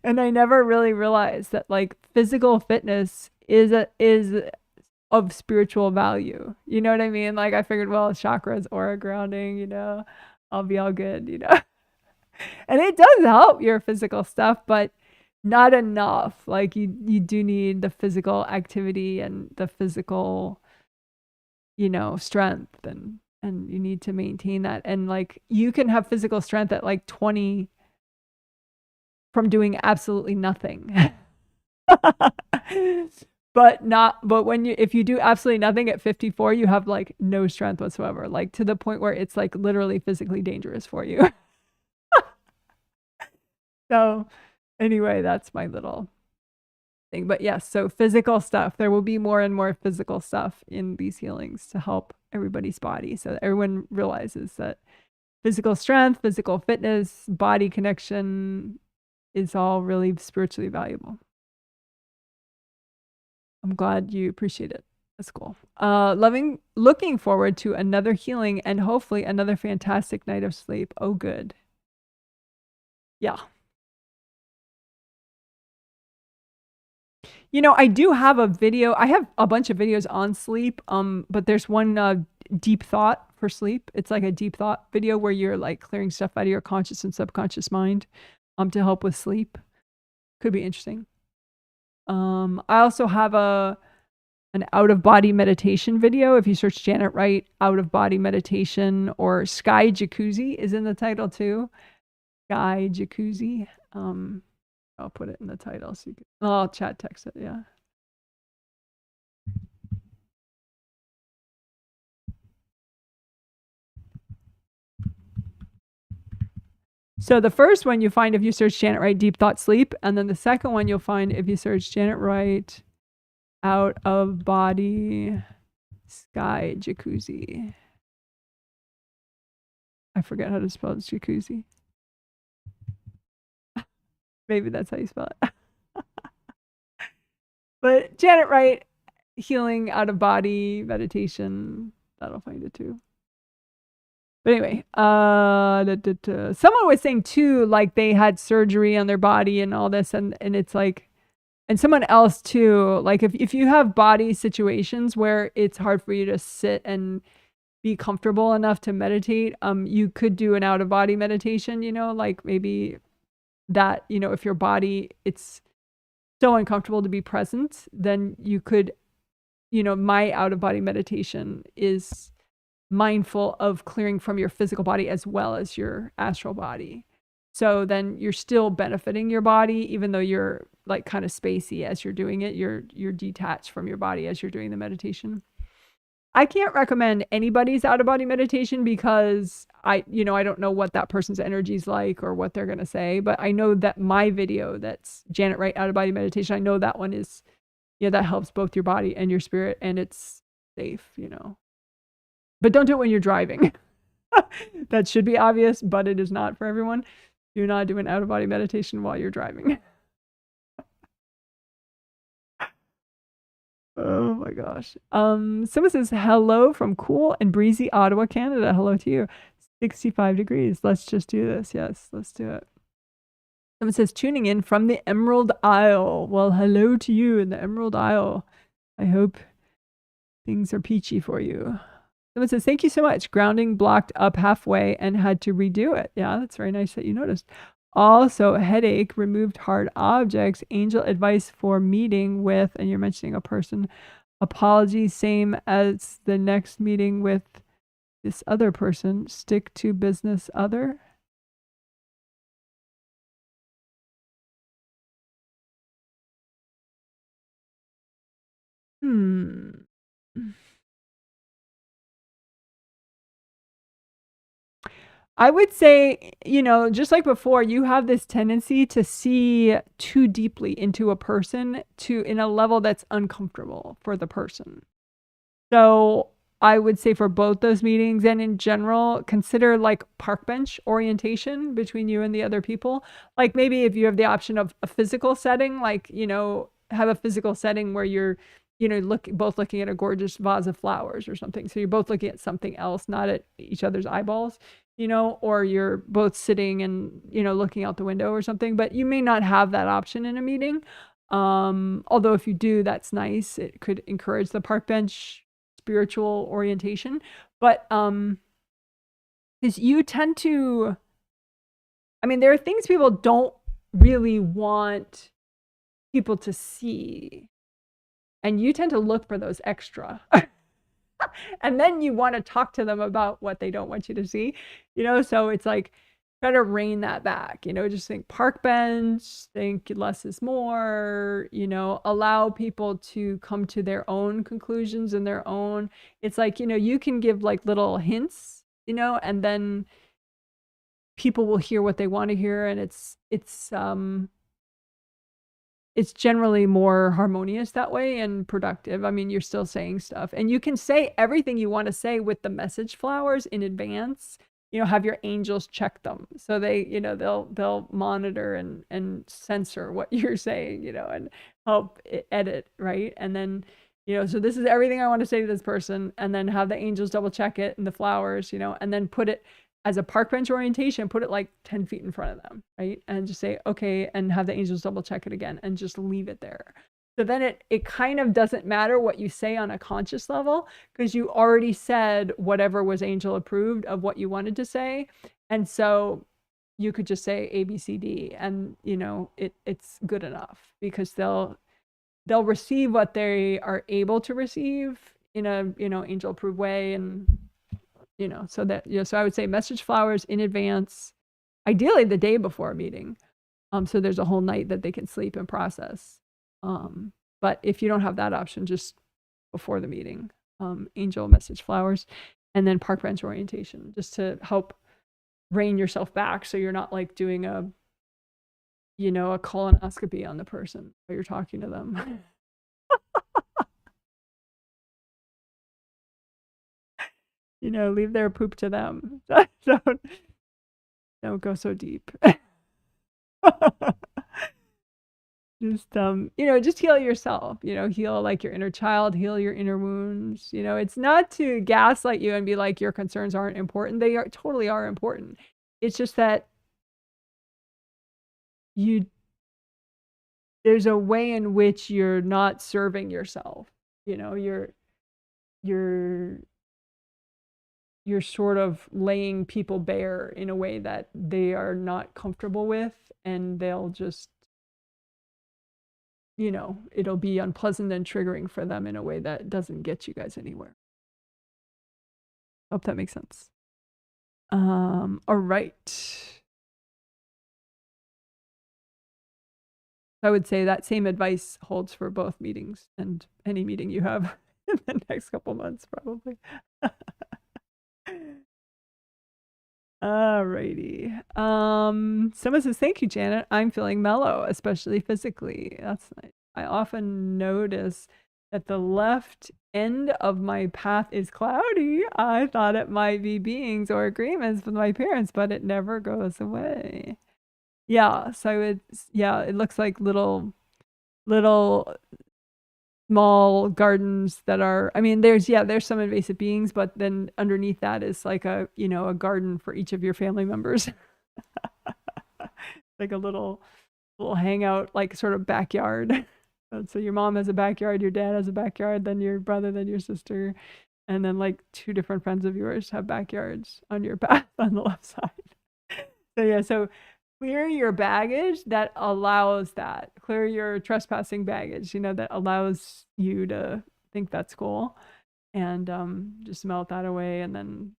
And I never really realized that like physical fitness is of spiritual value. You know what I mean? Like I figured, well, chakras, aura grounding, I'll be all good. And it does help your physical stuff, but not enough. Like you do need the physical activity and the physical, strength, and you need to maintain that. And like you can have physical strength at like 20 from doing absolutely nothing. But if you do absolutely nothing at 54, you have like no strength whatsoever, like to the point where it's like literally physically dangerous for you. So anyway, that's my little thing. But yes, so physical stuff. There will be more and more physical stuff in these healings to help everybody's body, so that everyone realizes that physical strength, physical fitness, body connection is all really spiritually valuable. I'm glad you appreciate it. That's cool. Looking forward to another healing and hopefully another fantastic night of sleep. Oh, good. Yeah. I do have a video. I have a bunch of videos on sleep. But there's one deep thought for sleep. It's like a deep thought video where you're like clearing stuff out of your conscious and subconscious mind, to help with sleep. Could be interesting. I also have an out of body meditation video. If you search Janet Wright out of body meditation, or Sky Jacuzzi is in the title too. Sky Jacuzzi. I'll put it in the title so you can. I'll chat text it. Yeah. So the first one you find if you search Janet Wright Deep Thought Sleep, and then the second one you'll find if you search Janet Wright out of body Sky Jacuzzi. I forget how to spell jacuzzi. Maybe that's how you spell it. But Janet Wright healing out of body meditation, that'll find it too. But anyway, someone was saying too, like they had surgery on their body and all this, and it's like, and someone else too, like if you have body situations where it's hard for you to sit and be comfortable enough to meditate, you could do an out of body meditation, like maybe that, if your body, it's so uncomfortable to be present, then you could, my out of body meditation is mindful of clearing from your physical body as well as your astral body. So then you're still benefiting your body, even though you're like kind of spacey as you're doing it. You're detached from your body as you're doing the meditation. I can't recommend anybody's out of body meditation because I don't know what that person's energy is like or what they're going to say, but I know that my video, that's Janet Wright out of body meditation, I know that one is, that helps both your body and your spirit, and it's safe, But don't do it when you're driving. That should be obvious, but it is not for everyone. Do not do an out of body meditation while you're driving. Oh my gosh. Someone says hello from cool and breezy Ottawa, Canada. Hello to you. 65 degrees. Let's just do this. Yes, let's do it. Someone says tuning in from the Emerald Isle. Well, hello to you in the Emerald Isle. I hope things are peachy for you. Someone says, thank you so much. Grounding blocked up halfway and had to redo it. Yeah, that's very nice that you noticed. Also, headache, removed hard objects, angel advice for meeting with, and you're mentioning a person, apology, same as the next meeting with this other person, stick to business other. I would say, just like before, you have this tendency to see too deeply into a person in a level that's uncomfortable for the person. So I would say for both those meetings and in general, consider like park bench orientation between you and the other people. Like maybe if you have the option of a physical setting, like, have a physical setting where you're, both looking at a gorgeous vase of flowers or something. So you're both looking at something else, not at each other's eyeballs, or you're both sitting and, looking out the window or something, but you may not have that option in a meeting. Although if you do, that's nice. It could encourage the park bench spiritual orientation, but because you tend to, there are things people don't really want people to see, and you tend to look for those extra. And then you want to talk to them about what they don't want you to see, so it's like, try to rein that back, just think park bench, think less is more, allow people to come to their own conclusions and their own, it's like, you can give like little hints, and then people will hear what they want to hear, and it's generally more harmonious that way and productive. You're still saying stuff, and you can say everything you want to say with the message flowers in advance. Have your angels check them, so they, they'll monitor and censor what you're saying, and help edit, right? And then, so this is everything I want to say to this person, and then have the angels double check it in the flowers, and then put it as a park bench orientation, put it like 10 feet in front of them, right? And just say, okay, and have the angels double check it again, and just leave it there. So then it kind of doesn't matter what you say on a conscious level, because you already said whatever was angel approved of what you wanted to say. And so you could just say A, B, C, D, and it's good enough, because they'll receive what they are able to receive in a, angel approved way. And, so that, so I would say message flowers in advance, ideally the day before a meeting. So there's a whole night that they can sleep and process. But if you don't have that option, just before the meeting, angel message flowers, and then park bench orientation, just to help rein yourself back, so you're not like doing a colonoscopy on the person while you're talking to them. Leave their poop to them. Don't go so deep. Just heal yourself, heal like your inner child, heal your inner wounds. It's not to gaslight you and be like your concerns aren't important. They totally are important. It's just that there's a way in which you're not serving yourself. You're sort of laying people bare in a way that they are not comfortable with, and they'll just, it'll be unpleasant and triggering for them in a way that doesn't get you guys anywhere. Hope that makes sense. All right. I would say that same advice holds for both meetings and any meeting you have in the next couple months, probably. Alrighty. Someone says, thank you, Janet. I'm feeling mellow, especially physically. That's nice. I often notice that the left end of my path is cloudy. I thought it might be beings or agreements with my parents, but it never goes away. Yeah, so it looks like little small gardens that are, there's some invasive beings, but then underneath that is like a garden for each of your family members. Like a little hangout, like sort of backyard. So your mom has a backyard, your dad has a backyard, then your brother, then your sister, and then like 2 different friends of yours have backyards on your path on the left side. So clear your baggage that allows that. Clear your trespassing baggage, that allows you to think that's cool, and just melt that away. And then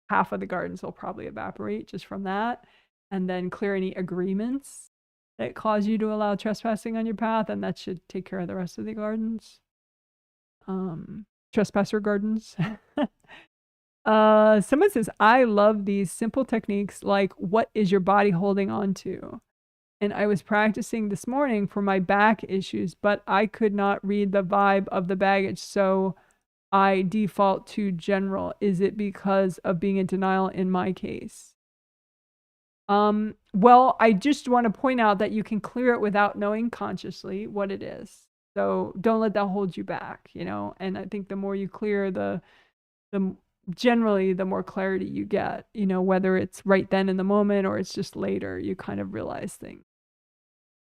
half of the gardens will probably evaporate just from that. And then clear any agreements that cause you to allow trespassing on your path, and that should take care of the rest of the gardens. Trespasser Gardens. Someone says, I love these simple techniques like what is your body holding on to? And I was practicing this morning for my back issues, but I could not read the vibe of the baggage. So I default to general. Is it because of being in denial in my case? Well, I just want to point out that you can clear it without knowing consciously what it is. So don't let that hold you back, you know? And I think the more you clear, the generally the more clarity you get, you know, whether it's right then in the moment or it's just later, you kind of realize things,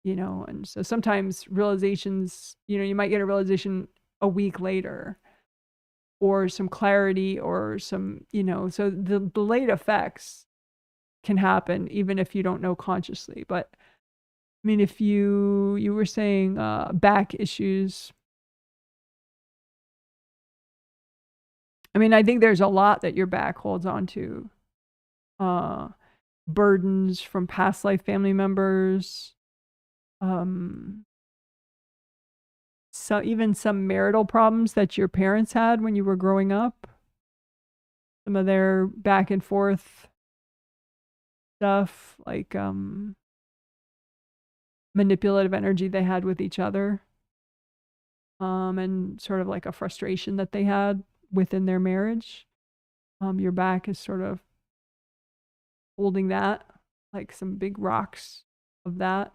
you know? And so sometimes realizations, you know, you might get a realization a week later or some clarity or some, you know, so the delayed effects can happen even if you don't know consciously. But I mean, if you were saying back issues, I mean, I think there's a lot that your back holds on to. Burdens from past life family members, so even some marital problems that your parents had when you were growing up, some of their back and forth stuff, like manipulative energy they had with each other, and sort of like a frustration that they had within their marriage. Your back is sort of holding that, like some big rocks of that.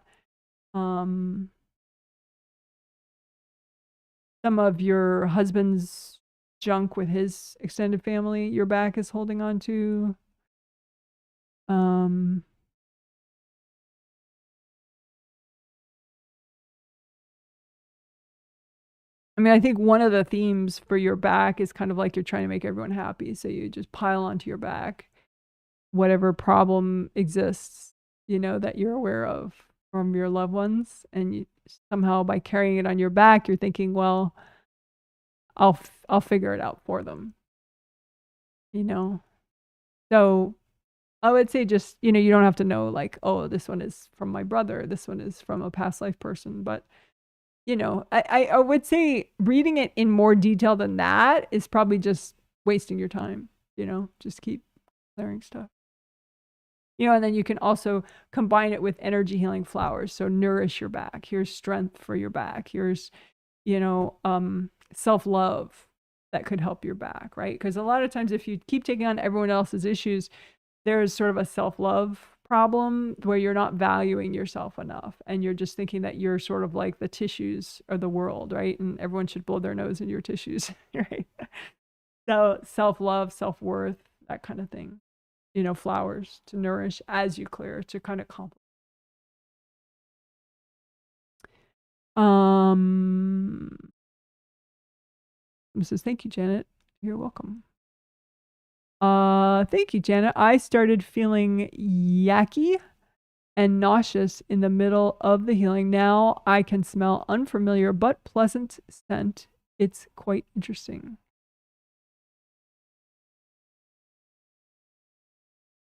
Some of your husband's junk with his extended family, your back is holding on to. I mean, I think one of the themes for your back is kind of like you're trying to make everyone happy. So you just pile onto your back whatever problem exists, you know, that you're aware of from your loved ones. And you somehow by carrying it on your back, you're thinking, well, I'll figure it out for them, you know? So I would say just, you know, you don't have to know like, oh, this one is from my brother, this one is from a past life person, but you know, I would say reading it in more detail than that is probably just wasting your time, you know, just keep clearing stuff. You know, and then you can also combine it with energy healing flowers. So nourish your back. Here's strength for your back. Here's, you know, self-love that could help your back, right? Because a lot of times if you keep taking on everyone else's issues, there's sort of a self-love problem where you're not valuing yourself enough and you're just thinking that you're sort of like the tissues of the world, right? And everyone should blow their nose in your tissues, right? So self-love, self-worth, that kind of thing, you know, flowers to nourish as you clear to kind of complement. Says, thank you, Janet. You're welcome. Thank you, Janet. I started feeling yucky and nauseous in the middle of the healing. Now I can smell unfamiliar but pleasant scent. It's quite interesting.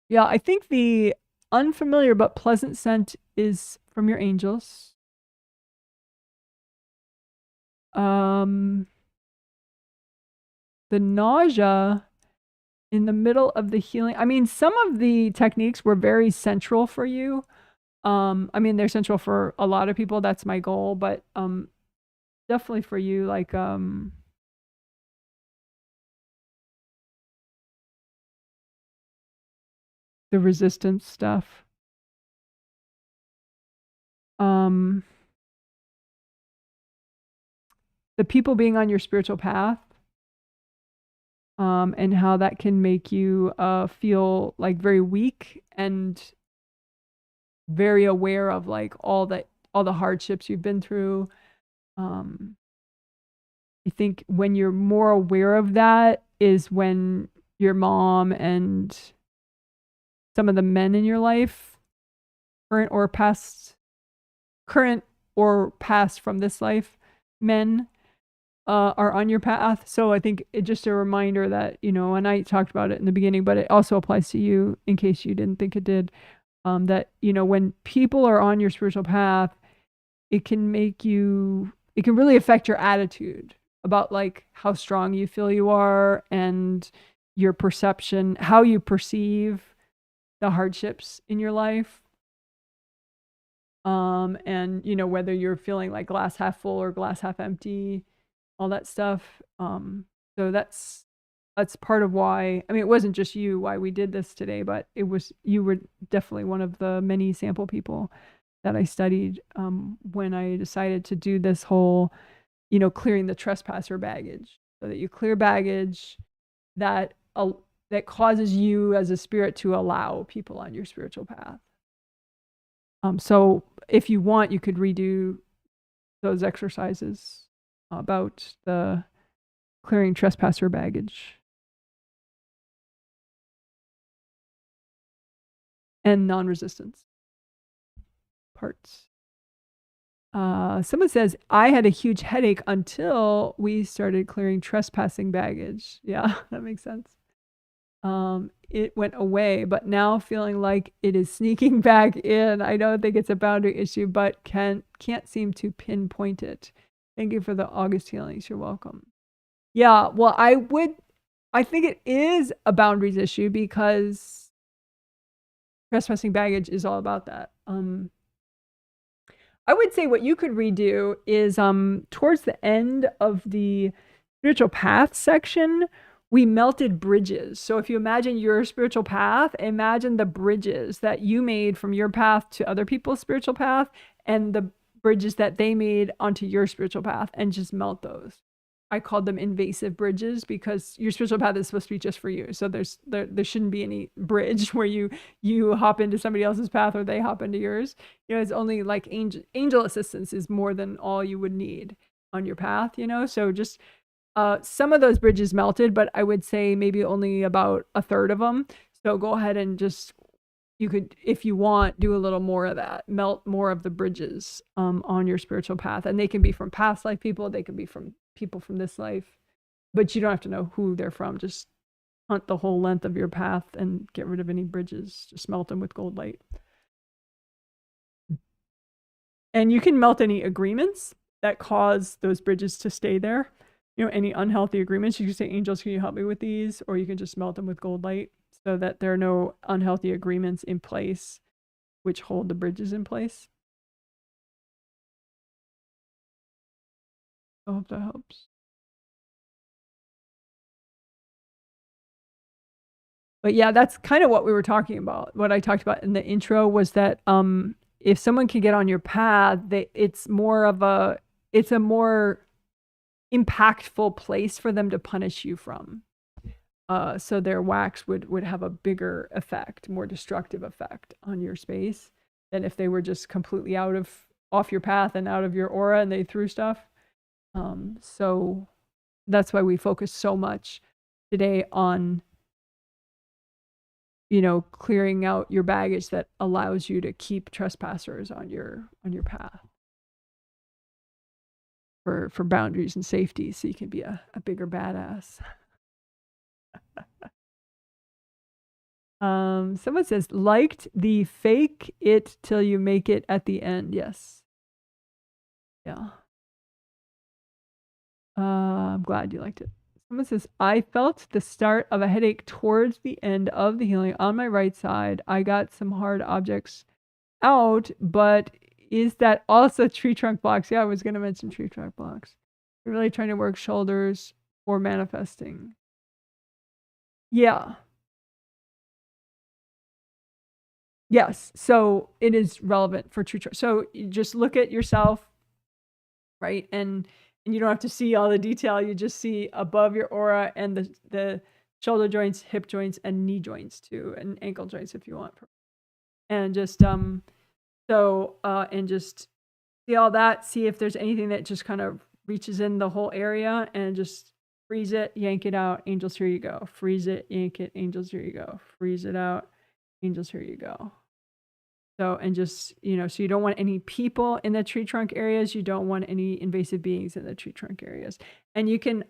Yeah, I think the unfamiliar but pleasant scent is from your angels. The nausea in the middle of the healing. I mean, some of the techniques were very central for you. I mean, they're central for a lot of people. That's my goal, but definitely for you, like the resistance stuff. The people being on your spiritual path, and how that can make you feel like very weak and very aware of like all the hardships you've been through. I think when you're more aware of that is when your mom and some of the men in your life, current or past from this life, men are on your path. So I think it's just a reminder that, you know, and I talked about it in the beginning, but it also applies to you in case you didn't think it did, that, you know, when people are on your spiritual path, it can really affect your attitude, about like how strong you feel you are and your perception, how you perceive the hardships in your life. And you know, whether you're feeling like glass half full or glass half empty, all that stuff. So that's part of why, I mean, it wasn't just you why we did this today, but you were definitely one of the many sample people that I studied when I decided to do this whole, you know, clearing the trespasser baggage, so that you clear baggage that that causes you as a spirit to allow people on your spiritual path. So if you want, you could redo those exercises about the clearing trespasser baggage and non-resistance parts. Someone says, I had a huge headache until we started clearing trespassing baggage. Yeah, that makes sense. It went away, but now feeling like it is sneaking back in. I don't think it's a boundary issue, but can't seem to pinpoint it. Thank you for the August healings. You're welcome. Yeah, well, I think it is a boundaries issue because trespassing baggage is all about that. I would say what you could redo is towards the end of the spiritual path section, we melted bridges. So if you imagine your spiritual path, imagine the bridges that you made from your path to other people's spiritual path and the bridges that they made onto your spiritual path, and just melt those. I called them invasive bridges because your spiritual path is supposed to be just for you. So there shouldn't be any bridge where you hop into somebody else's path or they hop into yours. You know, it's only like angel assistance is more than all you would need on your path, you know? So just some of those bridges melted, but I would say maybe only about a third of them. So go ahead and just, you could, if you want, do a little more of that. Melt more of the bridges on your spiritual path. And they can be from past life people. They can be from people from this life. But you don't have to know who they're from. Just hunt the whole length of your path and get rid of any bridges. Just melt them with gold light. And you can melt any agreements that cause those bridges to stay there. You know, any unhealthy agreements, you can say, angels, can you help me with these? Or you can just melt them with gold light so that there are no unhealthy agreements in place which hold the bridges in place. I hope that helps. But yeah, that's kind of what we were talking about. What I talked about in the intro was that if someone can get on your path, it's a more impactful place for them to punish you from. So their wax would have a bigger effect, more destructive effect on your space than if they were just completely off your path and out of your aura and they threw stuff. So that's why we focus so much today on, you know, clearing out your baggage that allows you to keep trespassers on your path for boundaries and safety, so you can be a bigger badass. Someone says, liked the fake it till you make it at the end. Yes. Yeah. I'm glad you liked it. Someone says, I felt the start of a headache towards the end of the healing on my right side. I got some hard objects out, but is that also tree trunk blocks? Yeah, I was going to mention tree trunk blocks. You're really trying to work shoulders or manifesting. Yeah. Yes. So it is relevant for tree trunk. So you just look at yourself, right? And you don't have to see all the detail. You just see above your aura and the shoulder joints, hip joints, and knee joints too, and ankle joints if you want. And just and just see all that. See if there's anything that just kind of reaches in the whole area, and just freeze it, yank it out. Angels, here you go. Freeze it, yank it. Angels, here you go. Freeze it out. Angels, here you go. So, and just, you know, so you don't want any people in the tree trunk areas. You don't want any invasive beings in the tree trunk areas. And you can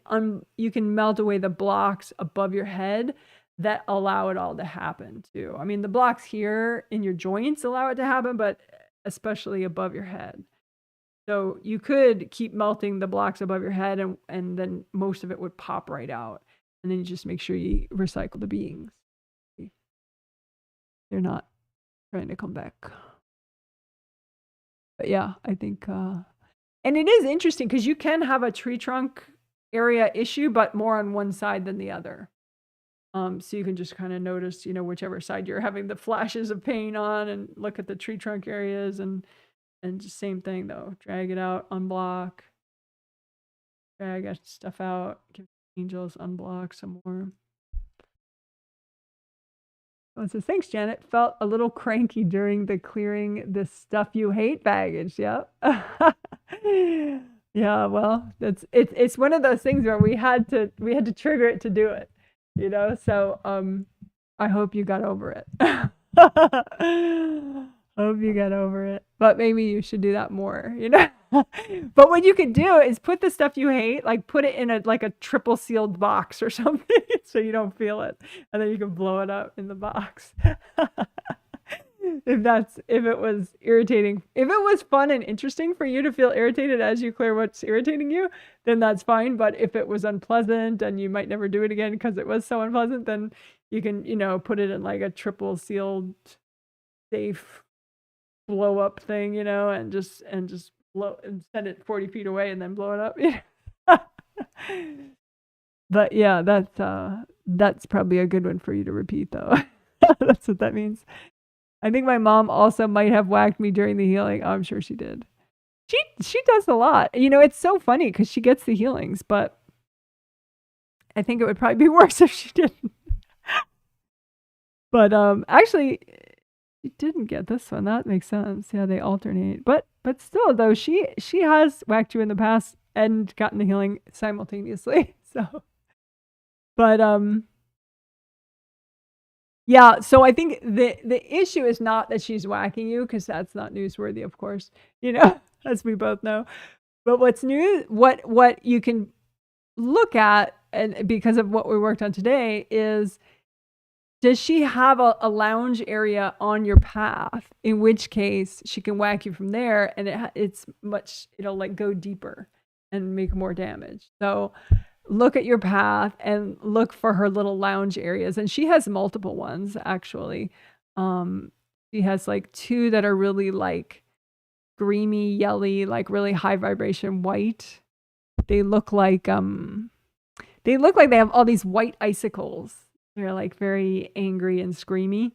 melt away the blocks above your head that allow it all to happen too. I mean, the blocks here in your joints allow it to happen, but especially above your head. So you could keep melting the blocks above your head and then most of it would pop right out. And then you just make sure you recycle the beings. They're not trying to come back. But yeah, I think, and it is interesting because you can have a tree trunk area issue, but more on one side than the other. So you can just kind of notice, whichever side you're having the flashes of pain on and look at the tree trunk areas and just same thing though. Drag it out, unblock, drag that stuff out, give angels, unblock some more. Oh, it says, thanks, Janet. Felt a little cranky during the clearing the stuff you hate baggage. Yep. Yeah, well, it's one of those things where we had to trigger it to do it, So I hope you got over it. Hope you got over it. But maybe you should do that more, But what you could do is put the stuff you hate, like put it in a triple sealed box or something so you don't feel it. And then you can blow it up in the box. If it was irritating, if it was fun and interesting for you to feel irritated as you clear what's irritating you, then that's fine. But if it was unpleasant and you might never do it again because it was so unpleasant, then you can, put it in like a triple sealed safe blow up thing, and just blow and send it 40 feet away and then blow it up. But yeah, that's probably a good one for you to repeat though. That's what that means. I think my mom also might have whacked me during the healing. Oh, I'm sure she did. She does a lot. It's so funny because she gets the healings, but I think it would probably be worse if she didn't. But actually, she didn't get this one. That makes sense. Yeah, they alternate. But still, though, she has whacked you in the past and gotten the healing simultaneously. So, but yeah, so I think the issue is not that she's whacking you, because that's not newsworthy, of course, as we both know. But what's new, what you can look at, and because of what we worked on today, is does she have a lounge area on your path? In which case she can whack you from there, and it'll like go deeper and make more damage. So look at your path and look for her little lounge areas. And she has multiple ones, actually. She has like 2 that are really like creamy, yelly, like really high vibration white. They look like they have all these white icicles. They're like very angry and screamy.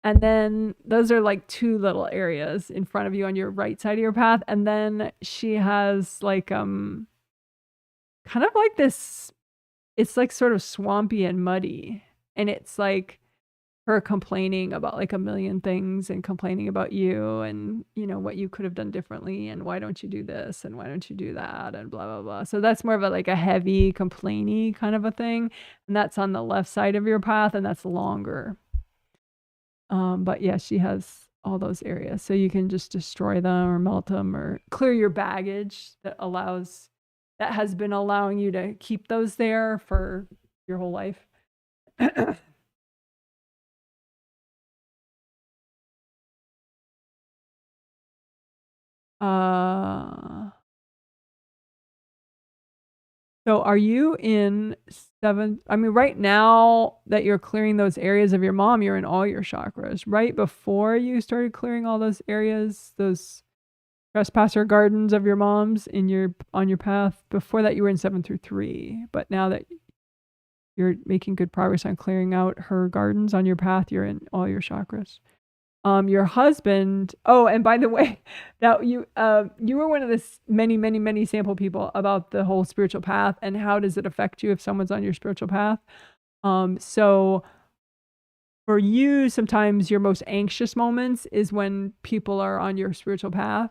And then those are like 2 little areas in front of you on your right side of your path. And then she has like kind of like this, it's like sort of swampy and muddy, and it's like her complaining about like a million things and complaining about you and what you could have done differently and why don't you do this and why don't you do that and blah blah blah. So that's more of a heavy complainy kind of a thing, and that's on the left side of your path, and that's longer. But yeah, she has all those areas, so you can just destroy them or melt them or clear your baggage that has been allowing you to keep those there for your whole life. So are you in 7th? I mean, right now that you're clearing those areas of your mom, you're in all your chakras. Right before you started clearing all those areas, those trespasser gardens of your mom's on your path, before that you were in 7 through 3. But now that you're making good progress on clearing out her gardens on your path, you're in all your chakras. Your husband, oh, and by the way, that you were one of the many sample people about the whole spiritual path and how does it affect you if someone's on your spiritual path. So for you, sometimes your most anxious moments is when people are on your spiritual path.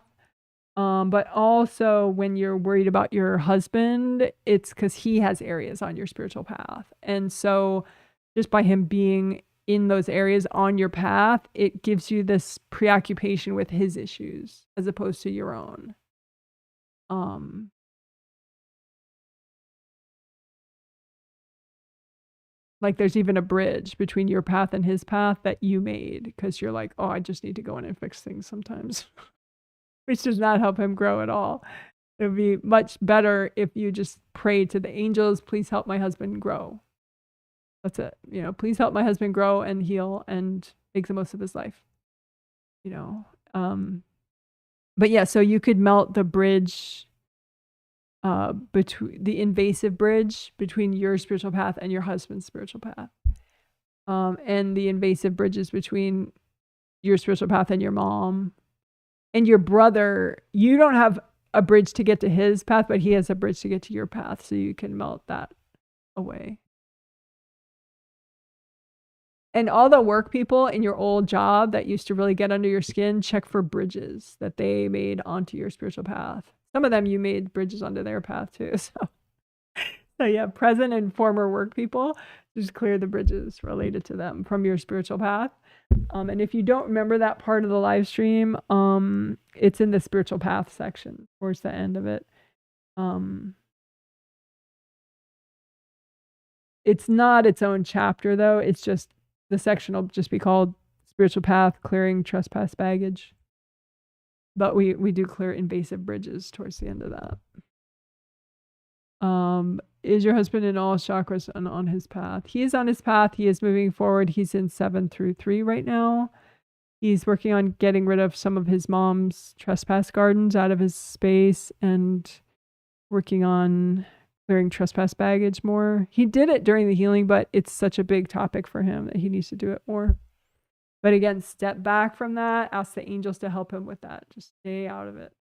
But also when you're worried about your husband, it's because he has areas on your spiritual path. And so just by him being in those areas on your path, it gives you this preoccupation with his issues as opposed to your own. Like there's even a bridge between your path and his path that you made because you're like, oh, I just need to go in and fix things sometimes. which does not help him grow at all. It would be much better if you just pray to the angels, please help my husband grow. That's it. Please help my husband grow and heal and make the most of his life. But yeah, so you could melt the bridge between the invasive bridge between your spiritual path and your husband's spiritual path. And the invasive bridges between your spiritual path and your mom and your brother. You don't have a bridge to get to his path, but he has a bridge to get to your path. So you can melt that away. And all the work people in your old job that used to really get under your skin, check for bridges that they made onto your spiritual path. Some of them you made bridges onto their path too. So yeah, present and former work people, just clear the bridges related to them from your spiritual path. And if you don't remember that part of the live stream, it's in the spiritual path section towards the end of it. It's not its own chapter though. It's just, the section will just be called Spiritual Path, Clearing Trespass Baggage. But we do clear invasive bridges towards the end of that. Is your husband in all chakras and on his path? He is on his path. He is moving forward. He's in 7 through 3 right now. He's working on getting rid of some of his mom's trespass gardens out of his space and working on clearing trespass baggage more. He did it during the healing, but it's such a big topic for him that he needs to do it more. But again, step back from that. Ask the angels to help him with that. Just stay out of it.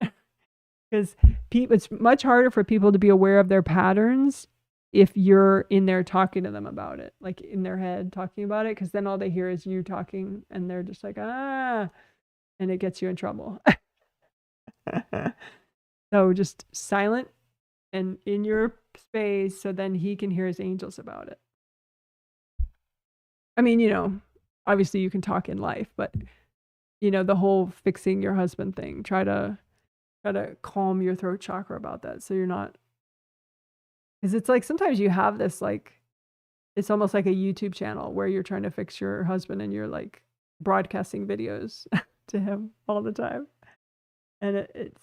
Because it's much harder for people to be aware of their patterns if you're in there talking to them about it, like in their head talking about it, because then all they hear is you talking and they're just like, and it gets you in trouble. So just silent and in your space so then he can hear his angels about it. I mean, obviously you can talk in life, but the whole fixing your husband thing, try to calm your throat chakra about that. So you're not, because it's like sometimes you have this, like, it's almost like a YouTube channel where you're trying to fix your husband and you're like broadcasting videos to him all the time. And it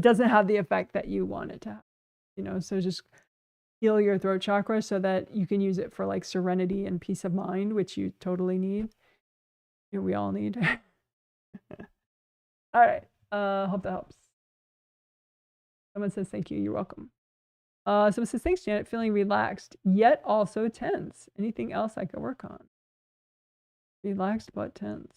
doesn't have the effect that you want it to have, so just heal your throat chakra so that you can use it for like serenity and peace of mind, which you totally need. We all need. All right. Hope that helps. Someone says, thank you. You're welcome. Someone says, thanks, Janet. Feeling relaxed, yet also tense. Anything else I could work on? Relaxed, but tense.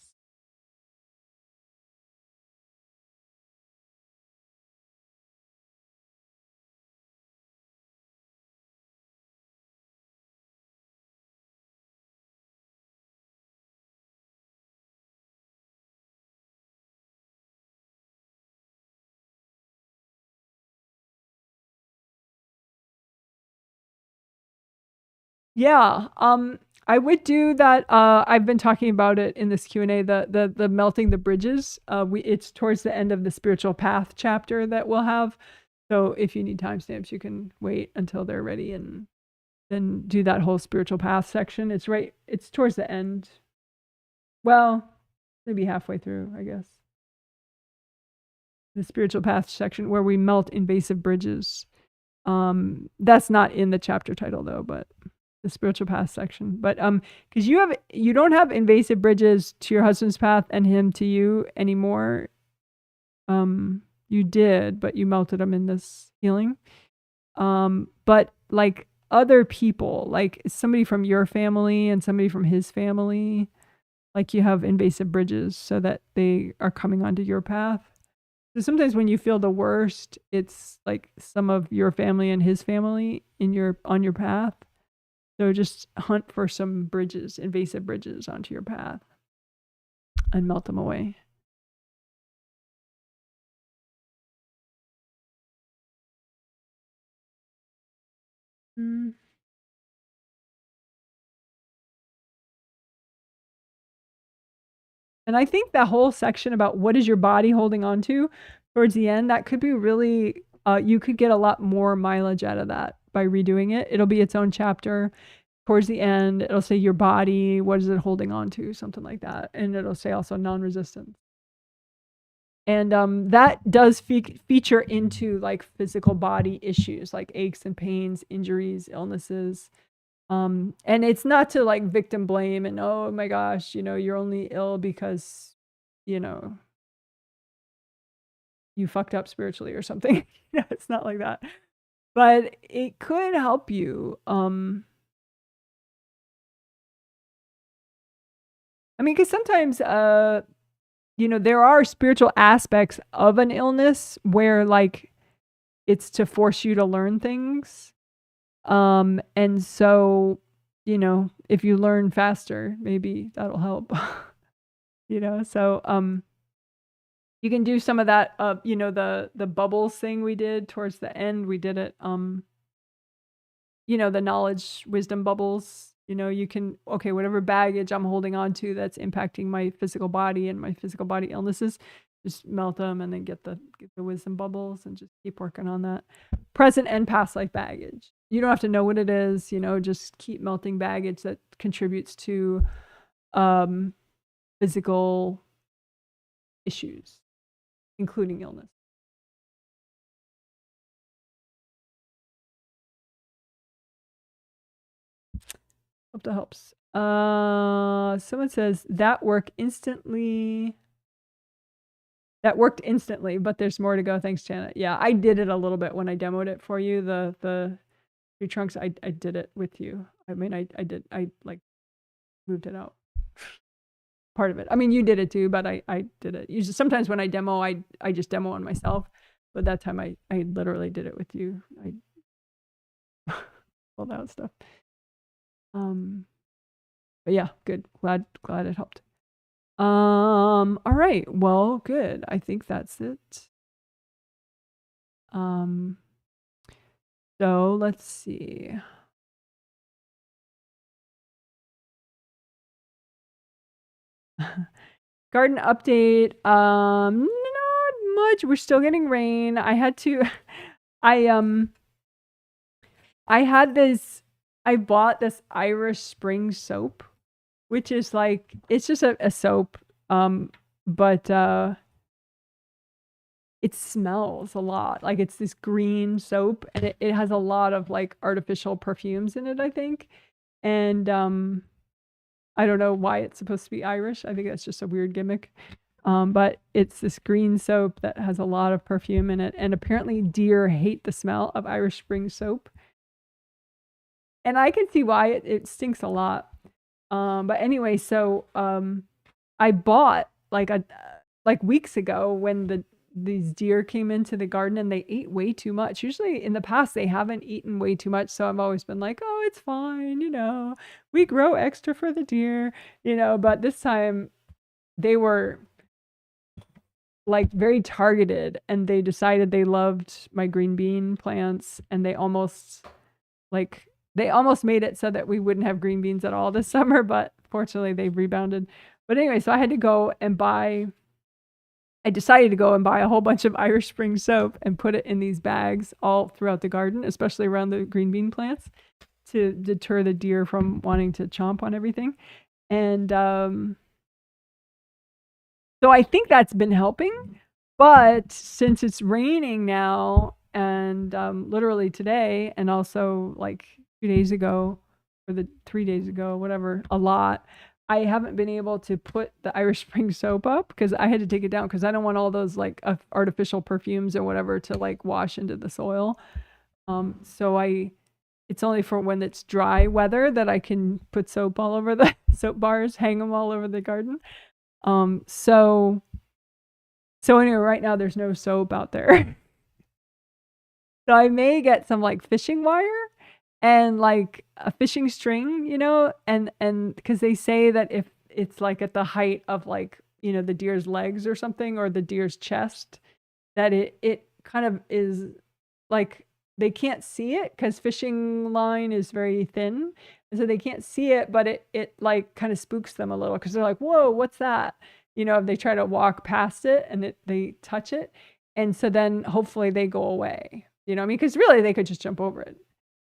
Yeah, I would do that. I've been talking about it in this Q&A, the melting the bridges. It's towards the end of the spiritual path chapter that we'll have. So if you need timestamps, you can wait until they're ready and then do that whole spiritual path section. It's towards the end. Well, maybe halfway through, I guess. The spiritual path section where we melt invasive bridges. That's not in the chapter title though, but the spiritual path section. But because you don't have invasive bridges to your husband's path and him to you anymore. You did, but you melted them in this healing. But like other people, like somebody from your family and somebody from his family, like you have invasive bridges so that they are coming onto your path. So sometimes when you feel the worst, it's like some of your family and his family on your path. So just hunt for some bridges, invasive bridges onto your path and melt them away. And I think that whole section about what is your body holding on to towards the end, that could be really, you could get a lot more mileage out of that by redoing it. It'll be its own chapter. Towards the end, it'll say your body, what is it holding on to, something like that. And it'll say also non-resistance. And that does feature into like physical body issues like aches and pains, injuries, illnesses. And it's not to like victim blame and, oh my gosh, you know, you're only ill because, you know, you fucked up spiritually or something. You know, it's not like that. But it could help you. I mean, because sometimes, you know, there are spiritual aspects of an illness where like it's to force you to learn things. And so, you know, if you learn faster, maybe that'll help. You know, so you can do some of that, you know, the bubbles thing we did towards the end. We did it, you know, the knowledge, wisdom bubbles. You know, you can, okay, whatever baggage I'm holding on to that's impacting my physical body and my physical body illnesses, just melt them and then get the wisdom bubbles and just keep working on that. Present and past life baggage. You don't have to know what it is, you know, just keep melting baggage that contributes to physical issues, including illness. Hope that helps. Someone says that worked instantly, but there's more to go. Thanks, Janet. Yeah, I did it a little bit when I demoed it for you. The tree trunks, I did it with you. I mean, I like moved it out. Part of it. I mean, you did it too, but I did it. Usually, sometimes when I demo, I just demo on myself. But that time I literally did it with you. I all that stuff. But yeah, good. Glad it helped. All right. Well, good. I think that's it. So let's see. Garden update. Not much. We're still getting rain. I had to I bought this Irish Spring soap, which is like, it's just a soap. But it smells a lot. Like it's this green soap and it has a lot of like artificial perfumes in it, I think. And I don't know why it's supposed to be Irish. I think that's just a weird gimmick. But it's this green soap that has a lot of perfume in it. And apparently deer hate the smell of Irish Spring soap. And I can see why it stinks a lot. But anyway, so I bought like weeks ago when these deer came into the garden and they ate way too much. Usually in the past they haven't eaten way too much, so I've always been like, oh, it's fine, you know, we grow extra for the deer, you know. But this time they were like very targeted and they decided they loved my green bean plants and they almost made it so that we wouldn't have green beans at all this summer, but fortunately they've rebounded. But anyway, so I decided to go and buy a whole bunch of Irish Spring soap and put it in these bags all throughout the garden, especially around the green bean plants, to deter the deer from wanting to chomp on everything. And so I think that's been helping. But since it's raining now and literally today and also like 2 days ago or 3 days ago, whatever, a lot, I haven't been able to put the Irish Spring soap up because I had to take it down because I don't want all those like artificial perfumes or whatever to like wash into the soil. So it's only for when it's dry weather that I can put soap all over the soap bars, hang them all over the garden. So anyway, right now there's no soap out there. So I may get some like fishing wire and like a fishing string, you know, and because they say that if it's like at the height of like, you know, the deer's legs or something or the deer's chest, that it kind of is like they can't see it because fishing line is very thin, and so they can't see it, but it like kind of spooks them a little because they're like, whoa, what's that? You know, if they try to walk past it and they touch it, and so then hopefully they go away. You know what I mean? Because really they could just jump over it.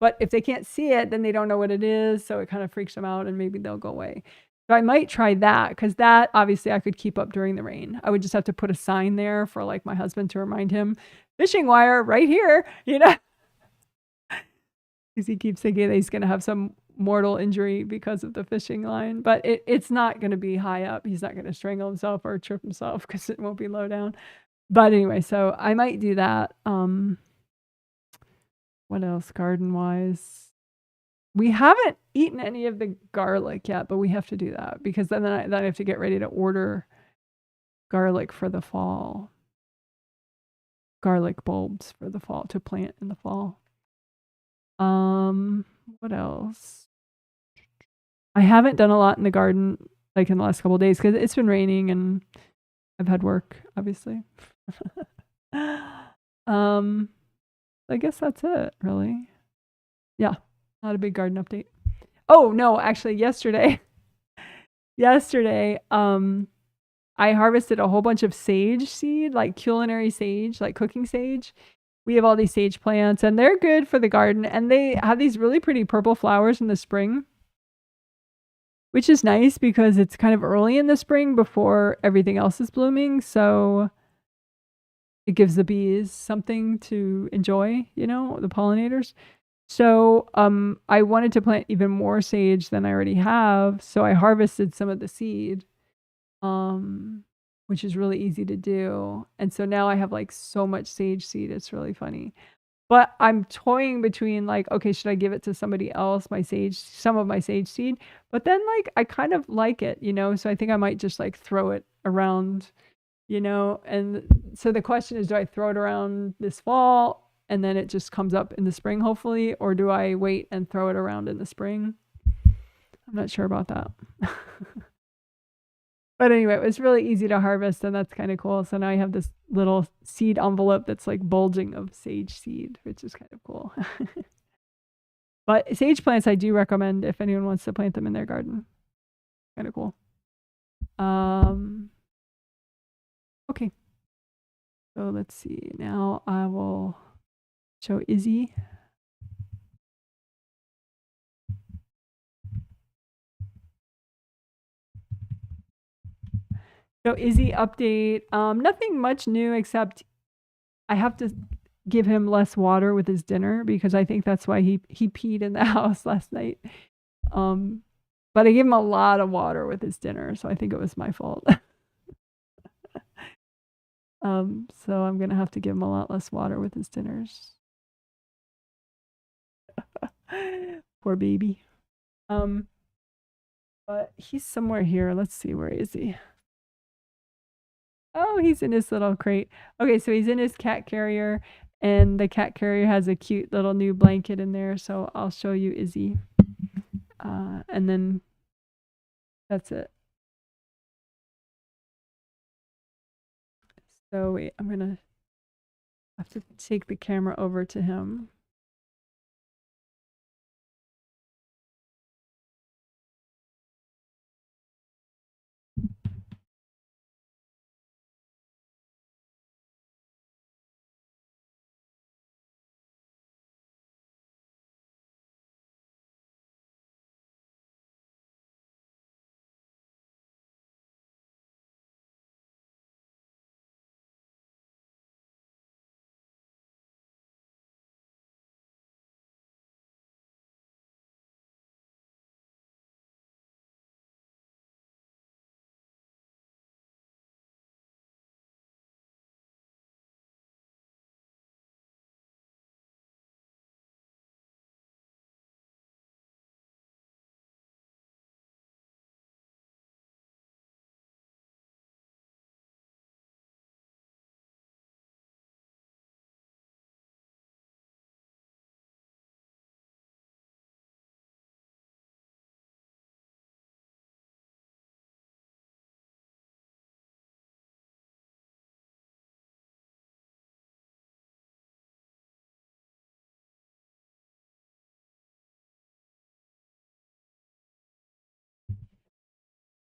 But if they can't see it, then they don't know what it is, so it kind of freaks them out and maybe they'll go away. So I might try that, because that obviously I could keep up during the rain. I would just have to put a sign there for like my husband to remind him, fishing wire right here, you know, because he keeps thinking that he's going to have some mortal injury because of the fishing line. But it's not going to be high up. He's not going to strangle himself or trip himself because it won't be low down. But anyway, so I might do that. What else garden wise? We haven't eaten any of the garlic yet, but we have to do that, because then I have to get ready to order garlic for the fall. Garlic bulbs for the fall to plant in the fall. What else? I haven't done a lot in the garden like in the last couple of days because it's been raining and I've had work, obviously. I guess that's it, really. Yeah, not a big garden update. Oh, no, actually yesterday, I harvested a whole bunch of sage seed, like culinary sage, like cooking sage. We have all these sage plants and they're good for the garden, and they have these really pretty purple flowers in the spring, which is nice because it's kind of early in the spring before everything else is blooming. So it gives the bees something to enjoy, you know, the pollinators. So I wanted to plant even more sage than I already have. So I harvested some of the seed, which is really easy to do. And so now I have like so much sage seed. It's really funny. But I'm toying between like, okay, should I give it to somebody else, some of my sage seed? But then like, I kind of like it, you know? So I think I might just like throw it around, you know? And so the question is, do I throw it around this fall and then it just comes up in the spring, hopefully? Or do I wait and throw it around in the spring? I'm not sure about that. But anyway, it was really easy to harvest, and that's kind of cool. So now I have this little seed envelope that's like bulging of sage seed, which is kind of cool. But sage plants, I do recommend if anyone wants to plant them in their garden. Kind of cool. Okay. So let's see. Now I will show Izzy. So Izzy update, nothing much new except I have to give him less water with his dinner because I think that's why he peed in the house last night. But I gave him a lot of water with his dinner, so I think it was my fault. So I'm gonna have to give him a lot less water with his dinners. Poor baby. But he's somewhere here. Let's see, where is he? Oh, he's in his little crate. Okay, so he's in his cat carrier, and the cat carrier has a cute little new blanket in there. So I'll show you Izzy. And then that's it. So wait, I'm gonna have to take the camera over to him.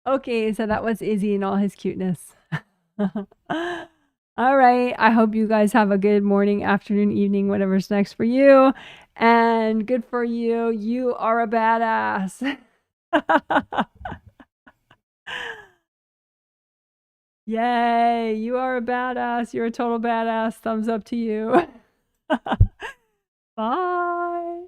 Okay, so that was Izzy and all his cuteness. All right. I hope you guys have a good morning, afternoon, evening, whatever's next for you. And good for you. You are a badass. Yay, you are a badass. You're a total badass. Thumbs up to you. Bye.